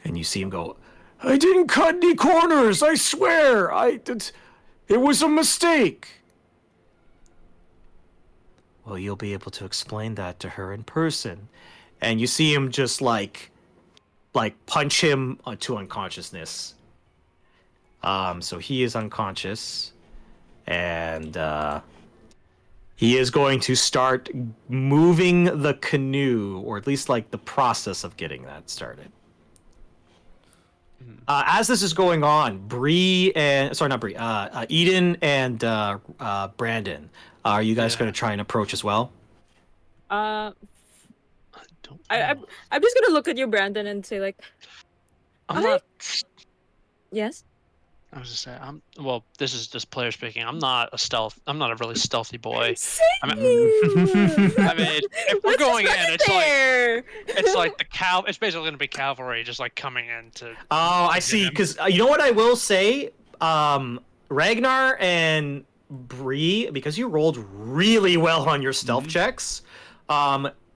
And you see him go, "I didn't cut any corners, I swear. It was a mistake." "Well, you'll be able to explain that to her in person." And you see him just like punch him to unconsciousness. So he is unconscious, and he is going to start moving the canoe, or at least like the process of getting that started. As this is going on, Eden and Brandon, are you guys going to try and approach as well? I'm just gonna look at you, Brandon, and say like, I'm not. yes. I was just saying, well, this is just player speaking. I'm not a really stealthy boy. I mean, if we're going in, it's like it's basically gonna be cavalry, just like coming in to. Oh, I see. Because you know what I will say, Regnar and Bree, because you rolled really well on your stealth checks,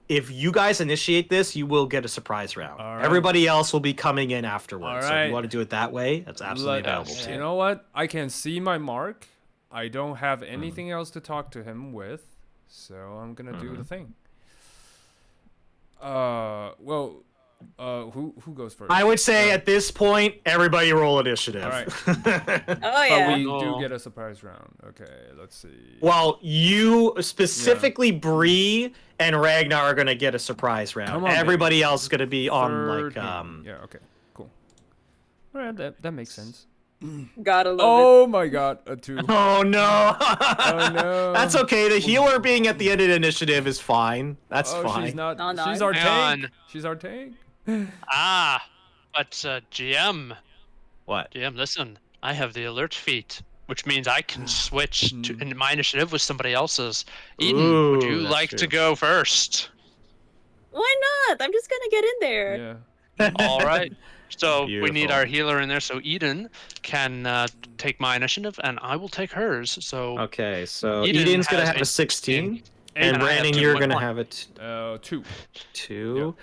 if you guys initiate this, you will get a surprise round. All right. Everybody else will be coming in afterwards. All So if right. you want to do it that way, that's absolutely available to You you. know what? I can see my mark. I don't have anything else to talk to him with, so I'm gonna do the thing. Who goes first? I would say at this point, everybody roll initiative. All right. Oh yeah. But we No. do get a surprise round. Okay, let's see. Well, you specifically, Bree and Regnar are gonna get a surprise round. Come on, Everybody else is gonna be on like 13. Yeah. Okay. Cool. All right. That makes sense. Gotta love Oh my God, a 2. Oh no! Oh no. That's okay. The healer being at the end of the initiative is fine. That's Oh, fine. she's not. No, She's no. our tank. Man. She's our tank. But GM, What? GM, listen, I have the alert feat, which means I can switch to in my initiative with somebody else's. Eden, would Ooh, you that's like true. to go first? Why not? I'm just gonna get in there. Yeah. All right. So we need Beautiful. our healer in there. So Eden can take my initiative, and I will take hers. So Okay, so Eden Eden's gonna has have a 16, And and I have Brandon, 2 you're point gonna 1. have it 2. 2.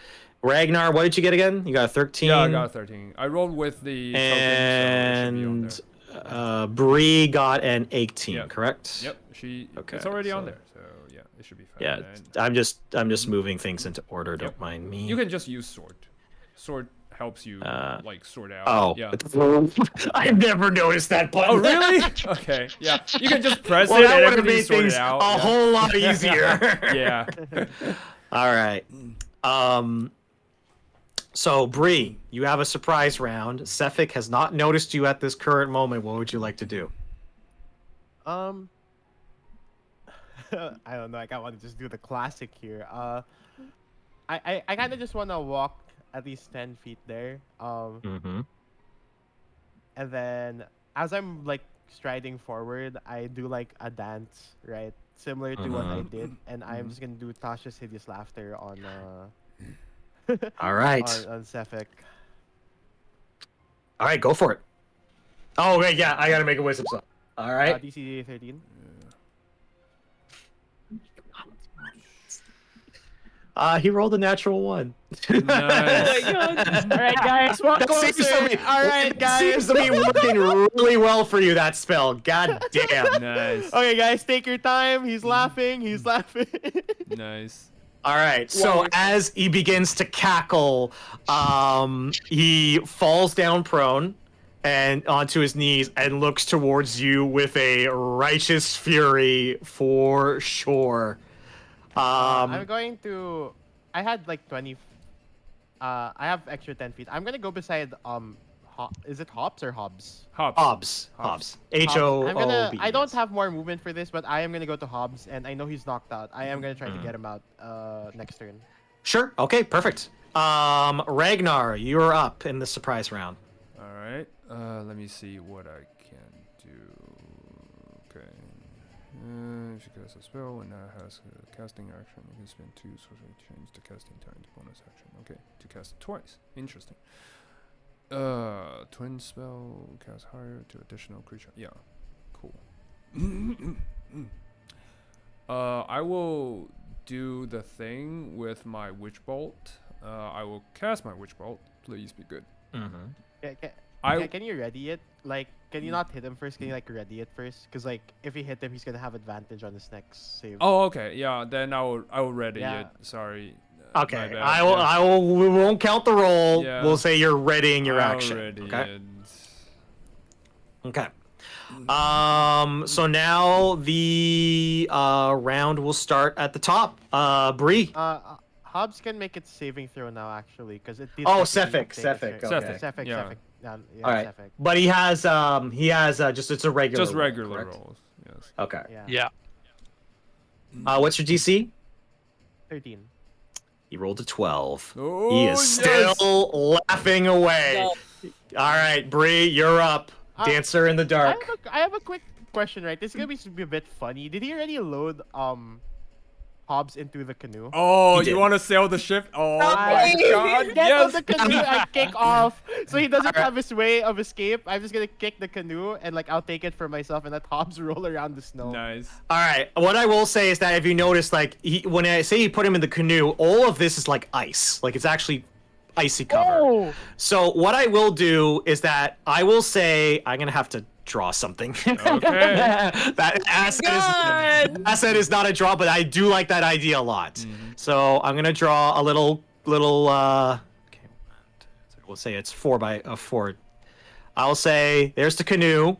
Ragnar, what did you get again? You got a 13. Yeah, I got a 13. I rolled with the token, so it should be on there. And Bree got an 18, Yeah. correct? Yep, Okay, it's already on so- there, so yeah, it should be fine. Yeah, And I'm just moving things into order. Don't Yep. mind me. you can just use sort. Sort helps you like sort out. Oh, Yeah. I've never noticed that button. Oh really? Okay. Yeah. You can just press Well, it that and would have everything's made sorted things out. a yeah. whole lot easier. Yeah. All right. So Bree, you have a surprise round. Sephik has not noticed you at this current moment. What would you like to do? I don't know. Like I want to just do the classic here. I kind of just want to walk at least 10 feet there. Mm-hmm. And then as I'm like striding forward, I do like a dance, right? Similar to what I did, and I'm just gonna do Tasha's hideous laughter on All right. on Sephik. All right, go for it. Oh wait, yeah, I gotta make a wisdom save. All right. DC 13. He rolled a natural 1. Nice. All right, guys, walk That seems closer. to be, All right, it guys. seems to be working really well for you, that spell. God damn. Nice. Okay, guys, take your time. He's laughing. He's laughing. Nice. All right. So as he begins to cackle, he falls down prone and onto his knees and looks towards you with a righteous fury for sure. I'm going to. I had like 20. I have extra 10 feet. I'm gonna go beside is it Hobbs or Hobbs? Hobbs. Hobbs. Hobbs. H-O-O-B. I don't have more movement for this, but I am gonna go to Hobbs, and I know he's knocked out. I am gonna try to get him out next turn. Sure. Okay. Perfect. Ragnar, you're up in the surprise round. All right. Let me see what I can do. Okay. If you cast a spell and now has a casting action, you can spend 2 sorcery change the casting time to bonus action. Okay, to cast it twice. Interesting. Twin spell cast higher to additional creature. Yeah, cool. I will do the thing with my witch bolt. I will cast my witch bolt. Please be good. Can you ready it? Like, can you not hit him first? Can you like ready it first? Because like, if you hit him, he's gonna have advantage on his next save. Oh, okay. Yeah, then I will ready Yeah. it. Sorry. Okay. My bad. I will. Yeah. I will. We won't count the roll. Yeah. We'll say you're readying your I'll action. ready Okay. it. Okay. So now the round will start at the top. Bree. Hobbs can make its saving throw now actually, because it did. Oh, technically Sephik, take a Sephik, turn. okay. Sephik, Yeah. Sephik. Yeah, All right. Sephik. But he has just it's a regular. Just roll, regular correct? rolls. Yes. Okay. Yeah. Yeah. What's your DC? 13. He rolled a 12. Oh, He is yes. still laughing away. No. All right, Bree, you're up. Dancer in the dark. I have a quick question, right? This is gonna be a bit funny. Did he already load Hobbs into the canoe. Oh, He did. you want to sail the ship? Oh my Nice. god, Get on yes! the canoe and kick off, so he doesn't have his way of escape. I'm just gonna kick the canoe and like I'll take it for myself and let Hobbs roll around the snow. Nice. All right. What I will say is that if you notice, like, when I say you put him in the canoe, all of this is like ice. Like, it's actually icy cover. Oh! So what I will do is that I will say I'm gonna have to draw something. Okay. That asset is not a draw, but I do like that idea a lot. So I'm gonna draw a little. Okay, we'll say it's 4x4. I'll say there's the canoe,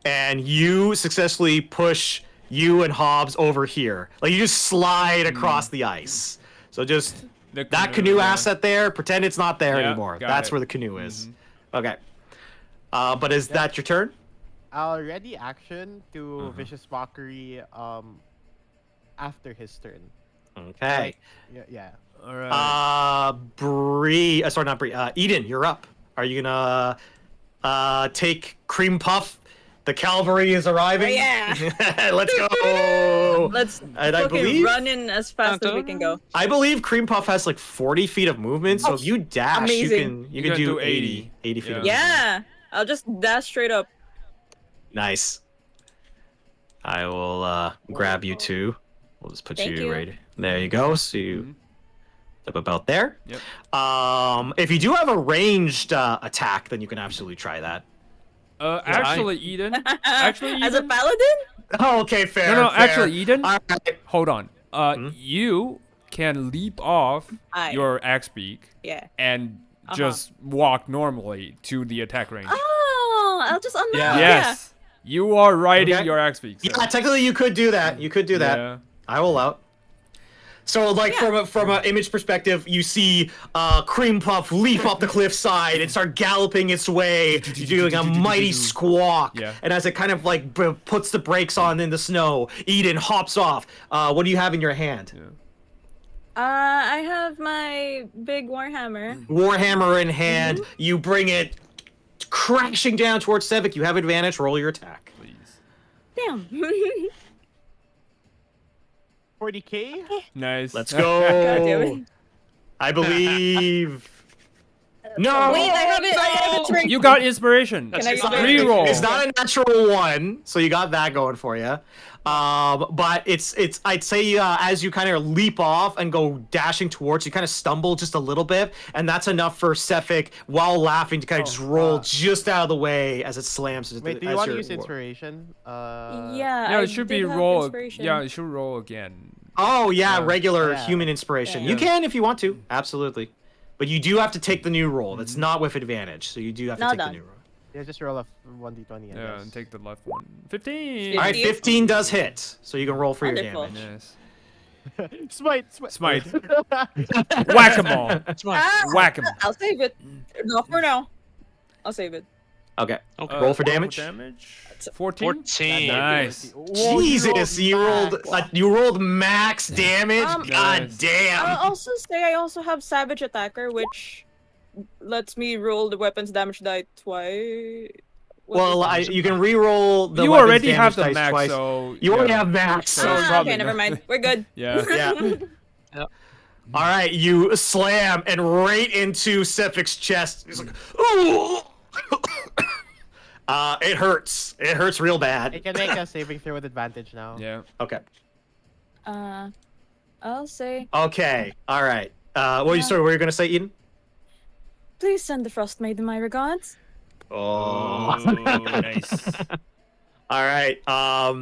and you successfully push you and Hobbs over here. Like you just slide across the ice. So just that canoe yeah. asset there. Pretend it's not there Yeah, anymore. got That's it. where the canoe is. Okay. But is that your turn? I'll ready action to vicious mockery after his turn. Okay. Yeah. All right. Bree. Sorry, not Bree. Eden, you're up. Are you gonna take Cream Puff? The cavalry is arriving. Oh, yeah. Let's go. Let's And I fucking believe run in as fast as we can go. I believe Cream Puff has like 40 feet of movement, so if you dash, amazing. you can do 80 feet of movement. Yeah, I'll just dash straight up. Nice. I will grab you two. We'll just put Thank you you. right there. You go. So you up about there. Yep. If you do have a ranged attack, then you can absolutely try that. Actually, Eden. Actually, Eden. As a paladin? Oh, okay, fair. No, fair. actually, Eden. All right. Hold on. You can leap off Aye. your axe beak Yeah. and just walk normally to the attack range. Oh, I'll just unlock. Yeah. Yes. You are riding Okay. your axe beak. So. Yeah, technically you could do that. You could do that. Yeah. I will allow. So, like from an image perspective, you see Cream Puff leap up the cliffside and start galloping its way, doing a mighty squawk. Yeah. And as it kind of like puts the brakes on in the snow, Eden hops off. What do you have in your hand? Yeah. I have my big warhammer. Warhammer in hand. You bring it crashing down towards Sephik. You have advantage. Roll your attack. Please. Damn. 40k? Let's God Nice. damn go. it. I believe. No. Wait, I have it. I have it. Right. You got inspiration. Can I use Reroll. It's not a natural one, so you got that going for you. But it's I'd say as you kind of leap off and go dashing towards, you kind of stumble just a little bit, and that's enough for Sephik, while laughing, to kind of just roll just out of the way as it slams. Wait, do you want to use inspiration? Yeah. Yeah, I it should be did have roll. inspiration. Yeah, it should roll again. Oh yeah, Yeah. regular Yeah. human inspiration. Yeah. You can if you want to, absolutely. But you do have to take the new roll. It's not with advantage, so you do have to Not take done. the new roll. Yeah, just roll a 1d20. Yeah, and take the left one. 15. All right, 15. 15 does hit, so you can roll for your Wonderful. damage. Yes. Smite. Smite. Whack 'em all. That's mine. Whack 'em. I'll save it. Not for now. I'll save it. Okay. Okay. Roll for damage. 14. 14. Nice. Whoa, Jesus, you rolled max. you rolled max damage. God Nice. damn. I'll also say I also have Savage Attacker, which lets me roll the weapons damage die twice. Well, you can re-roll the You weapons already have damage the dice max, twice. so You already yeah. have max. So So probably okay, never not. mind. We're good. Yeah. yeah. All right, you slam and right into Sephik's chest. He's like, ooh. It hurts. It hurts real bad. It can make a saving throw with advantage now. Yeah. Okay. I'll say, Okay. All right. Sorry, what were you gonna say, Eden? please send the Frost Maiden my regards. Oh, nice. All right.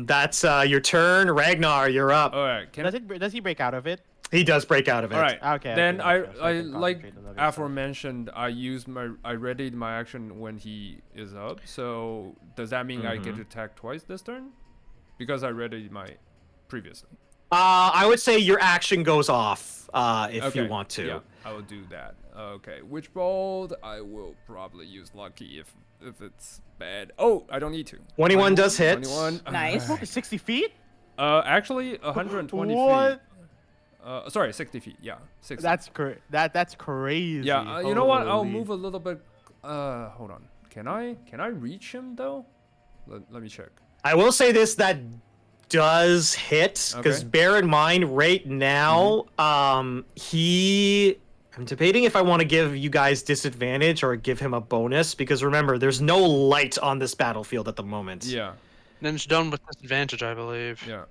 That's your turn. Ragnar, you're up. All right. Does he break out of it? He does break out of it. All right. Okay, Then okay, okay, so I can like concentrate on other stuff. aforementioned, I readied my action when he is up. So does that mean I get to attack twice this turn? Because I readied my previously. I would say your action goes off if you Okay, want to. Yeah, I will do that. Okay, which bold? I will probably use lucky if it's bad. Oh, I don't need to. 21 does hit. 21. Nice. Fuck, 60 feet? Actually, 120 What? feet. Sorry, 60 feet. Yeah, 60. That's crazy. Yeah, you know what? I'll Holy. move a little bit. Hold on. Can I reach him though? Let me check. I will say this, that does hit, because bear in mind, right now, I'm debating if I want to give you guys disadvantage or give him a bonus, because remember, there's no light on this battlefield at the moment. Yeah. Then it's done with disadvantage, I believe. Yeah.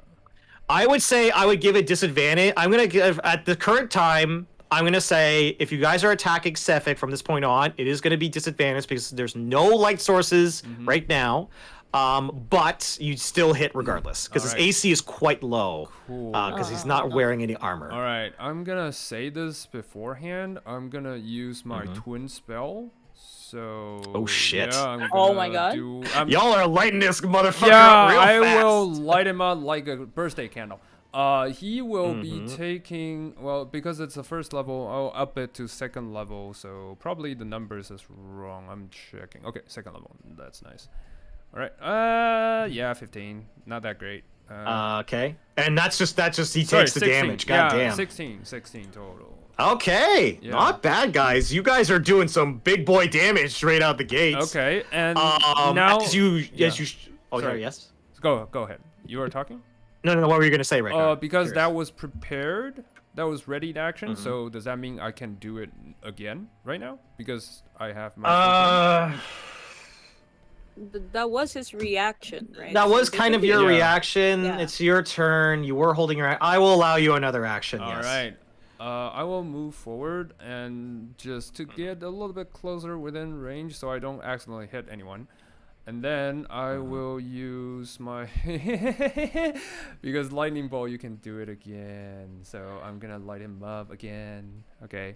I would say I would give it disadvantage. I'm going to give, at the current time, I'm going to say if you guys are attacking Sephik from this point on, it is going to be disadvantage because there's no light sources right now. But you still hit regardless because his AC is quite low because he's not wearing any armor. All right, I'm gonna say this beforehand. I'm gonna use my twin spell. So. Oh shit! Yeah, I'm oh my god! Y'all are lighting this motherfucker yeah, up real fast. I will light him up like a birthday candle. He will be taking, well, because it's the first level, I'll up it to second level. So probably the numbers is wrong. I'm checking. Okay, second level. That's nice. All right. Yeah, 15. Not that great. Okay. And that's just he takes the 16. damage. God yeah, damn. 16 total. Okay. Yeah. Not bad, guys. You guys are doing some big boy damage straight out the gates. Okay. And now as you oh, sorry, yes. Go ahead. You were talking? No, what were you going to say right now? Because that was prepared. That was ready to action. So does that mean I can do it again right now? Because I have my That was his reaction, right? That was kind of your reaction. Yeah. It's your turn. You were holding your. I will allow you another action. All right. I will move forward and just to get a little bit closer within range, so I don't accidentally hit anyone. And then I will use my because lightning bolt you can do it again. So I'm gonna light him up again. Okay.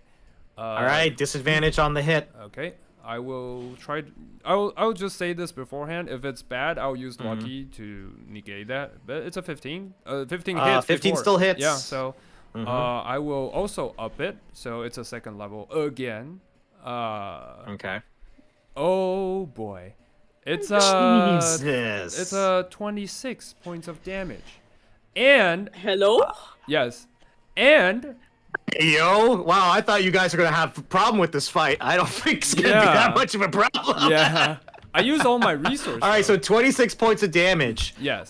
All right. Disadvantage on the hit. Okay. I will try. I'll just say this beforehand. If it's bad, I'll use lucky to negate that. But it's a 15. 15 hits. 15 before. still hits. Yeah. So I will also up it. So it's a second level again. Okay. Oh boy, it's Jesus. It's a 26 points of damage. And hello. Yes. And. Yo, wow, I thought you guys were going to have a problem with this fight. I don't think it's going to be that much of a problem. Yeah. I use all my resources. All right, so 26 points of damage. Yes.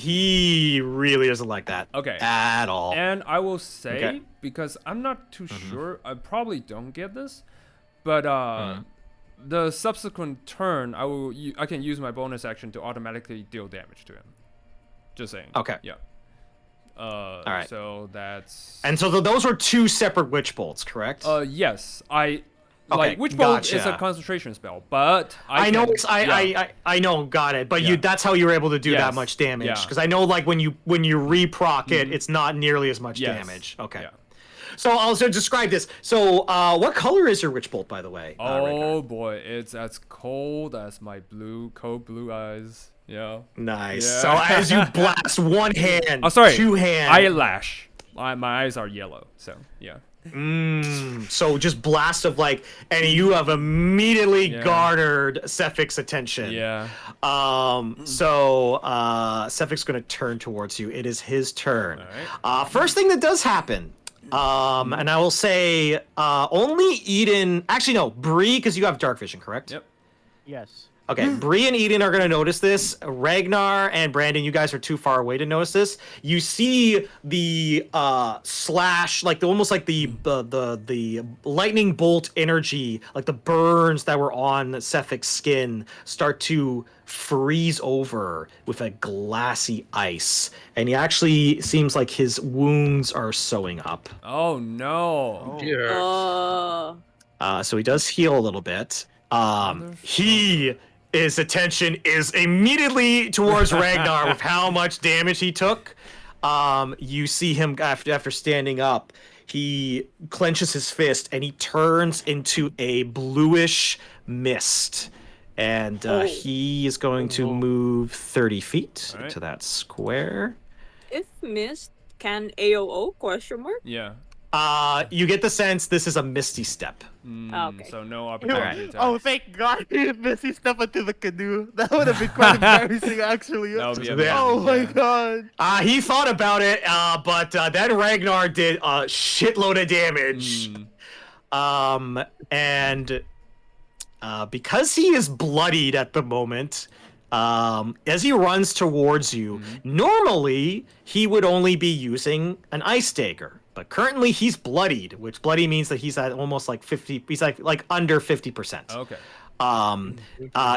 He really doesn't like that. Okay. At all. And I will say, because I'm not too sure, I probably don't get this, but the subsequent turn, I can use my bonus action to automatically deal damage to him. Just saying. Okay. Yeah. All right. So that's. And so those were two separate witch bolts, correct? Yes. Witch bolt is a concentration spell, but I know, got it. But that's how you were able to do that much damage. Because I know, like when you reproc it, it's not nearly as much damage. Okay. Yeah. So also describe this. So what color is your witch bolt, by the way? Oh boy, it's as cold as my cold blue eyes. Yeah. Nice. Yeah. So as you blast one hand, two hands. Eyelash. My eyes are yellow. So yeah. So just blast of and you have immediately garnered Sephik's attention. Yeah. So Sephik's gonna turn towards you. It is his turn. All right. First thing that does happen. And I will say only Eden. Actually, no, Bree, because you have dark vision, correct? Yep. Yes. Okay, Bree and Eden are going to notice this. Regnar and Brandon, you guys are too far away to notice this. You see the slash, almost like the lightning bolt energy, like the burns that were on Sephik's skin, start to freeze over with a glassy ice, and he actually seems like his wounds are sewing up. Oh no! Oh dear. So he does heal a little bit. His attention is immediately towards Regnar with how much damage he took. You see him after standing up. He clenches his fist and he turns into a bluish mist. And he is going to move 30 feet to that square. If mist, can AOO question mark? Yeah. You get the sense this is a misty step. Okay. So no opportunity to Oh, thank God! Misty step into the canoe. That would have been quite embarrassing, actually. That would be oh my God! He thought about it, but then Regnar did a shitload of damage. And because he is bloodied at the moment, As he runs towards you, normally he would only be using an ice dagger, but currently he's bloodied, which bloody means that he's at almost like 50. He's like under 50%. Okay.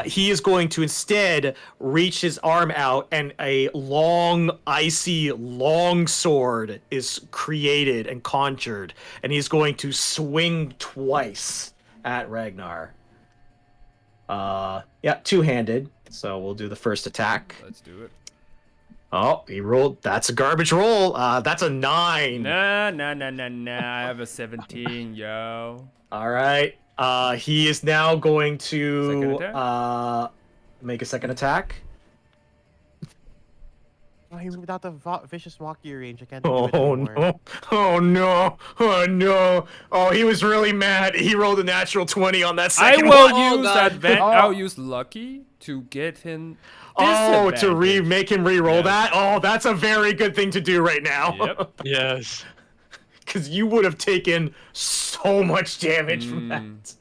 He is going to instead reach his arm out, and a long, icy, long sword is created and conjured, and he's going to swing twice at Regnar. Yeah, two-handed. So we'll do the first attack. Let's do it. Oh, he rolled. That's a garbage roll. That's a 9. Nah. I have a 17, yo. All right. He is now going to make a second attack. Oh, he's without the vicious mockery range. I can't. Oh no! Oh no! Oh no! Oh, he was really mad. He rolled a natural 20 on that second one. I'll use lucky to get him. Oh, to make him re-roll that? Oh, that's a very good thing to do right now. Yep. Yes. Because you would have taken so much damage from that.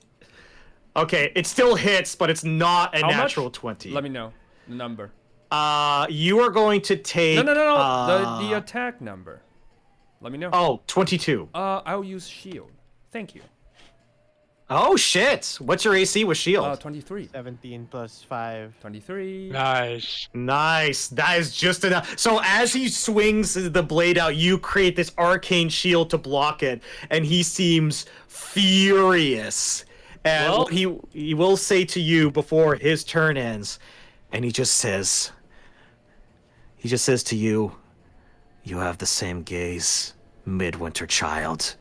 Okay, it still hits, but it's not a natural 20. Let me know the number. You are going to take... No. The attack number. Let me know. Oh, 22. I'll use shield. Thank you. Oh, shit. What's your AC with shield? 23. 17 plus 5. 23. Nice. Nice. That is just enough. So as he swings the blade out, you create this arcane shield to block it, and he seems furious. And he will say to you before his turn ends, and he just says to you, "You have the same gaze, Midwinter child.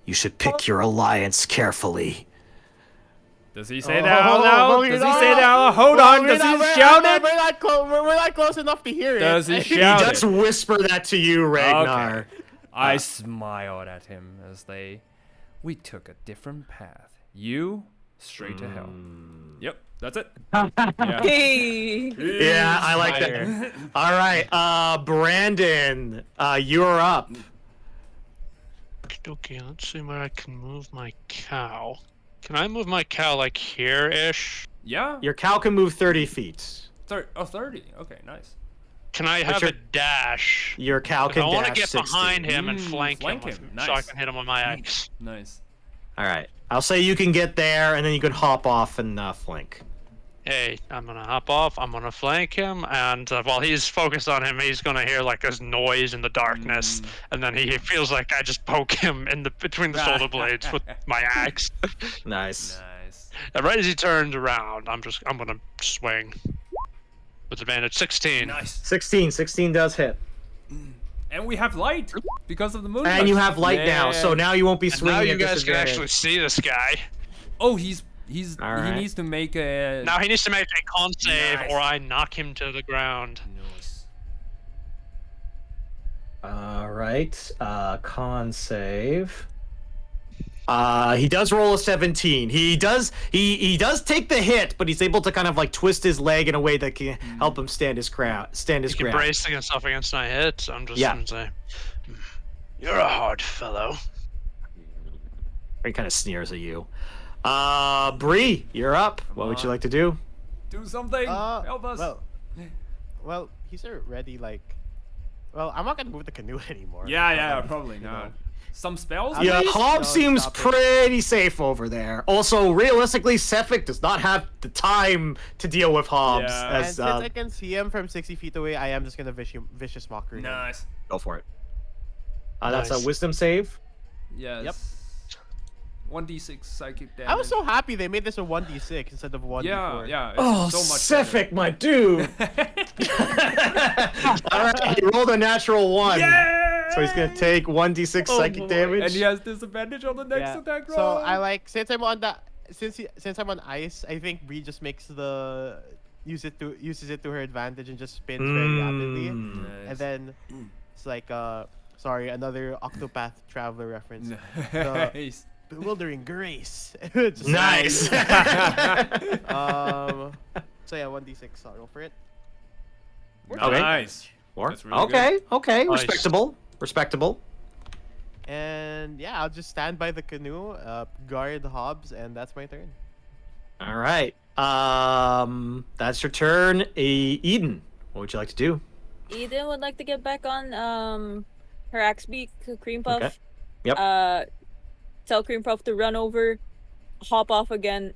You should pick your alliance carefully." Does he say that out loud? Does he say that out loud? Hold on, does he shout it? We're not close enough to hear it. Does he shout it? He does whisper that to you, Regnar. Okay. I smiled at him as we took a different path. You, straight to hell. Yep, that's it. Yeah. Hey. Yeah, I like that. All right, Brandon, you're up. Okay, let's see where I can move my cow. Can I move my cow like here-ish? Yeah. Your cow can move 30 feet. 30. Okay, nice. Can I have a dash? Your cow can dash 60. I want to get behind him and flank him nice. so I can hit him with my axe. Nice. All right. I'll say you can get there, and then you can hop off and flank. Hey, I'm gonna hop off. I'm gonna flank him, and while he's focused on him, he's gonna hear like this noise in the darkness, and then he feels like I just poke him in between the shoulder blades with my axe. Nice. And right as he turns around, I'm gonna swing with advantage. 16. Nice. 16 does hit. And we have light because of the moon. And you have light now, so now you won't be swinging. Now you guys can actually see this guy. Oh, he needs to make a. Now he needs to make a con save, or I knock him to the ground. Nice. All right, con save. He does roll a 17. He does take the hit, but he's able to kind of like twist his leg in a way that can help him stand his ground. He can brace himself against my hits. I'm just gonna say, "You're a hard fellow." He kind of sneers at you. Bree, you're up. What would you like to do? Do something. Help us. Well, he's already like. Well, I'm not gonna move the canoe anymore. Yeah, probably not. Some spells? Yeah, Hob seems pretty safe over there. Also, realistically, Sephik does not have the time to deal with Hobbs. Yeah. And since I can see him from 60 feet away, I am just gonna vicious mockery. Nice. Go for it. That's a wisdom save. Yes. Yep. 1d6 psychic damage. I was so happy they made this a 1d6 instead of 1d4. Yeah. Oh, so much Sephik, my dude. All right, he rolled a natural 1. Yeah! So he's gonna take 1d6 psychic damage. And he has disadvantage on the next attack roll. So I like since I'm on on ice, I think Bree just makes uses it to her advantage and just spins very rapidly. Nice. And then it's like sorry, another Octopath Traveler reference. Nice. Bewildering grace. Nice. So yeah, 1d6. I'll roll for it. Nice. That's really okay. Nice. Respectable. And yeah, I'll just stand by the canoe, guard Hobbs, and that's my turn. All right. That's your turn. Eden, what would you like to do? Eden would like to get back on her axe beak, Cream Puff. Okay. Yep. Tell Cream Puff to run over, hop off again.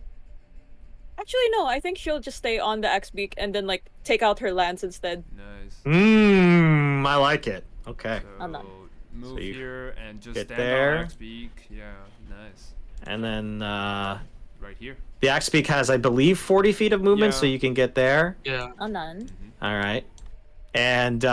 Actually, no. I think she'll just stay on the axe beak and then like take out her lance instead. Nice. I like it. Okay. So done. move here and just get stand there. on axe beak. Yeah, nice. And then Right here. the axe beak has, I believe, 40 feet of movement, so Yeah. you can get there. Yeah. I'm done. All right. And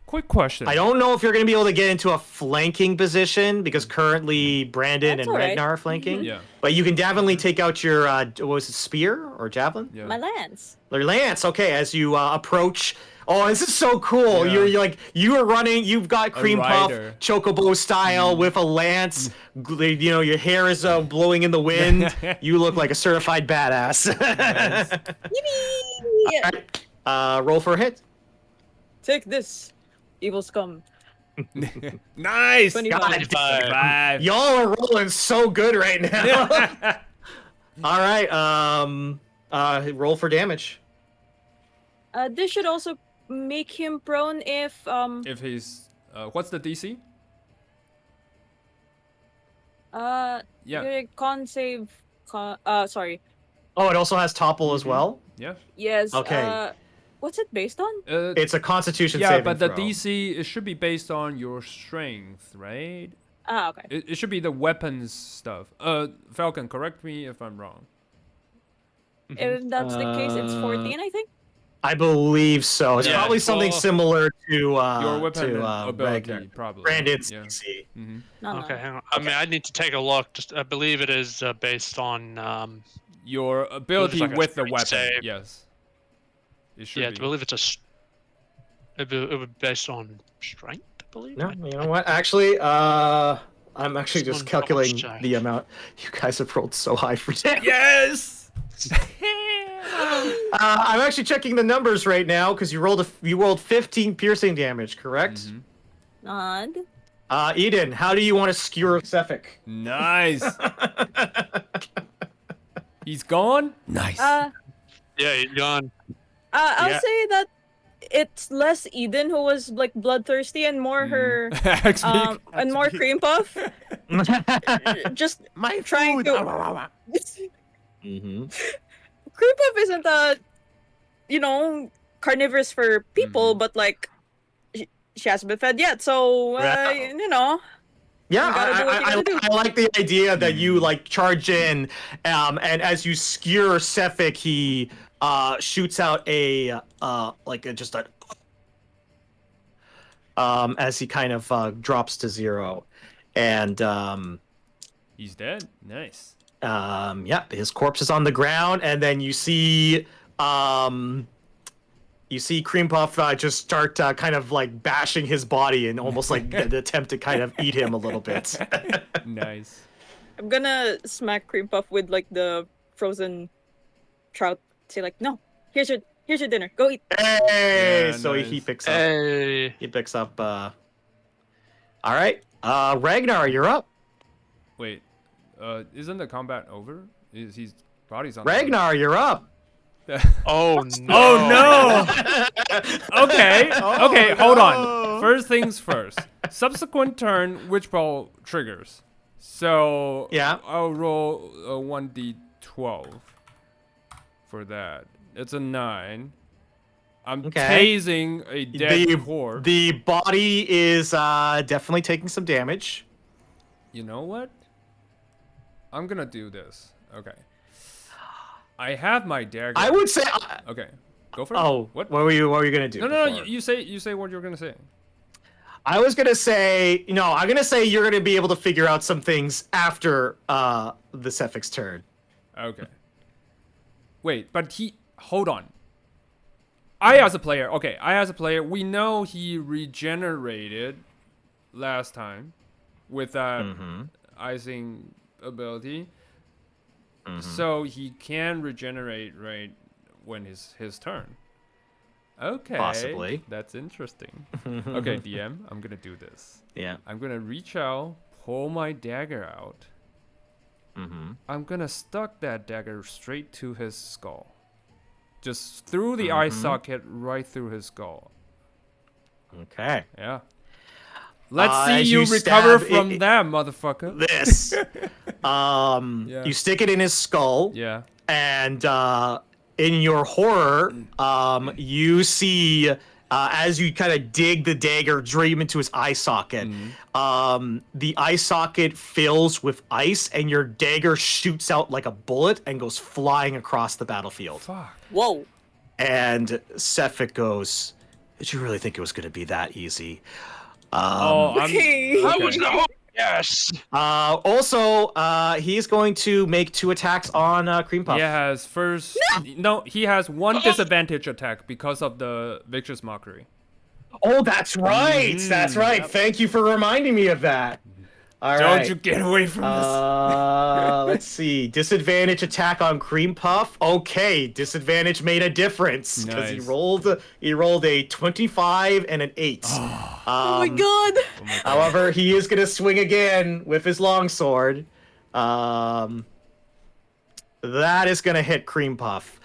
Quick question. I don't know if you're going to be able to get into a flanking position because currently Brandon That's and all right. Regnar are flanking. Yeah. But you can definitely take out your what was it, spear or javelin? Yeah. My lance. Your lance. Okay, as you approach. Oh, this is so cool. Yeah. You're like you are running. You've got Cream Puff, rider. Chocobo style with a lance. You know your hair is blowing in the wind. You look like a certified badass. Yippee! All right. Roll for a hit. Take this, evil scum. Nice. 25. God, 25. y'all are rolling so good right now. All right. Roll for damage. This should also make him prone if If he's what's the DC? yeah. Yeah. Con save sorry. Oh, it also has topple as well. Yeah. Yes. Okay. What's it based on? It's a Constitution yeah, saving but the throw. DC it should be based on your strength, right? Ah, okay. It should be the weapons stuff. Falcon, correct me if I'm wrong. If that's the case, it's 14, I think. I believe so. It's Yeah, probably something well, similar to Your weapon to ability, Regnar. probably. Brandon's Yeah. DC. Mm-hmm. No, Okay, no. hang on. I mean, I need to take a look. Just, I believe it is based on. Your ability like a with the strength weapon, save. yes. It should Yeah, I be. believe it's it would be based on strength. I believe. No, you know what? Actually, I'm actually just Someone calculating double check. the amount. You guys have rolled so high for damage. Yes. I'm actually checking the numbers right now because you rolled 15 piercing damage, correct? Mhm. Nod. Eden, how do you want to skewer Sephik? Nice. He's gone. Nice. Uh, Yeah, you're gone. I'll Yeah. say that it's less Eden who was like bloodthirsty and more her and more Cream Puff. Just My trying food. to. Mm-hmm. Cream Puff isn't carnivorous for people, but like she hasn't been fed yet, so Yeah. Yeah, You gotta do what you gotta do. I like the idea that you like charge in, and as you skewer Sephik, he shoots out as he kind of drops to 0, and He's dead. Nice. yeah, his corpse is on the ground, and then you see Cream Puff just start kind of like bashing his body and almost like attempt to kind of eat him a little bit. Nice. I'm gonna smack Cream Puff with like the frozen trout. Say like, no, here's your dinner. Go eat. Hey, Yeah, so nice. he picks up. Hey. He picks up. All right, Regnar, you're up. Wait. Isn't the combat over? His body's on. Regnar, you're up. Oh no. Oh no. Okay. Okay. Hold on. First things first. Subsequent turn, witch ball triggers. So Yeah. I'll roll a 1d12 for that. It's a 9. I'm Okay. tasing a dead corpse. The body is definitely taking some damage. You know what? I'm gonna do this. Okay. I have my dagger. I would say. Okay. Go for it. Oh, What? What were you gonna do? No, no, no. before? You say what you're gonna say. I was gonna say, I'm gonna say you're gonna be able to figure out some things after the Sephik's turn. Okay. Wait, but hold on. I as a player, we know he regenerated last time with that icing ability. So he can regenerate right when his turn. Okay. Possibly. That's interesting. Okay, DM, I'm gonna do this. Yeah. I'm gonna reach out, pull my dagger out, I'm gonna stuck that dagger straight to his skull. Just through the eye socket, right through his skull. Okay. Yeah. Let's see as you you recover stab from that, motherfucker. This. Yeah. You stick it in his skull. Yeah. And in your horror, you see as you kind of dig the dagger dream into his eye socket, the eye socket fills with ice, and your dagger shoots out like a bullet and goes flying across the battlefield. Fuck. Whoa. And Sephik goes, "Did you really think it was going to be that easy?" Okay. I was the hope. Yes. Also, he's going to make 2 attacks on Cream Puff. He has first. No, he has 1 disadvantage attack because of the Victor's Mockery. Oh, that's right. That's right. Thank you for reminding me of that. All right. Don't you get away from this. Let's see. Disadvantage attack on Cream Puff. Okay, disadvantage made a difference because Nice. he rolled a 25 and an 8. Oh my god. However, he is gonna swing again with his longsword. That is gonna hit Cream Puff.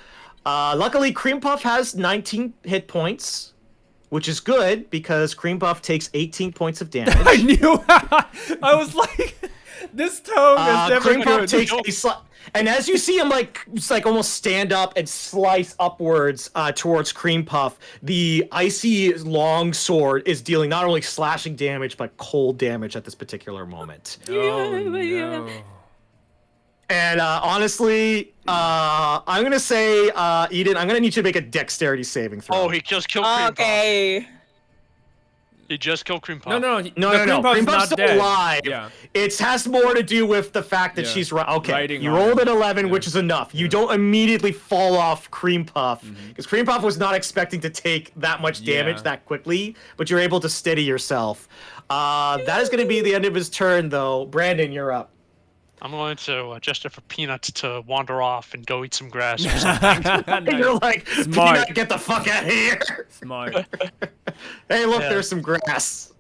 Luckily, Cream Puff has 19 hit points, which is good because Cream Puff takes 18 points of damage. I knew. I was like, this tone is never Cream Puff good. takes and as you see him almost stand up and slice upwards towards Cream Puff, the icy long sword is dealing not only slashing damage but cold damage at this particular moment. Oh, no. And honestly, I'm gonna say, Eden, I'm gonna need you to make a dexterity saving throw. Oh, he just killed Cream Puff. Okay. He just killed Cream Puff. No. No. Cream Cream Puff's Puff's not still dead. alive. Yeah. It has more to do with the fact that Yeah. she's right. Okay, Riding you on rolled it. an 11, Yeah. which is enough. You don't immediately fall off Cream Puff because Cream Puff was not expecting to take that much damage Yeah. that quickly, but you're able to steady yourself. That is going to be the end of his turn, though. Brandon, you're up. I'm going to gesture for Peanuts to wander off and go eat some grass or something. Nice. You're like, Smart. Peanut, get the fuck out of here. Smart. Hey, look, Yeah. there's some grass.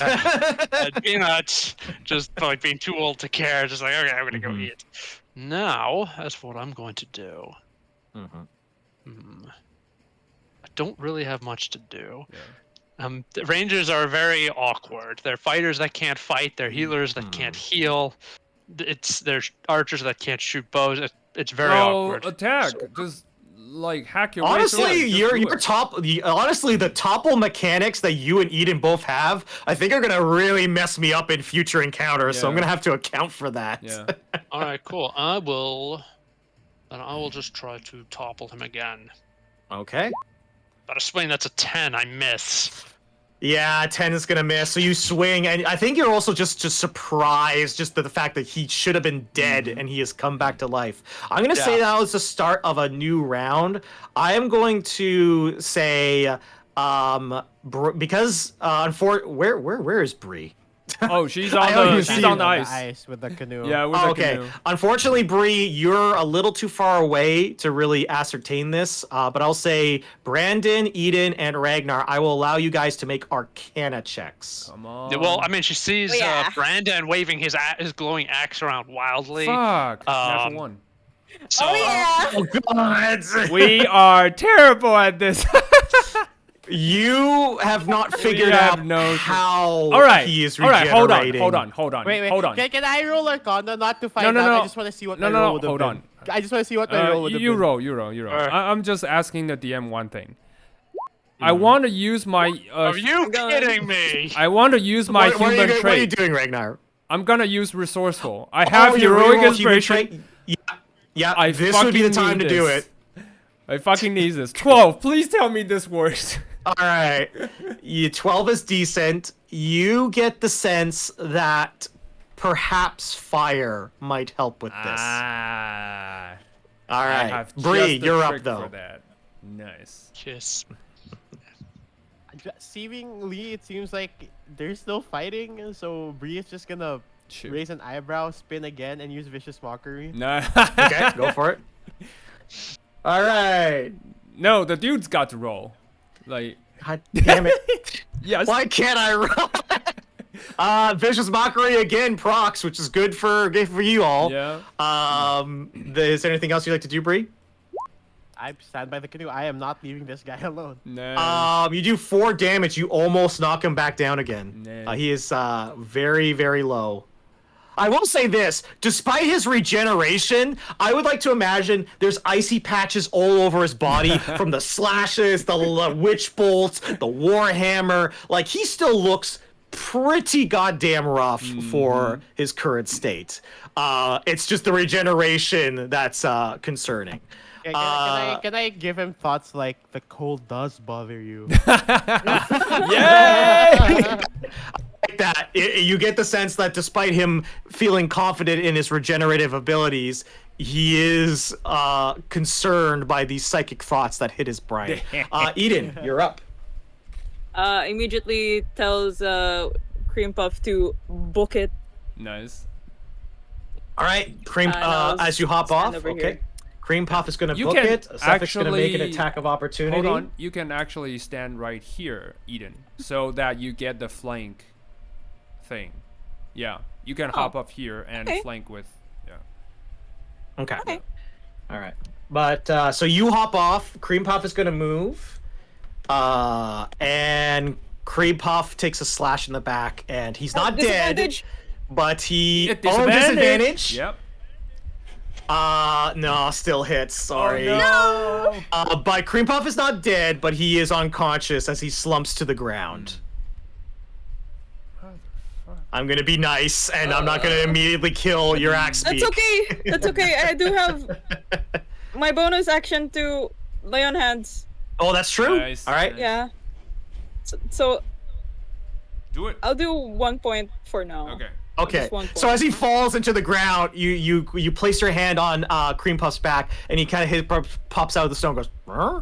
And Peanuts just like being too old to care, just like, okay, I'm gonna go eat. Now, that's what I'm going to do. I don't really have much to do. Yeah. The Rangers are very awkward. They're fighters that can't fight. They're healers that can't heal. They're archers that can't shoot bows. It's very awkward. Attack. Just like hack your way through Honestly, it. Just your do it. top. Honestly, the topple mechanics that you and Eden both have, I think are gonna really mess me up in future encounters. So I'm Yeah. gonna have to account for that. Yeah. All right, cool. I will just try to topple him again. Okay. But a swing that's a 10, I miss. Yeah, 10 is gonna miss. So you swing, and I think you're also just surprised just the fact that he should have been dead and he has come back to life. I'm gonna say that was the start of a new round. I am going to say, because where is Bree? Oh, she's I don't on even the see she's you on the On ice. with the canoe. Yeah, with Oh, the okay. canoe. Unfortunately, Bree, you're a little too far away to really ascertain this. But I'll say Brandon, Eden, and Regnar, I will allow you guys to make Arcana checks. Come on. Yeah, well, I mean, she sees Oh, yeah. Brandon waving his glowing axe around wildly. Fuck. Natural one. So, Oh yeah. Oh God! We are terrible at this. You have not figured have out no- how All right. he is All right. regenerating. Hold on. Wait. Hold on. Can I roll Arcana not to find No, no, out? no. I just want to see what No, my no, roll no, would have hold been. on. I just want to see what my roll would have You been. roll. Alright. I'm just asking the DM one thing. I want to use my. are you kidding me? I want to use my What are human you trait. doing, Ragnar? I'm gonna use resourceful. I have you heroic reroll human inspiration. trait? Yeah, I this would be the fucking time need to do this. it. I fucking need this. 12. Please tell me this works. All right, 12 is decent. You get the sense that perhaps fire might help with this. Ah. All I right, have Bree, just a you're up trick though. For that. Nice. Kiss. Seemingly, it seems like there's no fighting, so Bree is just gonna Shoot. raise an eyebrow, spin again, and use vicious mockery. No. Okay, go for it. All right. No, the dude's got to roll. Like, God damn it. yes. Why can't I roll? Vicious Mockery again procs, which is good for you all. Yeah. Is there anything else you'd like to do, Bree? I stand by the canoe. I am not leaving this guy alone. Nice. You do 4 damage. You almost knock him back down again. Nice. He is very, very low. I will say this, despite his regeneration, I would like to imagine there's icy patches all over his body from the slashes, the witch bolts, the warhammer. Like, he still looks pretty goddamn rough for his current state. It's just the regeneration that's concerning. Can I give him thoughts like the cold does bother you? Yay! Like that, you get the sense that despite him feeling confident in his regenerative abilities, he is concerned by these psychic thoughts that hit his brain. Eden, you're up. Immediately tells Cream Puff to book it. Nice. All right, Cream. As you hop off, okay. Here. Cream Puff is going to You book can it. Sephik's going to make an actually- attack of opportunity. Hold on. You can actually stand right here, Eden, so that you get the flank thing. Yeah. You can hop up here and flank with. Yeah. Okay. All right. But so you hop off. Cream Puff is going to move. And Cream Puff takes a slash in the back, and he's not dead. Disadvantage. But he Disadvantage. Yep. No, still hits. Sorry. Oh, no. But Cream Puff is not dead, but he is unconscious as he slumps to the ground. I'm gonna be nice, and I'm not gonna immediately kill your axe speak. That's okay. That's okay. I do have my bonus action to lay on hands. Oh, that's true. Nice, All right. nice. Yeah. So Do it. I'll do 1 point for now. Okay. Okay. Just 1 point. So as he falls into the ground, you place your hand on Cream Puff's back, and he kind of pops out of the stone, and goes, "Huh?"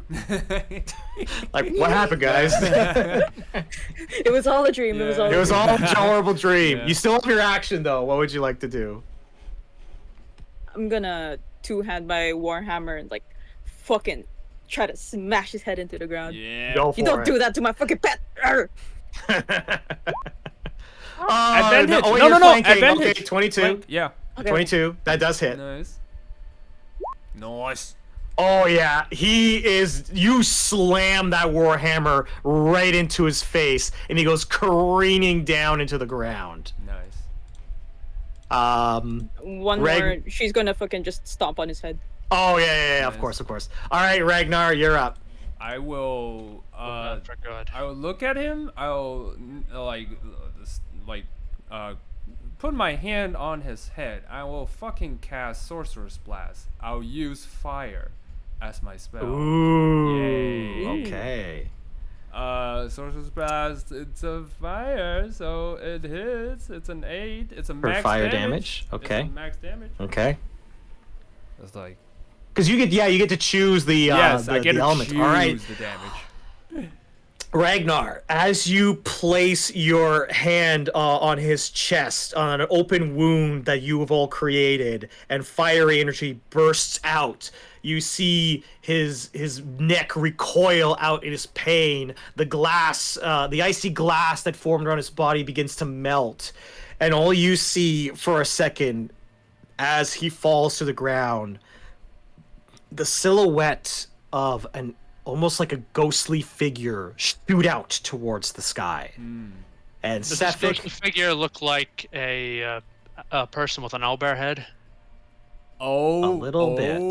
Like, what happened, guys? It was all a dream. It was all. It was all a horrible dream. Yeah. You still have your action though. What would you like to do? I'm gonna two-hand my warhammer and like fucking try to smash his head into the ground. Yeah. Go for You don't it. do that to my fucking pet. Arr! Advantage. Oh, No, you're no. flanking. Advantage. Okay, 22. Flank. Yeah. Okay. 22. That does hit. Nice. Nice. Oh yeah, you slam that warhammer right into his face, and he goes careening down into the ground. Nice. One more. She's gonna fucking just stomp on his head. Oh yeah, of Nice. course. All right, Regnar, you're up. I will. For good. I will look at him. I'll put my hand on his head. I will fucking cast Sorcerer's Blast. I'll use fire as my spell. Ooh. Yay. Okay. Sorcerer's Blast. It's a fire, so it hits. It's an 8. It's a For max fire damage. damage. Okay. It's a max damage. Okay. It's like. Because you get to choose the Yes, the, I get the to element. choose All right. the damage. Ragnar, as you place your hand on his chest, on an open wound that you have all created, and fiery energy bursts out, you see his neck recoil out in his pain. The glass, the icy glass that formed around his body begins to melt. And all you see for a second, as he falls to the ground, the silhouette of an almost like a ghostly figure shoot out towards the sky. And Does this ghostly Sephik, figure look like a person with an owlbear head? Oh. a little bit.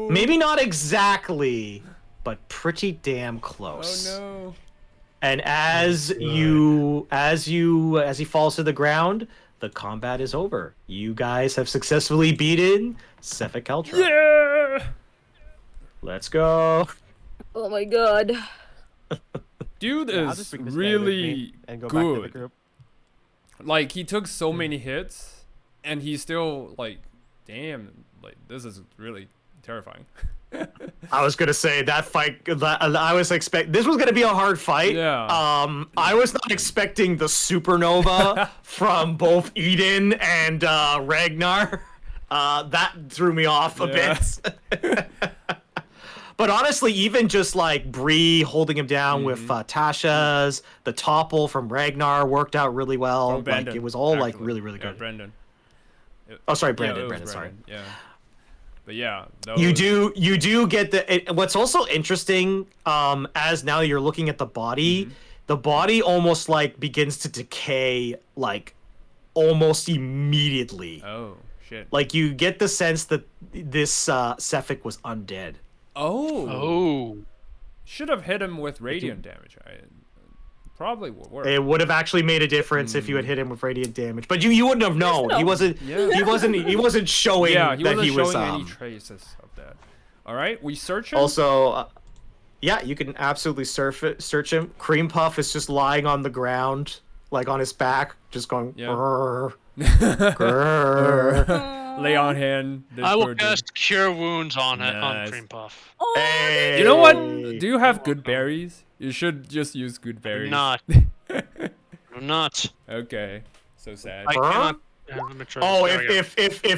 Maybe not exactly, but pretty damn Oh close. no. And as he falls to the ground, the combat is over. You guys have successfully beaten Sephik Ultra. Yeah. Let's go. Oh my god. Dude I'll is just bring this guy with really me and go back to the good. group. Like, he took so many hits, and he's still like, damn, like, this is really terrifying. I was gonna say that fight. I was this was gonna be a hard fight. Yeah. I was not expecting the supernova from both Eden and Ragnar. That threw me off a Yeah. bit. But honestly, even just like Bree holding him down with Tasha's, the topple from Regnar worked out really well. From Brendan, like it was all like actually. really, really Yeah, good. Brendan. Oh, sorry, Yeah, Brandon. it was Brandon, sorry. Yeah. But yeah, You do get what's also interesting, as now you're looking at the body almost like begins to decay like almost immediately. Oh shit. Like you get the sense that this Sephik was undead. Oh. Should have hit him with radiant damage. Probably would work. It would have actually made a difference if you had hit him with radiant damage, but you wouldn't have known. He wasn't. Yeah. He wasn't showing Yeah, he that wasn't he was. showing any traces of that. All right, we search him. Also, yeah, you can absolutely search him. Cream Puff is just lying on the ground, like on his back, just going. Yeah. Grrr, grrr. Lay on hand. I will cast Cure Wounds on it on Nice. Cream Puff. Hey. You know what? Do you have good berries? You should just use good berries. Not. I'm not. Okay. So sad. I cannot. Let me try Oh, this. There we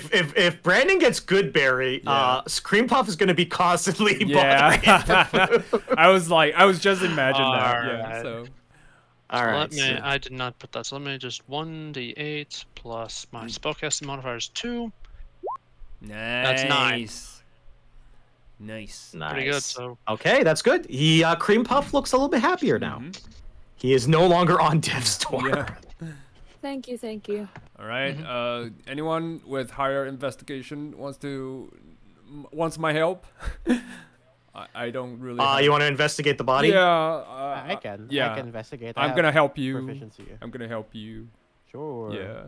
go. if Brandon gets good berry, Cream Puff is gonna be constantly. Yeah. I was just imagining that. Yeah. Alright. So. All right. Let me. I did not put that. So let me just 1d8 plus my spellcasting modifier is 2. Nice. That's 9. Nice. Nice. Pretty good. So Okay, that's good. He Cream Puff looks a little bit happier now. He is no longer on death's door. Yeah. Thank you. All right. Anyone with higher investigation wants my help? I don't really. You want to investigate the body? Yeah. I can. Yeah. I can investigate. I'm gonna help you. Proficiency. I'm gonna help you. Sure. Yeah.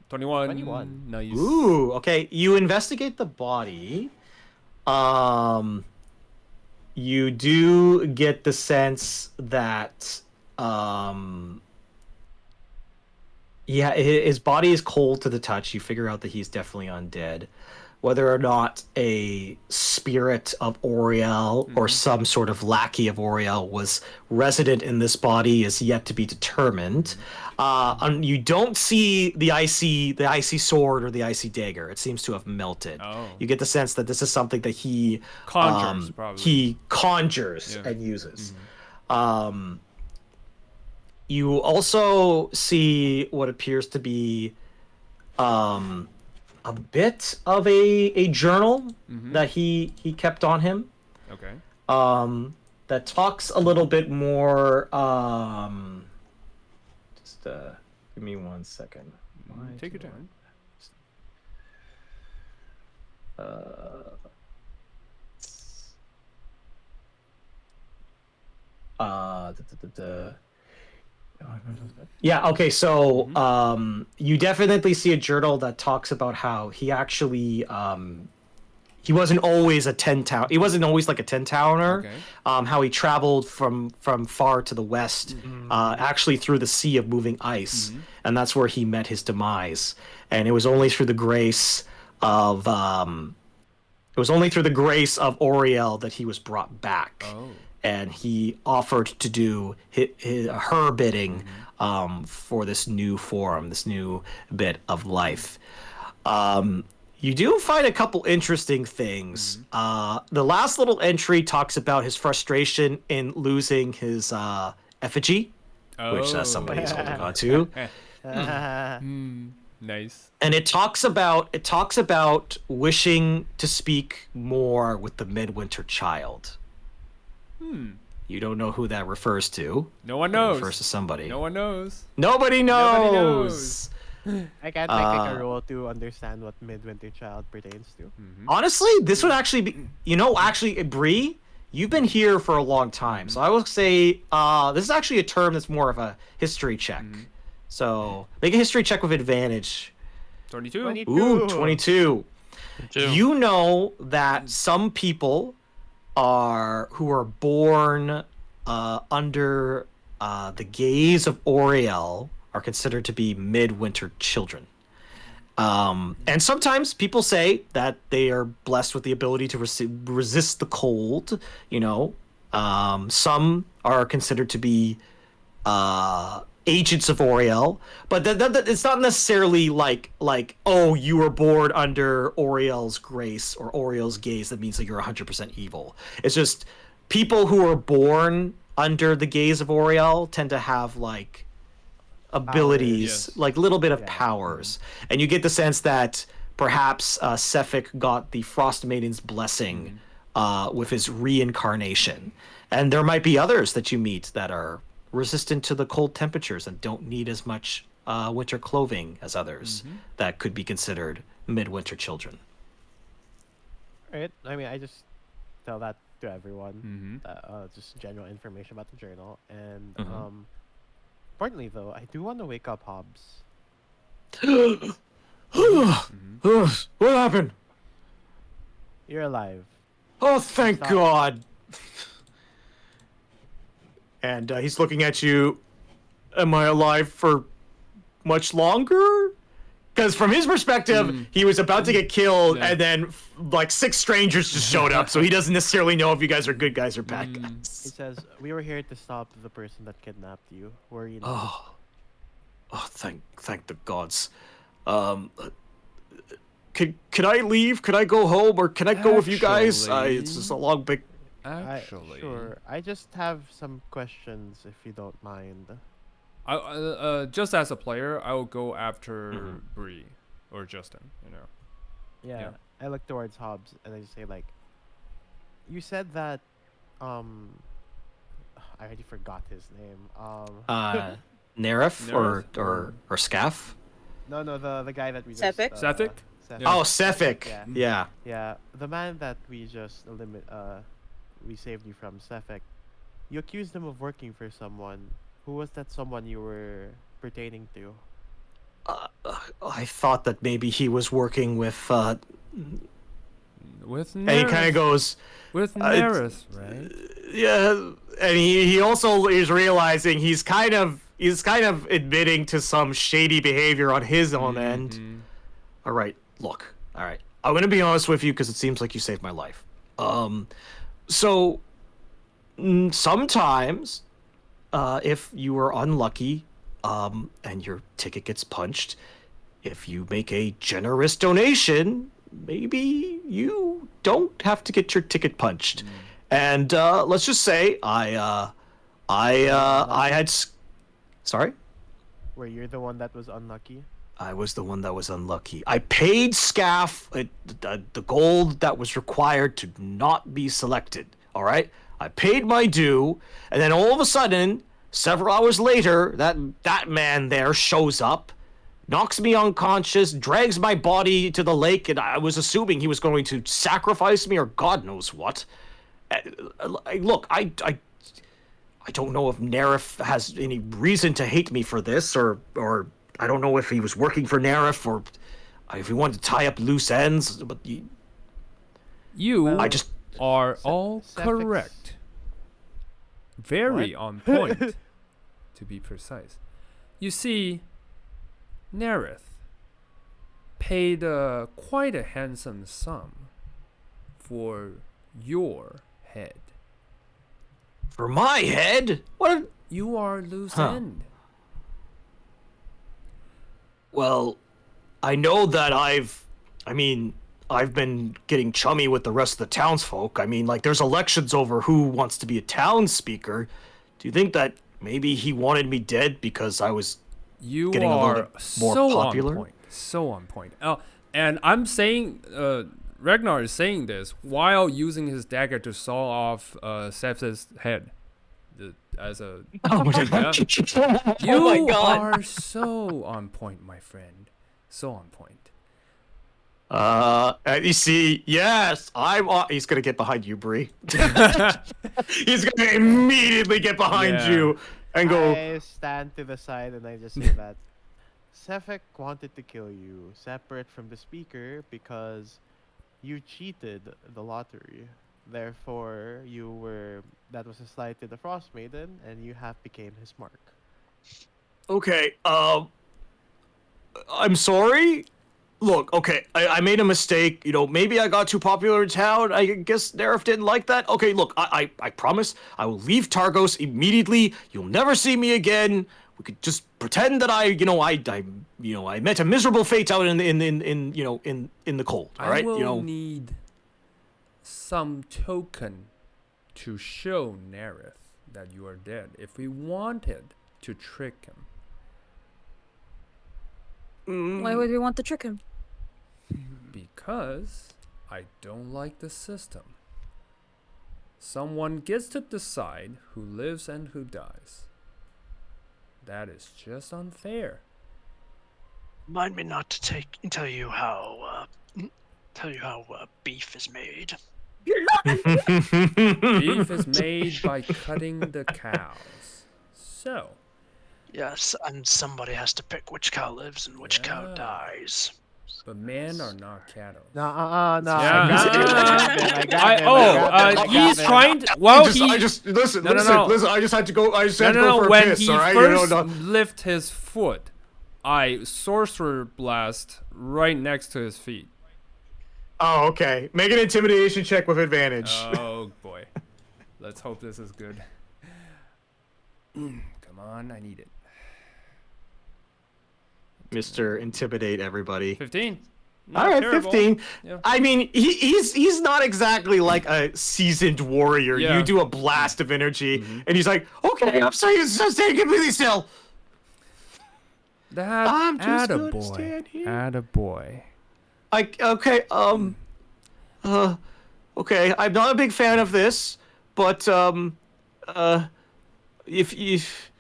21. 21. Nice. Ooh. Okay. You investigate the body. You do get the sense that yeah, his body is cold to the touch. You figure out that he's definitely undead. Whether or not a spirit of Auril or some sort of lackey of Auril was resident in this body is yet to be determined. You don't see the icy sword or the icy dagger. It seems to have melted. Oh. You get the sense that this is something that he Conjures, probably. He conjures and uses. You also see what appears to be a bit of a journal that he kept on him. Okay. That talks a little bit more. Just give me 1 second. Take your time. Yeah, okay, so you definitely see a journal that talks about how he actually he wasn't always a 10-town. He wasn't always like a 10-towner. Okay. How he traveled from far to the west, actually through the sea of moving ice, and that's where he met his demise. And it was only through the grace of Auril that he was brought back. Oh. And he offered to do her bidding for this new form, this new bit of life. You do find a couple interesting things. The last little entry talks about his frustration in losing his effigy, which somebody's holding on to. Nice. And it talks about wishing to speak more with the Midwinter Child. You don't know who that refers to. No one knows. It refers to somebody. No one knows. Nobody knows. I can't take a roll to understand what Midwinter Child pertains to. Honestly, this would actually be. Actually, Bree, you've been here for a long time, so I would say this is actually a term that's more of a history check. So make a history check with advantage. 22. Ooh, 22. Two. You know that some people who are born under the gaze of Auril are considered to be midwinter children. And sometimes people say that they are blessed with the ability to resist the cold. Some are considered to be agents of Auril, but it's not necessarily like oh, you were born under Auril's grace or Auril's gaze that means that you're 100% evil. It's just people who are born under the gaze of Auril tend to have like abilities, yes. like little bit of powers, and you get the sense that perhaps Sephik got the Frost Maiden's blessing with his reincarnation, and there might be others that you meet that are resistant to the cold temperatures and don't need as much winter clothing as others that could be considered midwinter children. Right. I mean, I just tell that to everyone. Just general information about the journal, and importantly though, I do want to wake up Hobbs. What happened? You're alive. Oh, thank God. And he's looking at you. Am I alive for much longer? Because from his perspective, he was about to get killed, and then like 6 strangers just showed up, so he doesn't necessarily know if you guys are good guys or bad guys. He says, "We were here to stop the person that kidnapped you. Who are you now?" Thank the gods. Can I leave? Can I go home, or can I go with you guys? It's just a long big. Actually, sure. I just have some questions, if you don't mind. Just as a player, I will go after Bree or Justin. You know. Yeah. I look towards Hobbs and I just say like, you said that, I already forgot his name. Naereth or Skath? No, the guy that we Sephik? just. Sephik? Oh, Sephik. Yeah. Yeah, the man that we just we saved you from, Sephik. You accused him of working for someone. Who was that someone you were pertaining to? I thought that maybe he was working with Naereth. And he kind of goes with Naereth, right? Yeah, and he also is realizing he's kind of admitting to some shady behavior on his own end. All right, look. All right, I'm gonna be honest with you because it seems like you saved my life. So sometimes, if you were unlucky, and your ticket gets punched, if you make a generous donation, maybe you don't have to get your ticket punched. And let's just say I had. Sorry? Were you the one that was unlucky? I was the one that was unlucky. I paid Skath the gold that was required to not be selected. All right? I paid my due, and then all of a sudden, several hours later, that man there shows up, knocks me unconscious, drags my body to the lake, and I was assuming he was going to sacrifice me or God knows what. Look, I don't know if Naereth has any reason to hate me for this, or I don't know if he was working for Naereth, or if he wanted to tie up loose ends, but I just are all correct. Very on point, to be precise. You see, Naereth paid quite a handsome sum for your head. For my head? What? You are loose end. Well, I know that I've been getting chummy with the rest of the townsfolk. I mean, like, there's elections over who wants to be a town speaker. Do you think that maybe he wanted me dead because I was getting a little more popular? So on point. Oh, and I'm saying, Regnar is saying this while using his dagger to saw off Seph's head. As a You are so on point, my friend. So on point. You see, yes, he's gonna get behind you, Bree. He's gonna immediately get behind you and go. I stand to the side and I just say that Sephik wanted to kill you, separate from the speaker, because you cheated the lottery. Therefore, that was a slight to the Frost Maiden, and you have became his mark. Okay, I'm sorry. Look, okay, I made a mistake. You know, maybe I got too popular in town. I guess Naereth didn't like that. Okay, look, I promise I will leave Targos immediately. You'll never see me again. we could just pretend that I met a miserable fate out in the cold. All right, I will need some token to show Naereth that you are dead if we wanted to trick him. Why would we want to trick him? Because I don't like the system. Someone gets to decide who lives and who dies. That is just unfair. Mind me not to tell you how beef is made. Beef is made by cutting the cows. So. Yes, and somebody has to pick which cow lives and which cow dies. But men are not cattle. No. He's trying to. Well, listen. I just had to go. I just had to No. go for a When piss. he All right, first lift his foot, I sorcerer blast right next to his feet. Oh, okay. Make an intimidation check with advantage. Oh boy. Let's hope this is good. Come on, I need it. Mr. Intimidate everybody. 15. All right, terrible. 15. Yeah. I mean, he's not exactly like a seasoned warrior. Yeah. You do a blast of energy, and he's like, "Okay, I'm sorry, just stay completely still." I'm just gonna stand here. Attaboy. Okay, I'm not a big fan of this, but if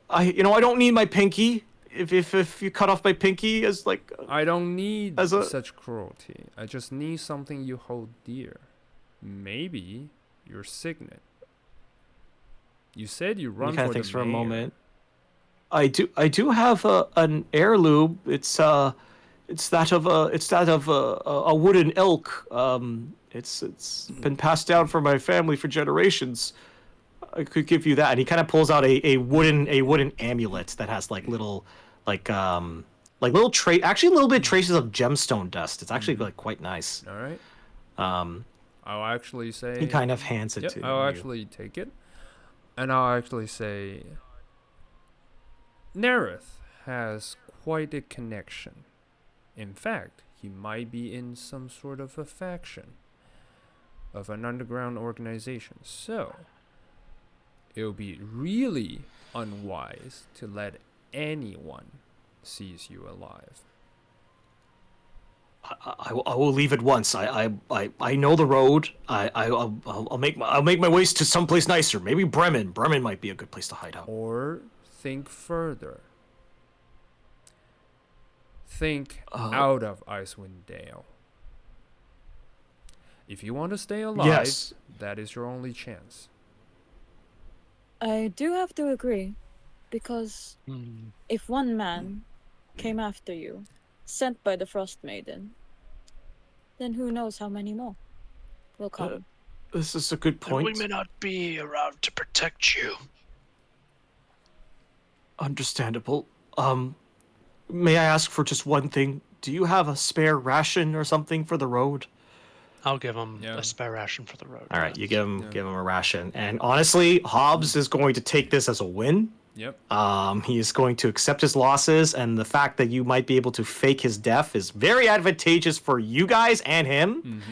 I don't need my pinky. If you cut off my pinky as like I don't need such cruelty. I just need something you hold dear. Maybe your signet. You said you run for the for a mayor. moment. I do have an heirloom. It's that of a wooden elk. It's been passed down from my family for generations. I could give you that. And he kind of pulls out a wooden amulet that has like little little actually a little bit traces of gemstone dust. It's actually like quite nice. All right. I'll actually say he kind of hands it to I'll you. actually take it, and I'll actually say Naereth has quite a connection. In fact, he might be in some sort of a faction of an underground organization. So it'll be really unwise to let anyone sees you alive. I will leave at once. I know the road. I'll make my ways to someplace nicer. Maybe Bremen. Bremen might be a good place to hide out. Or think further. Think out of Icewind Dale. If you want to stay alive, yes. That is your only chance. I do have to agree, because if one man came after you, sent by the Frost Maiden, then who knows how many more will come. This is a good point. And we may not be around to protect you. Understandable. May I ask for just one thing? Do you have a spare ration or something for the road? I'll give him a spare ration for the road. All right, you give him a ration. And honestly, Hobbs is going to take this as a win. Yep. He is going to accept his losses, and the fact that you might be able to fake his death is very advantageous for you guys and him.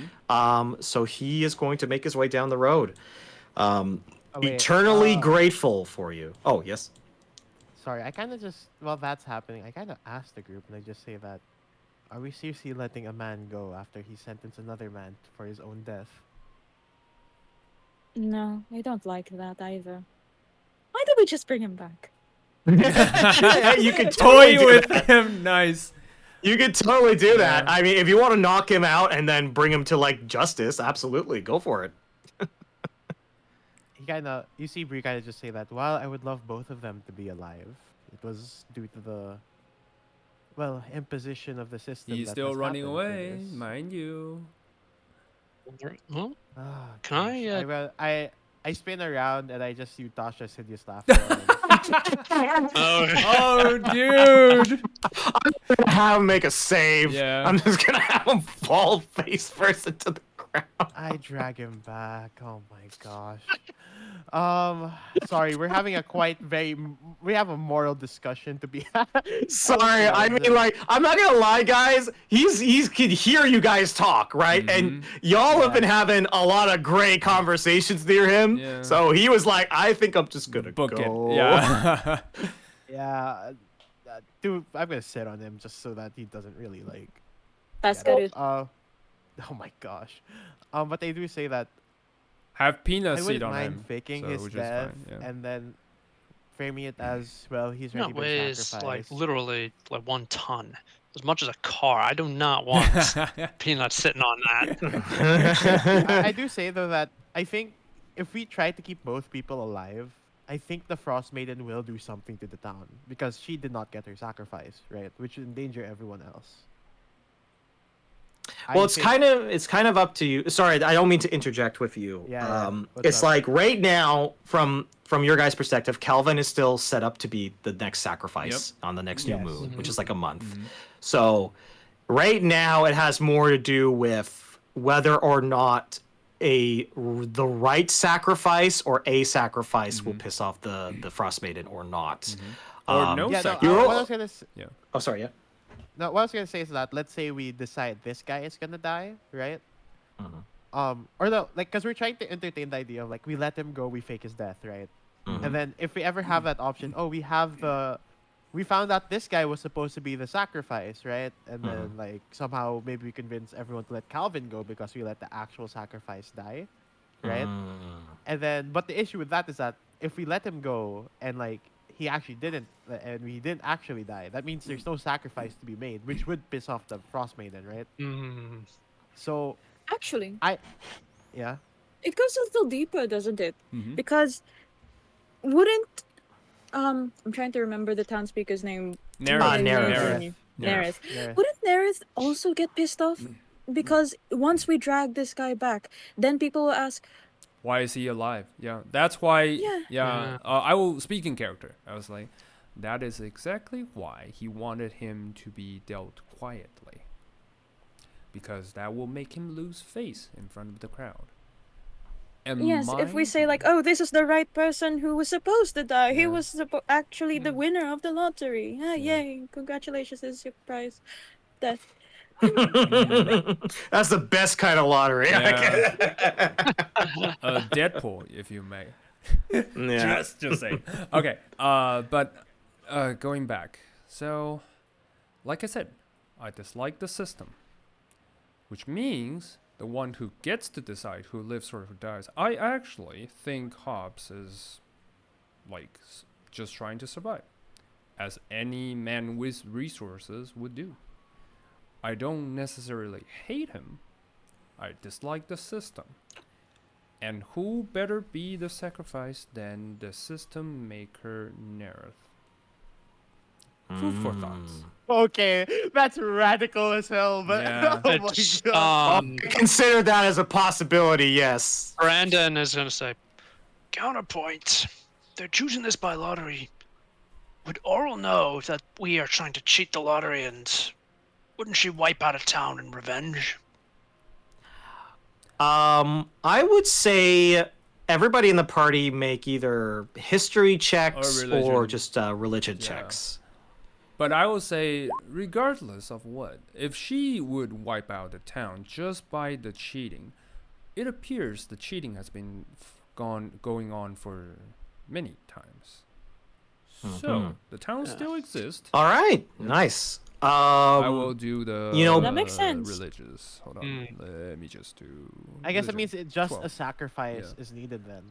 So he is going to make his way down the road. Eternally grateful for you. Oh, yes. Sorry, I kind of just, while that's happening, I kind of asked the group, and I just say that, are we seriously letting a man go after he sentenced another man for his own death? No, I don't like that either. Why don't we just bring him back? You could totally Toy do with that. him, nice. You could totally do that. I mean, if you want to knock him out and then bring him to like justice, absolutely, go for it. You see Bree kind of just say that, while I would love both of them to be alive, it was due to the, imposition of the system. He's that still has running happened for away, this. mind you. Well, Can I? I spin around and I just see Tasha's hideous laugh. Oh, dude. I'm gonna have him make a save. Yeah. I'm just gonna have him fall face first into the ground. I drag him back. Oh my gosh. Sorry, we're having we have a moral discussion to be had. Sorry, I mean, like, I'm not gonna lie, guys. He's can hear you guys talk, right? And y'all have been having a lot of great conversations near him. Yeah. So he was like, I think I'm just gonna Book go. it. Yeah. Yeah, dude, I'm gonna sit on him just so that he doesn't really like. That's get good. it. Oh my gosh. But they do say that Have peanut I seed wouldn't on mind him. faking so, his which is death fine, yeah. and then framing it as well. He's already That been weighs sacrificed. like literally like 1 ton, as much as a car. I do not want peanuts sitting on that. I do say though that I think if we try to keep both people alive, I think the Frost Maiden will do something to the town because she did not get her sacrifice, right? Which would endanger everyone else. Well, I it's think- kind of up to you. Sorry, I don't mean to interject with you. Yeah, what's it's up? like right now, from your guys' perspective, Calvin is still set up to be the next sacrifice on the next new Yes. moon, which is like a month. So right now, it has more to do with whether or not the right sacrifice or a sacrifice will piss off the Frost Maiden or not. Or no Yeah, no, sacrifice. what I was gonna Yeah. Oh, sorry, yeah. No, what I was gonna say is that let's say we decide this guy is gonna die, right? Or no, like, cause we're trying to entertain the idea of like we let him go, we fake his death, right? And then if we ever have that option, we found out this guy was supposed to be the sacrifice, right? And then like somehow maybe we convince everyone to let Calvin go because we let the actual sacrifice die, right? And then, but the issue with that is that if we let him go and like he actually didn't, and we didn't actually die, that means there's no sacrifice to be made, which would piss off the Frost Maiden, right? So Actually, yeah, it goes a little deeper, doesn't it? Mhm. Because wouldn't I'm trying to remember the townspeaker's name. Naereth. Naereth. Naereth. yeah. Wouldn't Naereth also get pissed off? Because once we drag this guy back, then people will ask, Why is he alive? Yeah, that's why. Yeah. Yeah. I will speak in character. I was like, that is exactly why he wanted him to be dealt quietly, because that will make him lose face in front of the crowd. And yes, if we say like, oh, this is the right person who was supposed to die. He Yeah. was actually the winner of the lottery. Ah, yay, congratulations, this is your prize. Death. That's the best kind of lottery. Yeah. Deadpool, if you may. Yeah. Just say. Okay. But going back. So, like I said, I dislike the system, which means the one who gets to decide who lives or who dies. I actually think Hobbs is like just trying to survive, as any man with resources would do. I don't necessarily hate him. I dislike the system. And who better be the sacrifice than the system maker Naereth? Food for thoughts. Okay, that's radical as hell, but Yeah. oh my It's, god. Consider that as a possibility, yes. Brandon is gonna say, counterpoint. They're choosing this by lottery. Would Auril know that we are trying to cheat the lottery, and wouldn't she wipe out a town in revenge? I would say everybody in the party make either history checks or, religion. just religion Yeah. checks. But I will say, regardless of what, if she would wipe out the town just by the cheating, it appears the cheating has been going on for many times. So the town still exists. All right, nice. I will do the That makes sense. religious. Hold on, let me just do. I guess it religion. means just 12. a sacrifice Yeah. is needed then.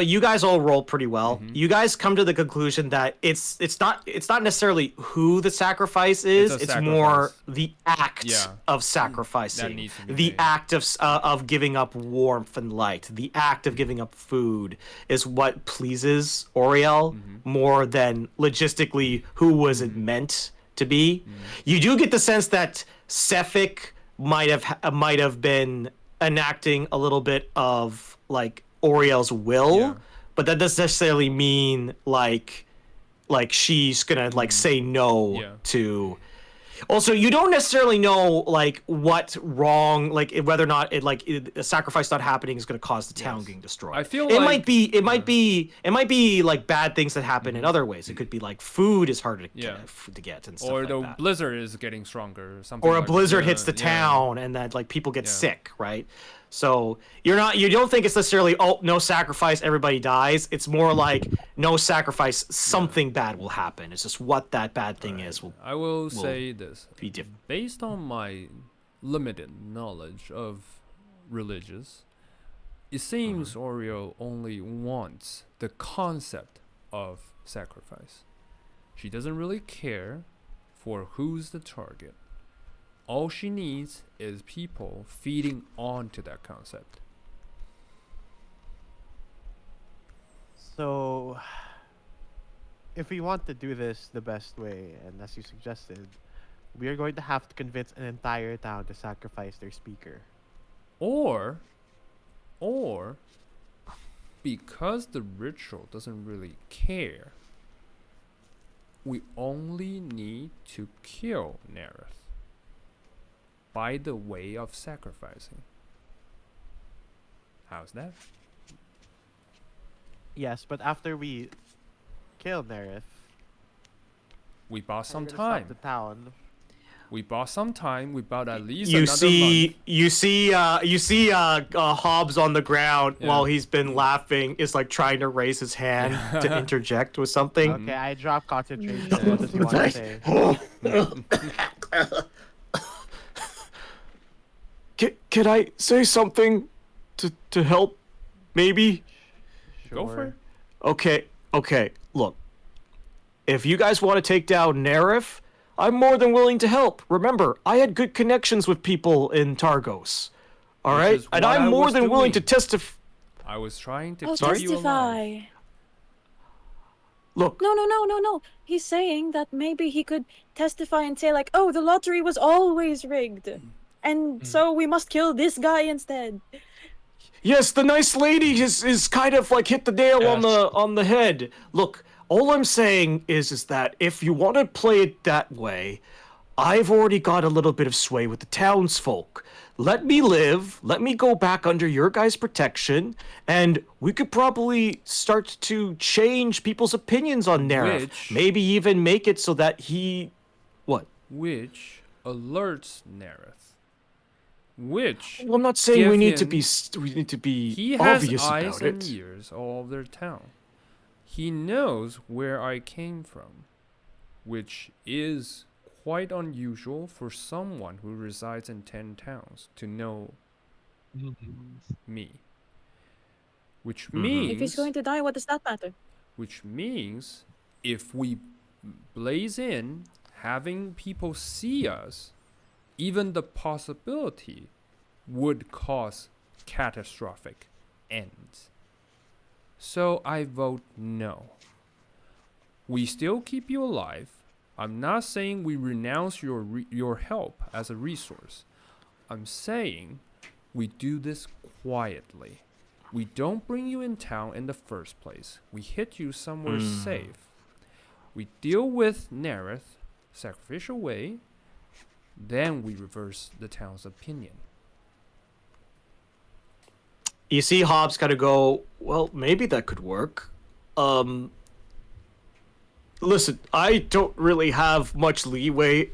You guys all roll pretty well. Mm-hmm. You guys come to the conclusion that it's not necessarily who the sacrifice is. It's a It's more sacrifice. the act Yeah. of sacrificing, needs to be the made. act of giving up warmth and light, the act of giving up food is what pleases Auril Mm-hmm. more than logistically who was it meant to be. Mm-hmm. You do get the sense that Sephik might have been enacting a little bit of like Auriel's will, Yeah. but that doesn't necessarily mean like she's gonna like say no Yeah. to. Also, you don't necessarily know like what wrong, like whether or not a sacrifice not happening is going to cause the town getting destroyed. I feel it like might be like bad things that happen in other ways. It could be like food is harder to get and stuff or like the that. blizzard is getting stronger or something. Or a like blizzard hits the town and that like people get sick, right? So you don't think it's necessarily no sacrifice, everybody dies. It's more like no sacrifice, something bad will happen. It's just what that bad thing is. I will say this: be different. Based on my limited knowledge of religious, it seems Auril only wants the concept of sacrifice. She doesn't really care for who's the target. All she needs is people feeding onto that concept. So, if we want to do this the best way, and as you suggested, we are going to have to convince an entire town to sacrifice their speaker. Or, because the ritual doesn't really care, we only need to kill Naereth by the way of sacrificing. How's that? Yes, but after we kill Naereth, We bought some we're gonna stop time. the town. We bought some time. We bought at least You another month. you see Hobbs on the ground while he's been laughing is like trying to raise his hand to interject with something. Okay, I drop concentration. What does he want to say? Can I say something to help? Maybe. Go for it. Okay. Look, if you guys want to take down Naereth, I'm more than willing to help. Remember, I had good connections with people in Targos. All right, is and what I I'm more was than willing to doing. testify. I was trying to Oh, keep you alive. testify. Look, No. He's saying that maybe he could testify and say like, "Oh, the lottery was always rigged, and so we must kill this guy instead." yes, the nice lady is kind of like hit the nail on the head. Look, all I'm saying is that if you want to play it that way, I've already got a little bit of sway with the townsfolk. Let me live, let me go back under your guys' protection, and we could probably start to change people's opinions on Naereth. Which- Maybe even make it so that he... What? Which alerts Naereth. Which Well, I'm not saying we need to be he has obvious eyes about and it. ears all over their town. He knows where I came from, which is quite unusual for someone who resides in 10 towns to know me. Which means If he's going to die, what does that matter? which means if we blaze in, having people see us, even the possibility would cause catastrophic ends. So I vote no. We still keep you alive. I'm not saying we renounce your help as a resource. I'm saying we do this quietly. We don't bring you in town in the first place. We hit you somewhere safe. We deal with Naereth, sacrificial way, then we reverse the town's opinion. You see Hobbs kind of go, well, maybe that could work. Listen, I don't really have much leeway.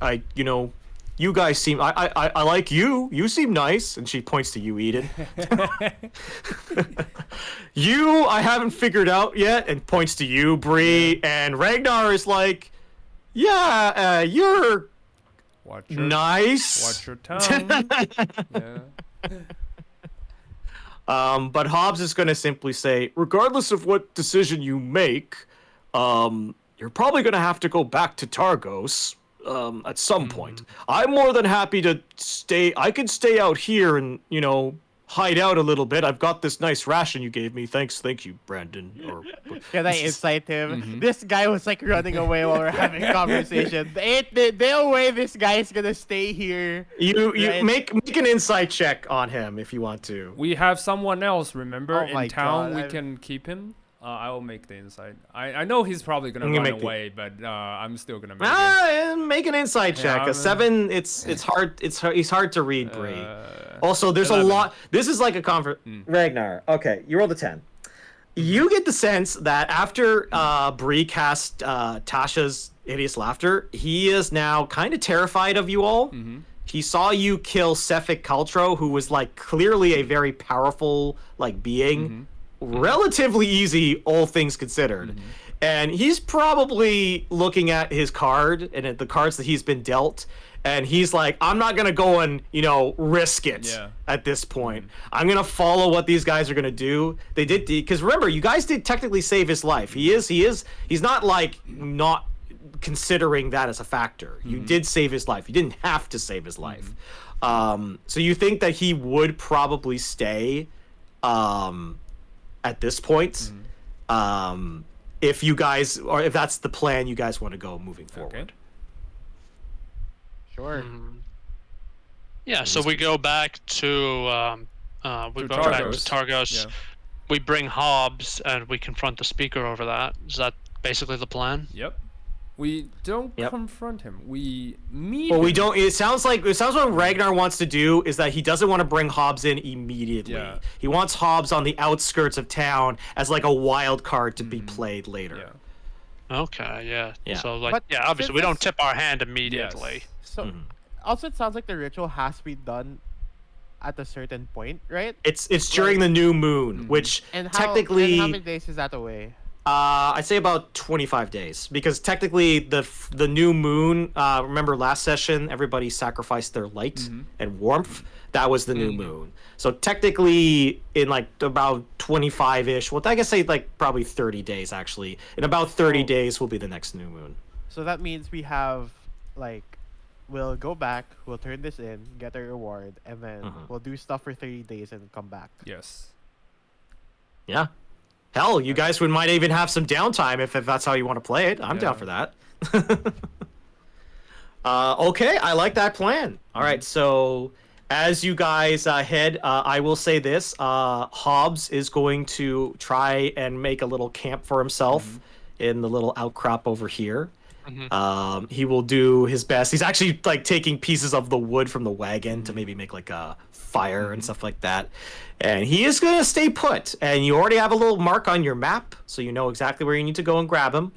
You guys seem, I like you. You seem nice. And she points to you, Eden. You, I haven't figured out yet, and points to you, Bree. And Regnar is like, yeah, you're nice. Watch your tongue. But Hobbs is going to simply say, regardless of what decision you make, you're probably going to have to go back to Targos at some point. I'm more than happy to stay. I could stay out here and, hide out a little bit. I've got this nice ration you gave me. Thank you, Brandon. Can I incite him? This guy was like running away while we're having a conversation. No way this guy is gonna stay here. You make an insight check on him if you want to. We have someone else, remember, Oh my in town. God, We can keep him. I will make the insight. I know he's probably gonna run away, but I'm still gonna make it. Make an insight check. A 7. It's hard. He's hard to read, Bree. Also, there's 11. a lot. This is like a Regnar. Okay, you rolled a 10. You get the sense that after Bree cast Tasha's hideous laughter, he is now kind of terrified of you all. Mm-hmm. He saw you kill Sephik Kaltro, who was like clearly a very powerful like being. Mm-hmm. Relatively easy, all things considered. Mm-hmm. And he's probably looking at his card and at the cards that he's been dealt, and he's like, I'm not gonna go and risk it at this point. I'm gonna follow what these guys are gonna do. They did, because remember, you guys did technically save his life. He's not like not considering that as a factor. You did save his life. You didn't have to save his life. So you think that he would probably stay at this point, if you guys, or if that's the plan you guys want to go moving forward. Okay. Sure. Yeah, so we go back to back to Targos. Yeah. We bring Hobbs and we confront the speaker over that. Is that basically the plan? Yep. We don't confront him. We meet. Well, him. we don't. It sounds what Regnar wants to do is that he doesn't want to bring Hobbs in immediately. Yeah. He wants Hobbs on the outskirts of town as like a wild card to be played later. Yeah. Okay, yeah. So But obviously we don't tip our hand immediately. Yes. So, also it sounds like the ritual has to be done at a certain point, right? It's during the new moon, which And technically how many days is that away? I'd say about 25 days, because technically the new moon. Remember last session, everybody sacrificed their light and warmth. That was the new moon. So technically, in like about 25-ish. Well, I guess say like probably 30 days actually. In about 30 days will be the next new moon. So that means we have we'll go back, we'll turn this in, get a reward, and then we'll do stuff for 30 days and come back. Yes. Yeah. Hell, you guys might even have some downtime if that's how you want to play it. I'm down for that. Okay, I like that plan. All right, so as you guys head, I will say this. Hobbs is going to try and make a little camp for himself in the little outcrop over here. He will do his best. He's actually like taking pieces of the wood from the wagon to maybe make like a fire and stuff like that. And he is going to stay put. And you already have a little mark on your map, so you know exactly where you need to go and grab him.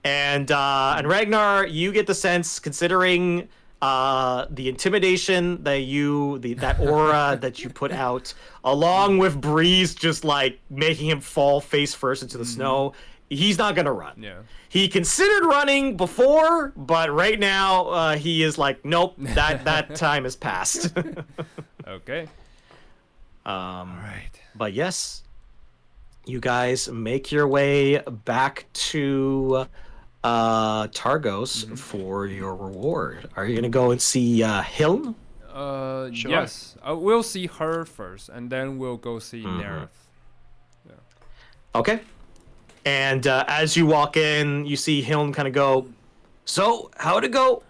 And Regnar, you get the sense, considering the intimidation that that aura that you put out, along with Breeze just like making him fall face first into the snow, he's not gonna run. Yeah. He considered running before, but right now he is like, nope, that time has passed. Okay. All right. But yes, you guys make your way back to Targos for your reward. Are you gonna go and see Hlin? Sure. Yes. We'll see her first, and then we'll go see Naereth. Yeah. Okay. And as you walk in, you see Hlin kind of go, so, how'd it go?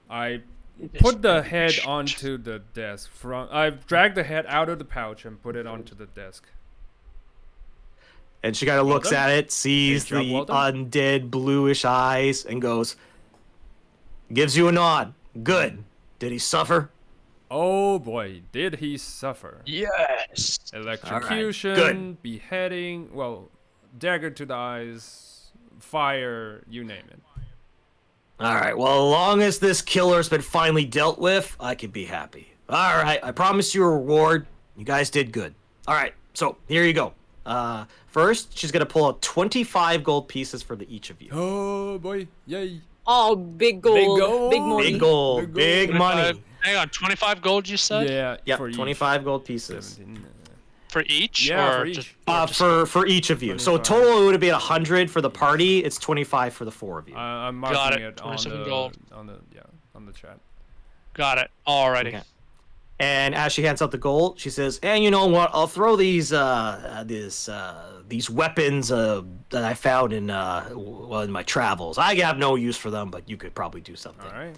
I put the head onto the desk. I dragged the head out of the pouch and put it onto the desk. And she kind of looks done. at it, sees Great job, the well done. undead bluish eyes, and goes, gives you a nod. Good. Did he suffer? Oh boy, did he suffer. Yes. Electrocution, Good. beheading, dagger to the eyes, fire, you name it. All right, well, as long as this killer's been finally dealt with, I can be happy. All right, I promise you a reward. You guys did good. All right, so here you go. First, she's going to pull out 25 gold pieces for each of you. Oh boy, yay. Oh, big gold. Big gold. Big money. Big gold, big money. Hang on, 25 gold you said? Yeah, Yep, for 25 gold pieces. 17, For each? Yeah, or for each. just- For each of you. So 25. total it would have been 100 for the party. It's 25 for the four of you. I'm Got marking it, it on 27 the gold. on the chat. Got it. Alrighty. Okay. And as she hands out the gold, she says, "And you know what? I'll throw these weapons that I found in my travels. I have no use for them, but you could probably do something. All right.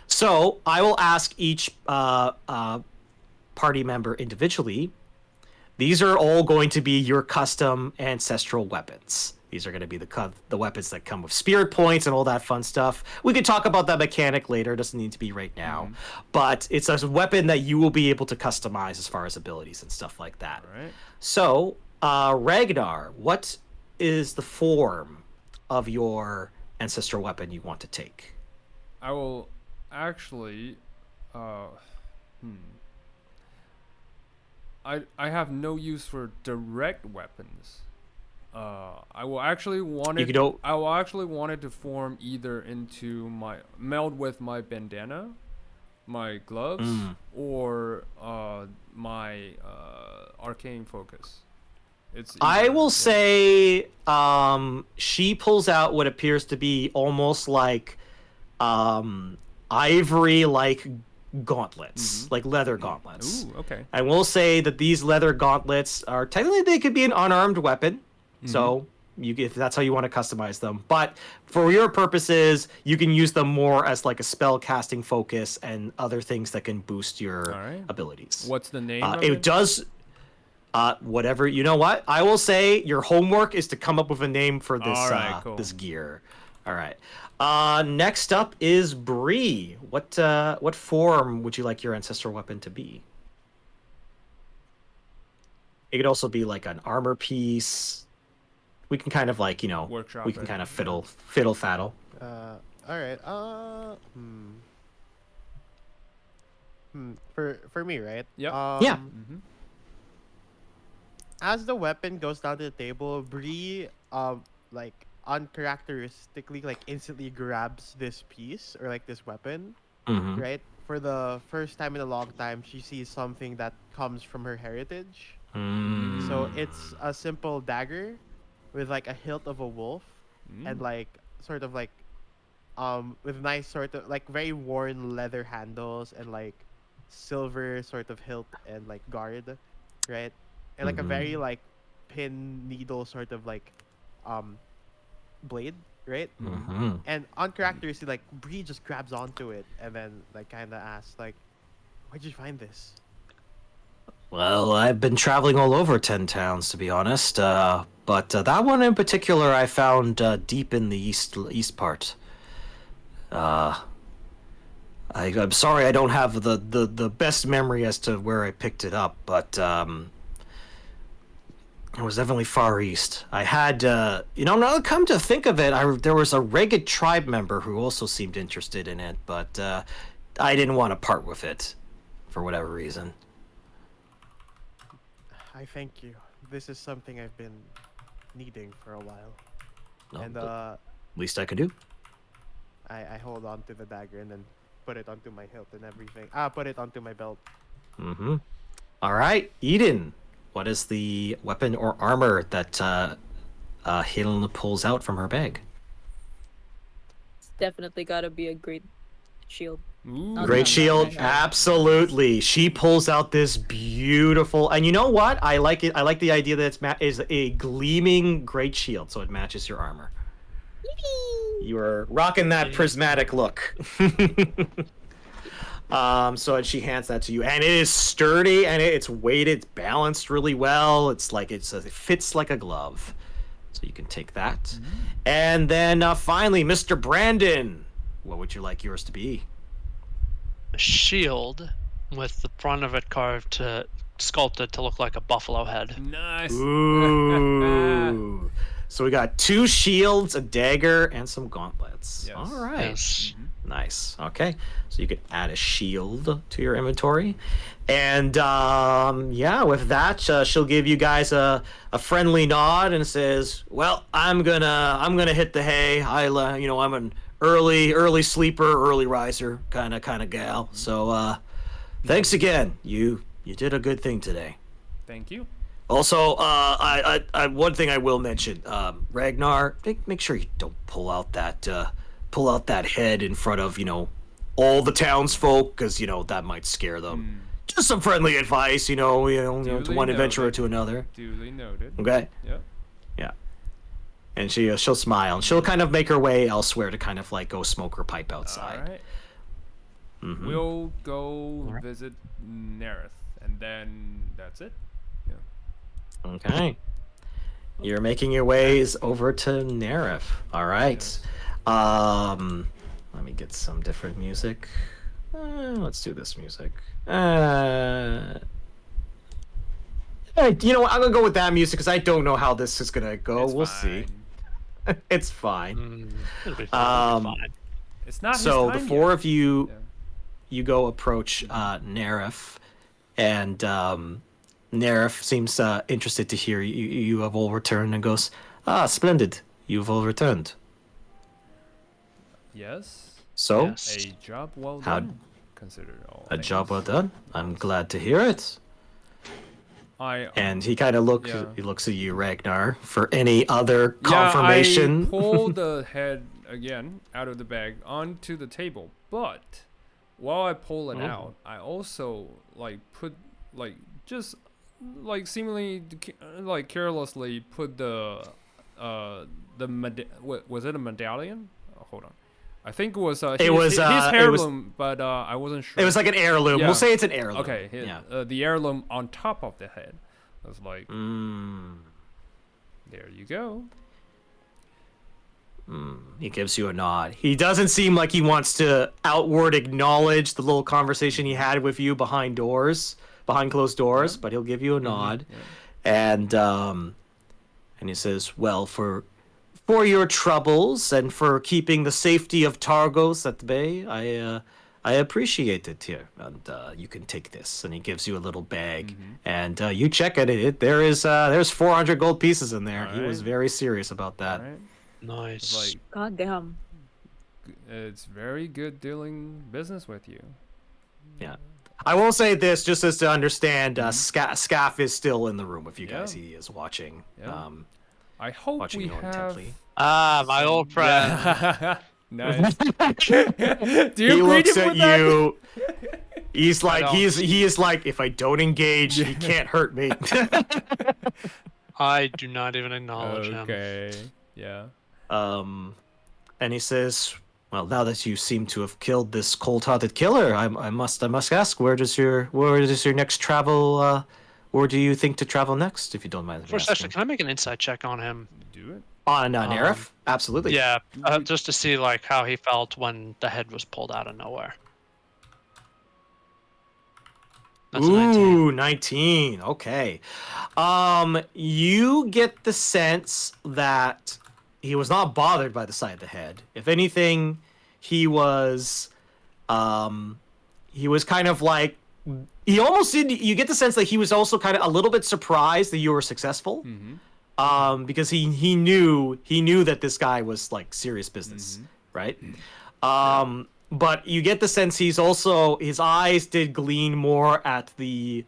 So I will ask each party member individually These are all going to be your custom ancestral weapons. These are going to be the weapons that come with spirit points and all that fun stuff. We could talk about that mechanic later. It doesn't need to be right now. But it's a weapon that you will be able to customize as far as abilities and stuff like that. All right. So, Regnar, what is the form of your ancestral weapon you want to take? I will actually. I have no use for direct weapons. I will actually want it. I will actually want it to form either into meld with my bandana, my gloves, or my arcane focus. I will say she pulls out what appears to be almost like ivory-like gauntlets, like leather gauntlets. Ooh, okay. I will say that these leather gauntlets are technically, they could be an unarmed weapon, so if that's how you want to customize them. But for your purposes, you can use them more as like a spell casting focus and other things that can boost your abilities. What's the name? It does. Whatever, you know what? I will say your homework is to come up with a name for this cool. this gear. All right. Next up is Bree. What form would you like your ancestral weapon to be? It could also be like an armor piece. We can kind of like, workshop we can it. kind of fiddle faddle. All right. For me, right? Yep. Yeah. As the weapon goes down to the table, Bree, like uncharacteristically, like instantly grabs this piece or like this weapon, right? For the first time in a long time, she sees something that comes from her heritage. So it's a simple dagger with like a hilt of a wolf and like sort of like with nice sort of like very worn leather handles and like silver sort of hilt and like guard, right? And like a very like pin needle sort of like blade, right? And uncharacteristically, like Bree just grabs onto it and then like kind of asks like, "Where'd you find this?" Well, I've been traveling all over 10 towns, to be honest. But that one in particular I found deep in the east part. I'm sorry I don't have the best memory as to where I picked it up, but it was definitely far east. I had, now come to think of it, there was a ragged tribe member who also seemed interested in it, but I didn't want to part with it for whatever reason. I thank you. This is something I've been needing for a while. No, and least I could do. I hold on to the dagger and then put it onto my hilt and everything. Put it onto my belt. All right, Eden. What is the weapon or armor that Hlin pulls out from her bag? It's definitely gotta be a great shield. Great shield, absolutely. She pulls out this beautiful, and you know what? I like it. I like the idea that is a gleaming great shield, so it matches your armor. You are rocking that prismatic look. So she hands that to you, and it is sturdy, and it's weighted, it's balanced really well. It fits like a glove, so you can take that. And then finally, Mr. Brandon, what would you like yours to be? A shield with the front of it sculpted to look like a buffalo head. Nice. Ooh. So we got 2 shields, a dagger, and some gauntlets. Yes. All right. Yes. Nice. Okay. So you could add a shield to your inventory. And with that, she'll give you guys a friendly nod and says, "Well, I'm gonna hit the hay. I'm an early sleeper, early riser kind of gal. So thanks again. You did a good thing today." Thank you. Also, I one thing I will mention, Regnar, make sure you don't pull out that head in front of all the townsfolk, because that might scare them. Just some friendly advice, to one adventurer to another. Duly noted. Okay. Yep. Yeah. And she'll smile, and she'll kind of make her way elsewhere to kind of like go smoke her pipe outside. All right. We'll go visit Naereth, and then that's it. Yeah. Okay. You're making your ways over to Naereth. All right. Yes. Let me get some different music. Let's do this music. You know what? I'm gonna go with that music because I don't know how this is gonna go. It's we'll fine. see. It's fine. It'll be fine. It'll be fine. It's not So his the time four yet. of you, Yeah. you go approach Naereth, and Naereth seems interested to hear you have all returned and goes, splendid. You've all returned. Yes. So, Yes. A job well How- done. Considered all. a things. job well done. I'm glad to hear it. I And he kind of Yeah. he looks at you, Regnar, for any other confirmation. I pull the head again out of the bag onto the table, but while I pull it out, I also put just seemingly carelessly put was it a medallion? Oh, hold on. I think it was his heirloom, but I wasn't sure. It was like an heirloom. Yeah. We'll say it's an heirloom. Okay, the heirloom on top of the head. I was like, there you go. He gives you a nod. He doesn't seem like he wants to outward acknowledge the little conversation he had with you behind closed doors, but he'll give you a nod. And he says, well, for your troubles and for keeping the safety of Targos at bay, I appreciate it here. And you can take this. And he gives you a little bag, and you check at it. There's 400 gold pieces in there. All He was right. very serious about that. All right. Nice. God damn. It's very good dealing business with you. Yeah. I will say this, just as to understand, Skath is still in the room with you guys. Yeah. He is watching. Yeah. I hope Watching we you have. intently. My old friend. Nice. Do He you greet looks him at with that? you. He's like don't. he is like, if I don't engage, he can't hurt me. I do not even acknowledge him. Okay. Yeah. And he says, well, now that you seem to have killed this cold-hearted killer, I must ask, where does your next travel? Where do you think to travel next, if you don't mind? First, actually, can I make an insight check on him? Do it. On Naereth? Absolutely. Yeah, just to see how he felt when the head was pulled out of nowhere. That's a 19. Ooh, 19. Okay. You get the sense that he was not bothered by the sight of the head. If anything, he was kind of like, he almost did. You get the sense that he was also kind of a little bit surprised that you were successful. Because he knew that this guy was like serious business, right? But you get the sense his eyes did glean more at the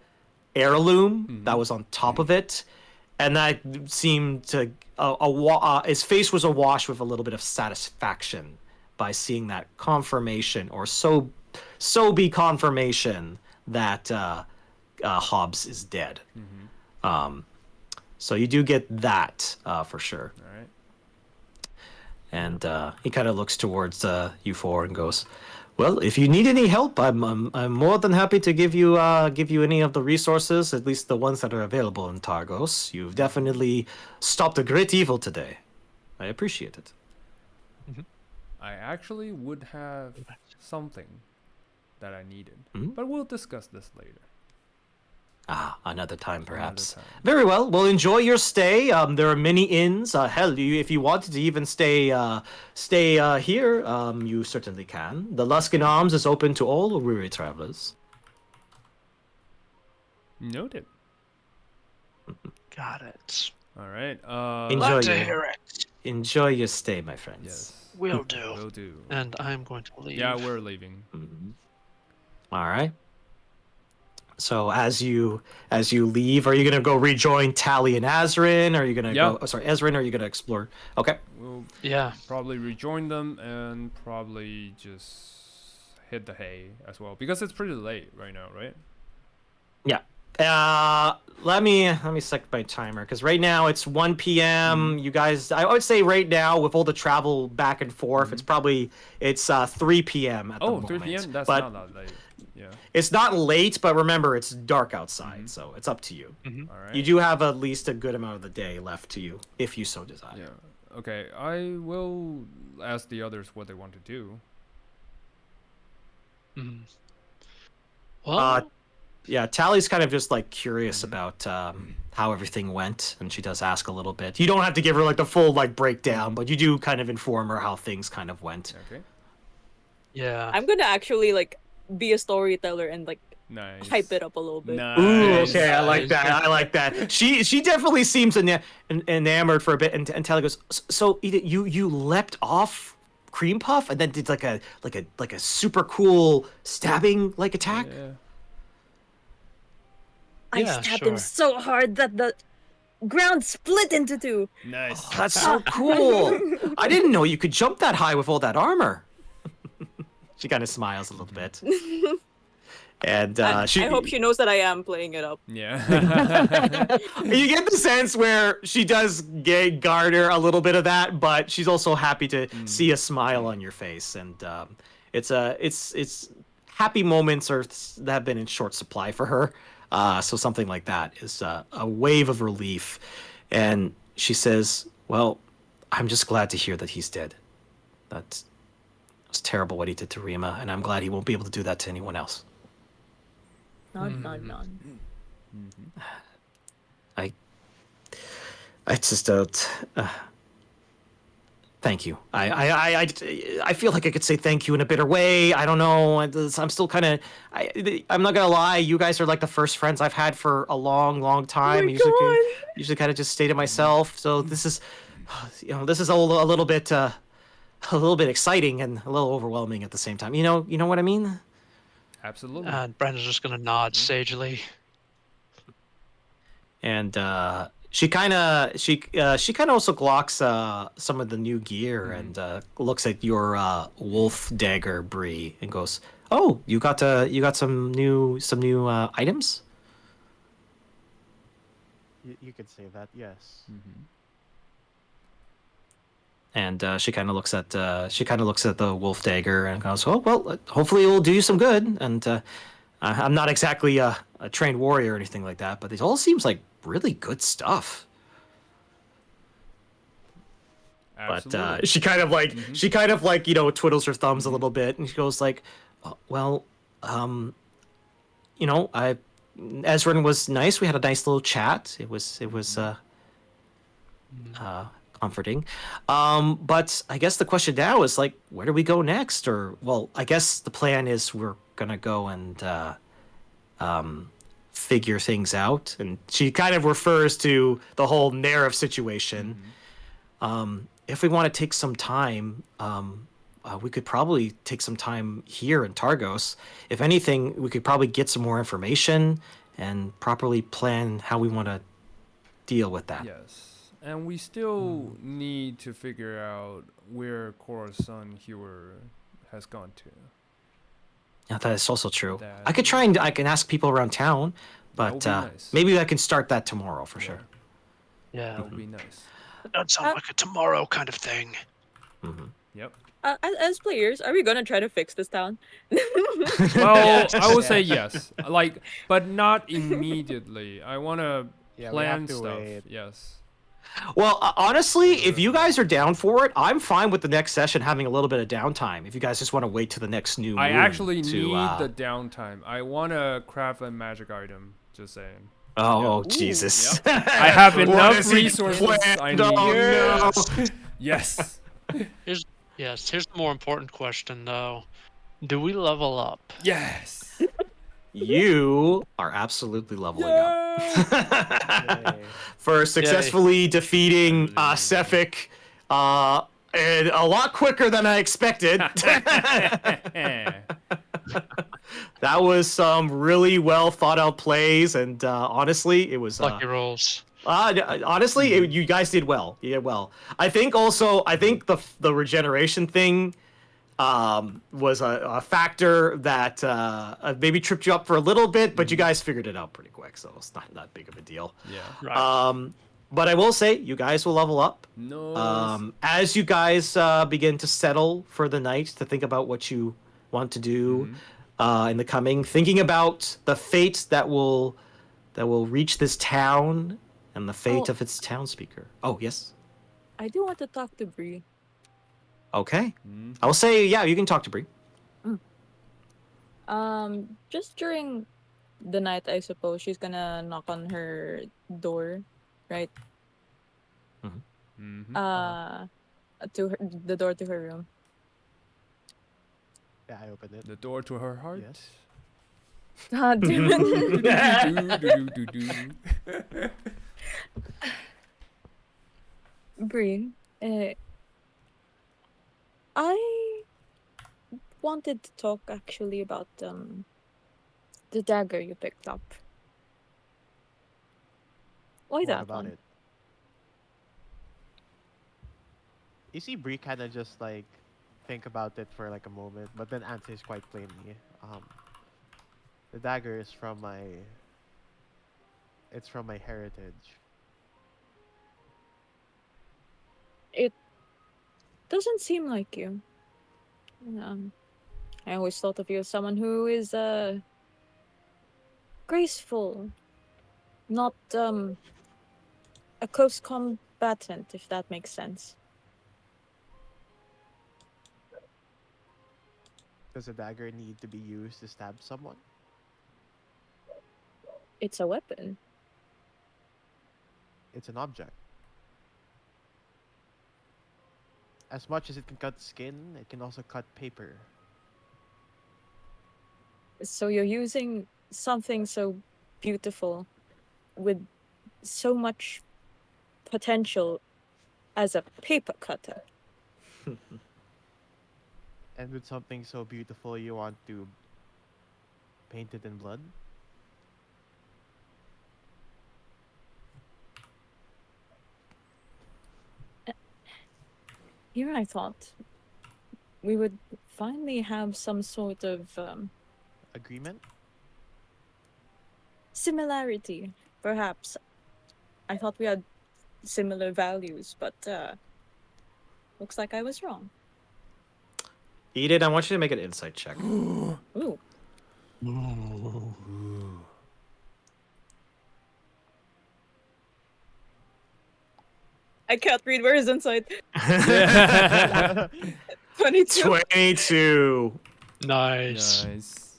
heirloom that was on top of it, and that seemed to his face was awash with a little bit of satisfaction by seeing that confirmation, or so be confirmation that Hobbs is dead. So you do get that for sure. All right. And he kind of looks towards you four and goes, "Well, if you need any help, I'm more than happy to give you any of the resources, at least the ones that are available in Targos. You've definitely stopped a great evil today. I appreciate it." I actually would have something that I needed, but we'll discuss this later. Another time, perhaps. Another time. Very well. Well, enjoy your stay. There are many inns. Hell, if you wanted to even stay here, you certainly can. The Luskin Arms is open to all weary travelers. Noted. Got it. All right. Enjoy Glad to hear it. Enjoy your stay, my friends. Yes. Will do. Will do. And I'm going to leave. Yeah, we're leaving. All right. So as you leave, are you gonna go rejoin Tally and Azrin? Are you gonna go? Oh, sorry, Ezrin. Are you gonna explore? Okay. We'll probably rejoin them and probably just hit the hay as well because it's pretty late right now, right? Yeah. Let me set my timer because right now it's 1 p.m. You guys, I would say right now with all the travel back and forth, it's 3 p.m. at the moment. 3 p.m. That's but, not that late. Yeah. It's not late, but remember, it's dark outside, so it's up to you. All right. You do have at least a good amount of the day left to you, if you so desire. Yeah. Okay. I will ask the others what they want to do. Well, Yeah, Tally's kind of just like curious about how everything went, and she does ask a little bit. You don't have to give her like the full like breakdown, but you do kind of inform her how things kind of went. Okay. yeah. I'm gonna actually like be a storyteller and like Nice. hype it up a little bit. Nice. Ooh, okay, I like Nice. that. I like that. She definitely seems enamored for a bit, and Tally goes, "So you leapt off Cream Puff and then did like a super cool stabbing like attack?" Yeah. I Yeah, stabbed sure. him so hard that the ground split into two. Nice. That's so cool. I didn't know you could jump that high with all that armor. She kind of smiles a little bit. And I hope she knows that I am playing it up. Yeah. You get the sense where she does garner a little bit of that, but she's also happy to see a smile on your face, and it's happy moments that have been in short supply for her. So something like that is a wave of relief, and she says, "Well, I'm just glad to hear that he's dead. That was terrible what he did to Rima, and I'm glad he won't be able to do that to anyone else." None. I just don't. Thank you. I feel like I could say thank you in a bitter way. I don't know. I'm still kind of. I'm not gonna lie. You guys are like the first friends I've had for a long, long time. Usually kind of just stay to myself. So this is, this is a little bit exciting and a little overwhelming at the same time. You know what I mean? Absolutely. And Brandon's just gonna nod sagely. And she kind of also glocks some of the new gear and looks at your wolf dagger, Bree, and goes, "Oh, you got some new items?" You could say that, yes. And she kind of looks at the wolf dagger and goes, "Oh well, hopefully it will do you some good." And I'm not exactly a trained warrior or anything like that, but it all seems like really good stuff. Absolutely. But she kind of like twiddles her thumbs a little bit, and she goes like, "Well, Ezrin was nice. We had a nice little chat. It was comforting. But I guess the question now is like, where do we go next? Or, well, I guess the plan is we're gonna go and figure things out." And she kind of refers to the whole Naereth situation. If we want to take some time, we could probably take some time here in Targos. If anything, we could probably get some more information and properly plan how we want to deal with that. Yes. And we still need to figure out where Korra's son Hewer has gone to. Yeah, that is also true. That- I can ask people around town, but That would be nice. maybe I can start that tomorrow for sure. Yeah. That would be nice. That sounds like a tomorrow kind of thing. Yep. As players, are we gonna try to fix this town? Well, I would say yes. Like, but not immediately. I want to Yeah, we plan have to stuff. wait. Yes. Well, honestly, if you guys are down for it, I'm fine with the next session having a little bit of downtime. If you guys just want to wait to the next new moon I actually to, need the downtime. I want to craft a magic item. Just saying. Oh, Jesus. Yep. I have What enough is he resources planned? I need. Oh, no. Yes. Here's the more important question though. Do we level up? Yes. You are absolutely leveling up. Yay. For successfully defeating Sephik and a lot quicker than I expected. That was some really well thought out plays, and honestly, it was Lucky rolls. honestly, you guys did well. You did well. I think the regeneration thing was a factor that maybe tripped you up for a little bit, but you guys figured it out pretty quick, so it's not that big of a deal. Yeah. Right. But I will say, you guys will level up. No. As you guys begin to settle for the night to think about what you want to do, in the coming, thinking about the fate that will reach this town and the fate Oh. of its townspeople. Oh, yes. I do want to talk to Bree. Okay. Mm-hmm. I will say, yeah, you can talk to Bree. Just during the night, I suppose she's gonna knock on her door, right? Mm-hmm. To her, the door to her room. Yeah, I opened it. The door to her heart. Yes. Bree, I wanted to talk actually about the dagger you picked up. Why What that about one? it? You see Bree kind of just like think about it for like a moment, but then answers quite plainly. The dagger is from my. It's from my heritage. It doesn't seem like you. Um, I always thought of you as someone who is graceful, not a close combatant, if that makes sense. Does a dagger need to be used to stab someone? It's a weapon. It's an object. As much as it can cut skin, it can also cut paper. So you're using something so beautiful with so much potential as a paper cutter. And with something so beautiful, you want to paint it in blood? Here I thought we would finally have some sort of Agreement? similarity, perhaps. I thought we had similar values, but looks like I was wrong. Edith, I want you to make an insight check. Ooh. I can't read where his insight. 22. 22. Nice. Nice.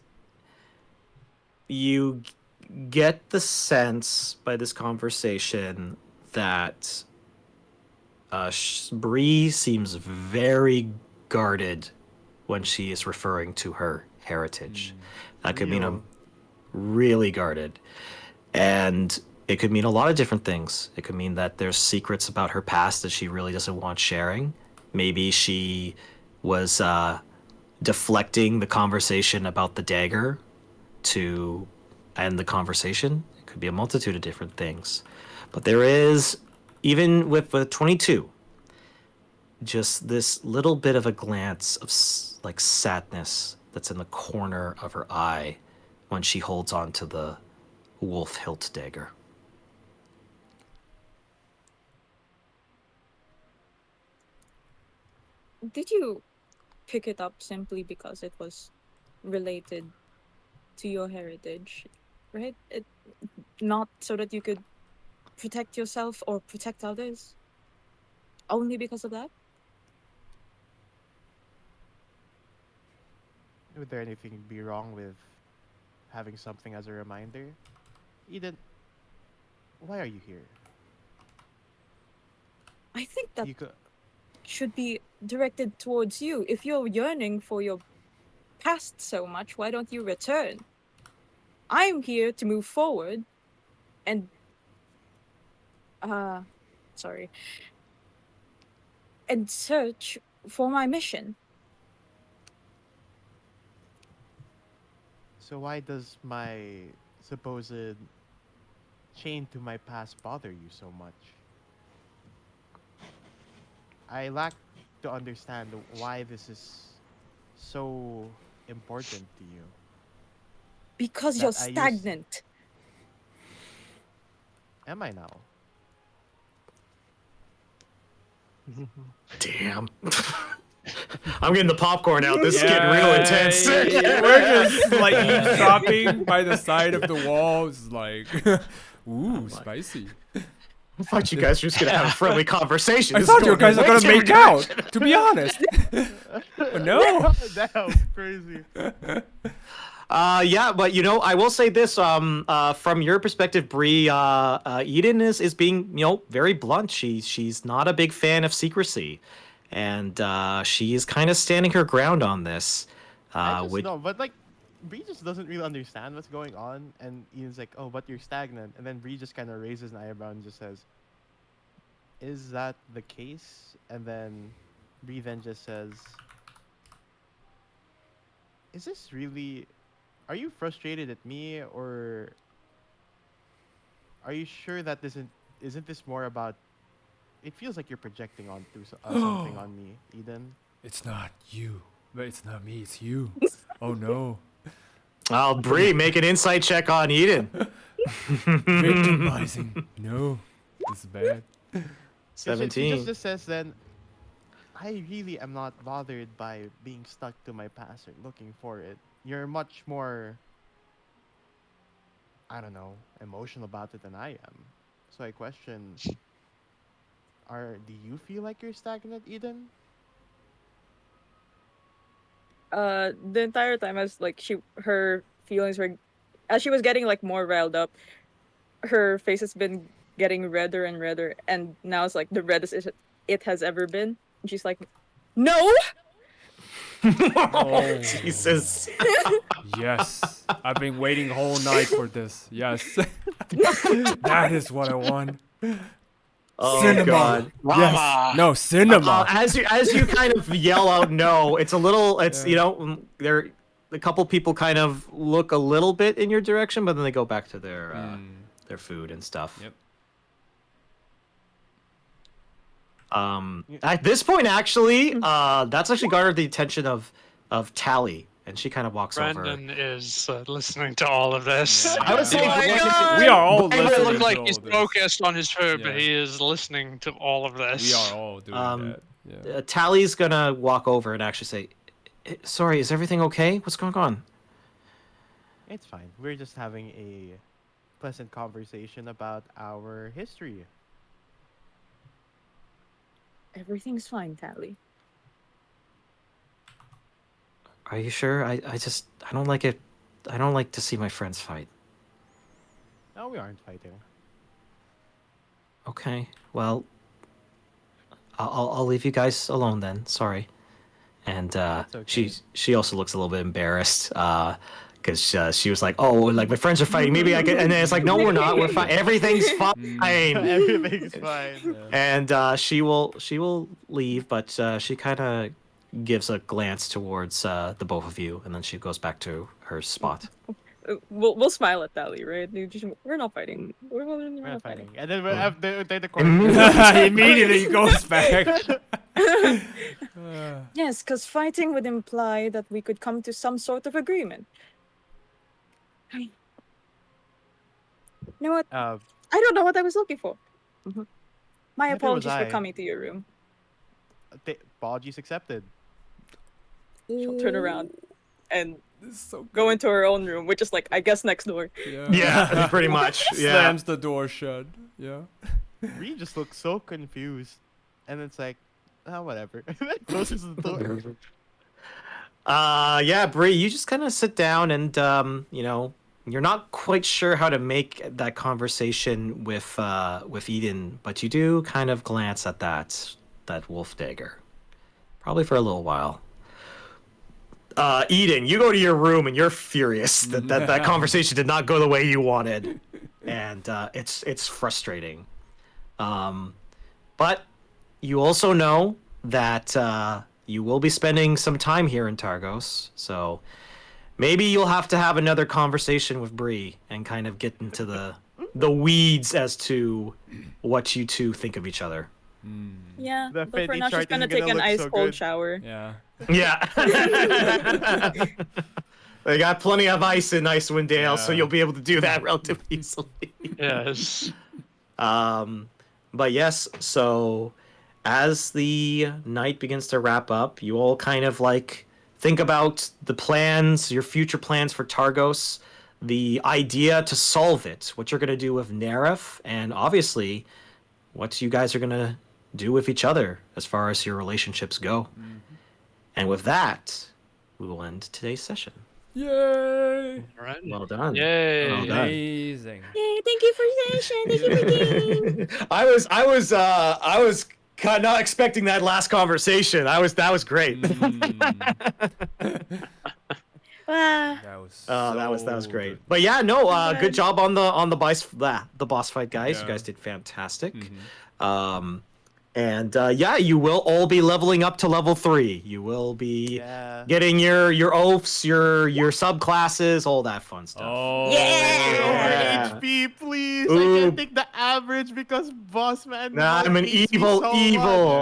You get the sense by this conversation that Bree seems very guarded when she is referring to her heritage. That could mean Real. really guarded. And it could mean a lot of different things. It could mean that there's secrets about her past that she really doesn't want sharing. Maybe she was deflecting the conversation about the dagger to end the conversation. It could be a multitude of different things. But there is, even with the 22, just this little bit of a glance of like sadness that's in the corner of her eye when she holds on to the wolf hilt dagger. Did you pick it up simply because it was related to your heritage, right? Not so that you could protect yourself or protect others? Only because of that? Would there anything be wrong with having something as a reminder? Eden, why are you here? I think that You could. should be directed towards you. If you're yearning for your past so much, why don't you return? I'm here to move forward and sorry. And search for my mission. So why does my supposed chain to my past bother you so much? I lack to understand why this is so important to you. Because That you're I use- stagnant. Am I now? Damn. I'm getting the popcorn out. This is getting real intense. We're just like eavesdropping by the side of the walls, like, ooh, spicy. I thought you guys were just gonna have a friendly conversation. I This thought is you going guys in were a way gonna make different direction. out, to be honest. But no. That was crazy. Yeah, but I will say this. From your perspective, Bree, Eden is being very blunt. She's not a big fan of secrecy, and she is kind of standing her ground on this. I just know, but like, Bree just doesn't really understand what's going on, and Ian's like, "Oh, but you're stagnant," and then Bree just kind of raises an eyebrow and just says, "Is that the case?" And then Bree then just says, "Is this really? Are you frustrated at me, or are you sure that isn't this more about? It feels like you're projecting onto something on me, Eden." It's not you, but it's not me. It's you. Oh no. Well, Bree, make an insight check on Eden. Victimizing. No, this is bad. 17. She just says then, "I really am not bothered by being stuck to my past or looking for it. You're much more, I don't know, emotional about it than I am. So I question, do you feel like you're stagnant, Eden?" The entire time as like her feelings were, as she was getting like more riled up, her face has been getting redder and redder, and now it's like the reddest it has ever been. And she's like, "No!" Oh, Jesus. Yes, I've been waiting whole night for this. Yes, that is what I want. Oh Cinema. God. Yes. No, cinema. As you kind of yell out no, it's a little. It's there. A couple people kind of look a little bit in your direction, but then they go back to their food and stuff. Yep. At this point, actually, that's actually garnered the attention of Tally, and she kind of walks Brandon over. is listening to all of this. Yeah. I would say We are all It listening look to like all he's this. focused on his food, but Yeah. he is listening to all of this. We are all doing that. Yeah. Tally's gonna walk over and actually say, "Sorry, is everything okay? What's going on?" It's fine. We're just having a pleasant conversation about our history. Everything's fine, Tally. Are you sure? I don't like it. I don't like to see my friends fight. No, we aren't fighting. Okay, well, I'll leave you guys alone then. Sorry. And okay. she also looks a little bit embarrassed because she was like, "Oh, like my friends are fighting. Maybe I can." And then it's like, "No, we're not. We're fine. Everything's fine." Everything's fine. And she will leave, but she kind of gives a glance towards the both of you, and then she goes back to her spot. We'll smile at Tally, right? We're not fighting. We're not fighting. And then we'll take the corner. Immediately goes back. Yes, because fighting would imply that we could come to some sort of agreement. You know what? I don't know what I was looking for. My Neither was apologies for I. coming to your room. Apologies accepted. She'll turn around and This is so go into her own room, which is like, I guess, next door. Yeah, pretty much. Yeah. Slams the door shut. Yeah. Bree just looks so confused, and it's like, whatever. Closes the door. Yeah, Bree, you just kind of sit down and you're not quite sure how to make that conversation with Eden, but you do kind of glance at that wolf dagger, probably for a little while. Eden, you go to your room and you're furious that conversation did not go the way you wanted, and it's frustrating. But you also know that you will be spending some time here in Targos, so maybe you'll have to have another conversation with Bree and kind of get into the weeds as to what you two think of each other. Yeah, The but for Fenty now, she's chart gonna isn't take gonna an look ice so cold good. shower. Yeah. Yeah. They got plenty of ice in Icewind Dale, so Yeah. you'll be able to do that relatively easily. Yes. But yes, so as the night begins to wrap up, you all kind of like think about the plans, your future plans for Targos, the idea to solve it, what you're going to do with Naereth, and obviously what you guys are going to do with each other as far as your relationships go. And with that, we will end today's session. Yay! All right. Well done. Yay. Well done. Amazing. Yay! Thank you for the session. Thank you for the game. I was kind of not expecting that last conversation. That was great. Wow. That was that was great. good. But yeah, no, Good. good job on the boss fight, guys. Yeah. You guys did fantastic. And yeah, you will all be leveling up to level 3. You will be getting your oaths, your subclasses, all that fun stuff. Oh. Yeah. HP, please. I Ooh. can't take the average because boss man. Nah, I'm an hates me evil. so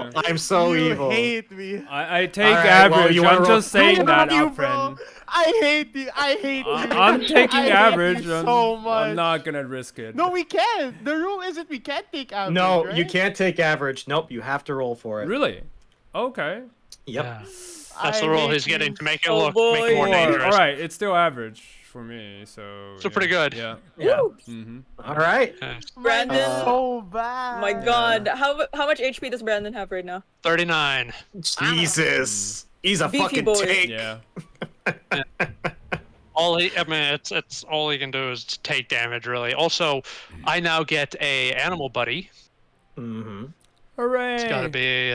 much. I'm so you evil. hate me. I take All right, well, average. you wanna I'm roll- just saying I that, love you, our friend. bro. I hate you. I hate you. I'm taking I hate average. you so much. I'm not gonna risk it. No, we can't. The rule isn't we can't take average. No, right? you can't take average. Nope, you have to roll for it. Really? Okay. Yep. Yeah. That's the I rule hate he's getting you to make it so look make it more boy. dangerous. All right, it's still average for me, so. So pretty good. Yeah. Yeah. Woo. All right. Okay. Brandon. So bad. My God, how much HP does Brandon have right now? 39. Jesus. He's a Beefy fucking boy. tank. Yeah. It's all he can do is take damage, really. Also, I now get a animal buddy. Mm-hmm. Hooray! It's gotta be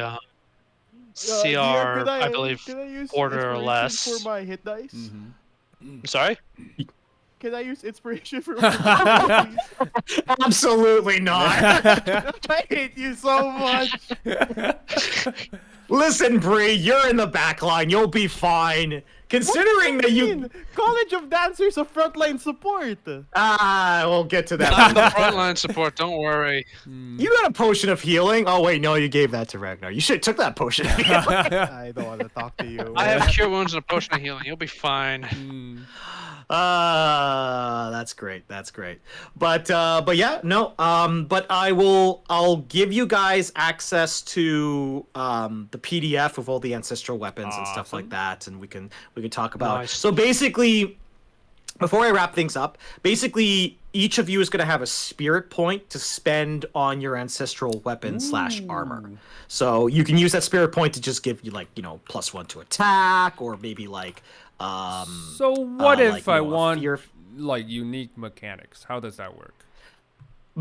CR, Could I believe. Can I use order or inspiration less. for my hit dice? Sorry? Can I use inspiration for my hit dice, please? Absolutely not. I hate you so much. Listen, Bree, you're in the back line. You'll be fine. Considering that you... College of Dancers of frontline support. We'll get to I'm the that. frontline support, don't worry. You got a potion of healing? Oh, wait, no, you gave that to Regnar. You should have took that potion of healing. I don't want to talk to you. I have cure wounds and a potion of healing. You'll be fine. That's great. That's great. But yeah, no. But I'll give you guys access to the PDF with all the ancestral weapons and stuff like that, and we can talk about. Nice. So basically, before I wrap things up, basically each of you is going to have a spirit point to spend on your ancestral weapon / armor. So you can use that spirit point to just give you +1 to attack, or maybe So what if like, I a want fear- unique mechanics? How does that work?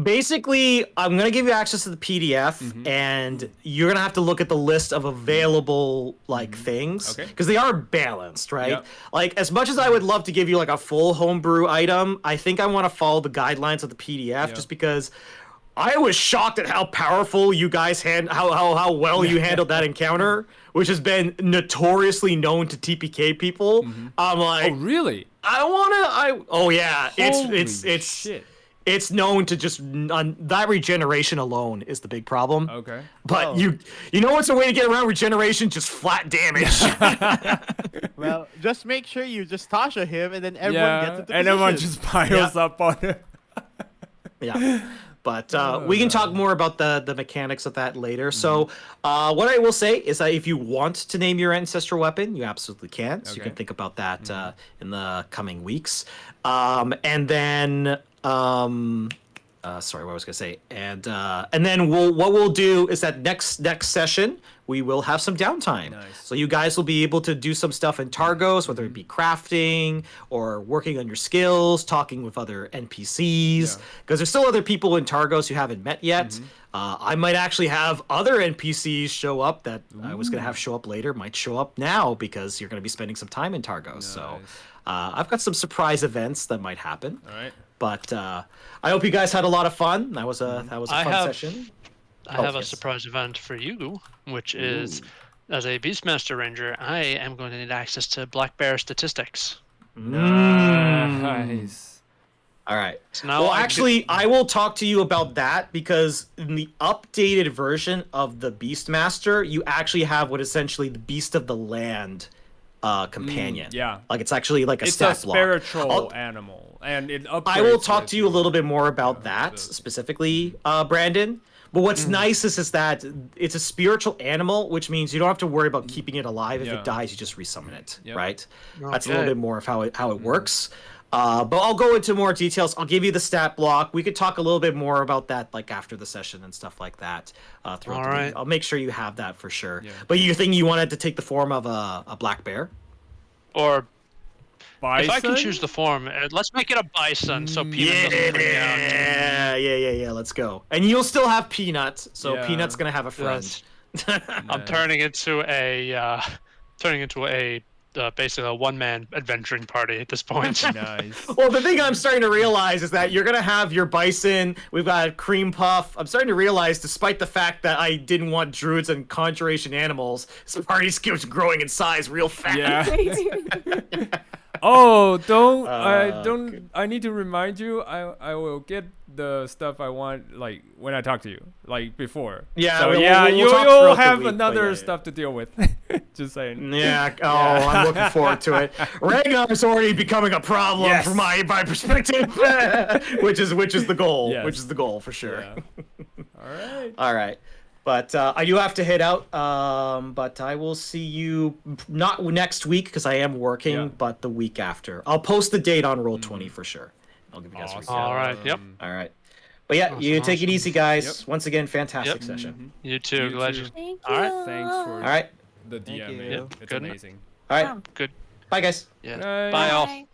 Basically, I'm gonna give you access to the PDF, and you're gonna have to look at the list of available things, Okay. because they are balanced, right? Yep. Like, as much as I would love to give you a full homebrew item, I think I want to follow the guidelines of the PDF, just because I was shocked at how powerful you guys how well you handled that encounter, which has been notoriously known to TPK people. I'm like, Oh, really? oh yeah, Holy it's shit. it's known to just that regeneration alone is the big problem. Okay. But you know what's a way to get around regeneration? Just flat damage. Well, just make sure you just Tasha him, and then everyone gets into and everyone position. just piles up on it. Yeah. But we can talk more about the mechanics of that later. So what I will say is that if you want to name your ancestral weapon, you absolutely can. So you can think about that in the coming weeks. And then sorry, what I was gonna say. And then what we'll do is that next session we will have some downtime. Nice. So you guys will be able to do some stuff in Targos, whether it be crafting or working on your skills, talking with other NPCs, because there's still other people in Targos you haven't met yet. I might actually have other NPCs show up that I was gonna have show up later, might show up now because you're gonna be spending some time in Targos. So I've got some surprise events that might happen. All right. But I hope you guys had a lot of fun. That was a fun session. I have a yes. surprise event for you, which is, as a Beastmaster Ranger, I am going to need access to Black Bear statistics. Nice. All right. So now Well, I actually, I will talk to you about that because in the updated version of the Beastmaster, you actually have what essentially the Beast of the Land companion. Yeah. Like it's actually like a It's stat a block. spiritual animal, and it upgrades I will talk with to you a your- little bit more about that specifically, Brandon. But what's nice is that it's a spiritual animal, which means you don't have to worry about keeping it alive. If it dies, you just resummon it, right? That's a little bit more of how it works. But I'll go into more details. I'll give you the stat block. We could talk a little bit more about that, like after the session and stuff like that. Throughout the week. I'll make sure you have that for sure. Yeah. But you think you wanted to take the form of a black bear, or bison? If I can choose the form, let's make it a bison so Peanut doesn't freak out. Yeah. Let's go. And you'll still have Peanut, so Peanut's gonna have a friend. Yes. I'm turning into a basically a one-man adventuring party at this point. Nice. Well, the thing I'm starting to realize is that you're gonna have your bison. We've got cream puff. I'm starting to realize, despite the fact that I didn't want druids and conjuration animals, this party keeps growing in size real fast. Yeah. Oh, I need to remind you. I will get the stuff I want, like when I talk to you, like before. Yeah. So we'll you'll have another stuff to deal with. Just saying. Yeah. Oh, I'm looking forward to it. Regnar's already becoming a problem from my perspective, which is the goal. Yes. Which is the goal for sure. Yeah. All right. But I do have to head out. But I will see you not next week because I am working, but the week after. I'll post the date on Roll20 for sure. I'll give you guys a recap. All right. Yep. All right. But yeah, you take it easy, guys. Once again, fantastic session. You too. Glad you. Thank All right. you. Thanks for All right. the DM. you. Man. It's Good. amazing. All right. Good. Bye, guys. Yeah. Bye. Bye all. Bye.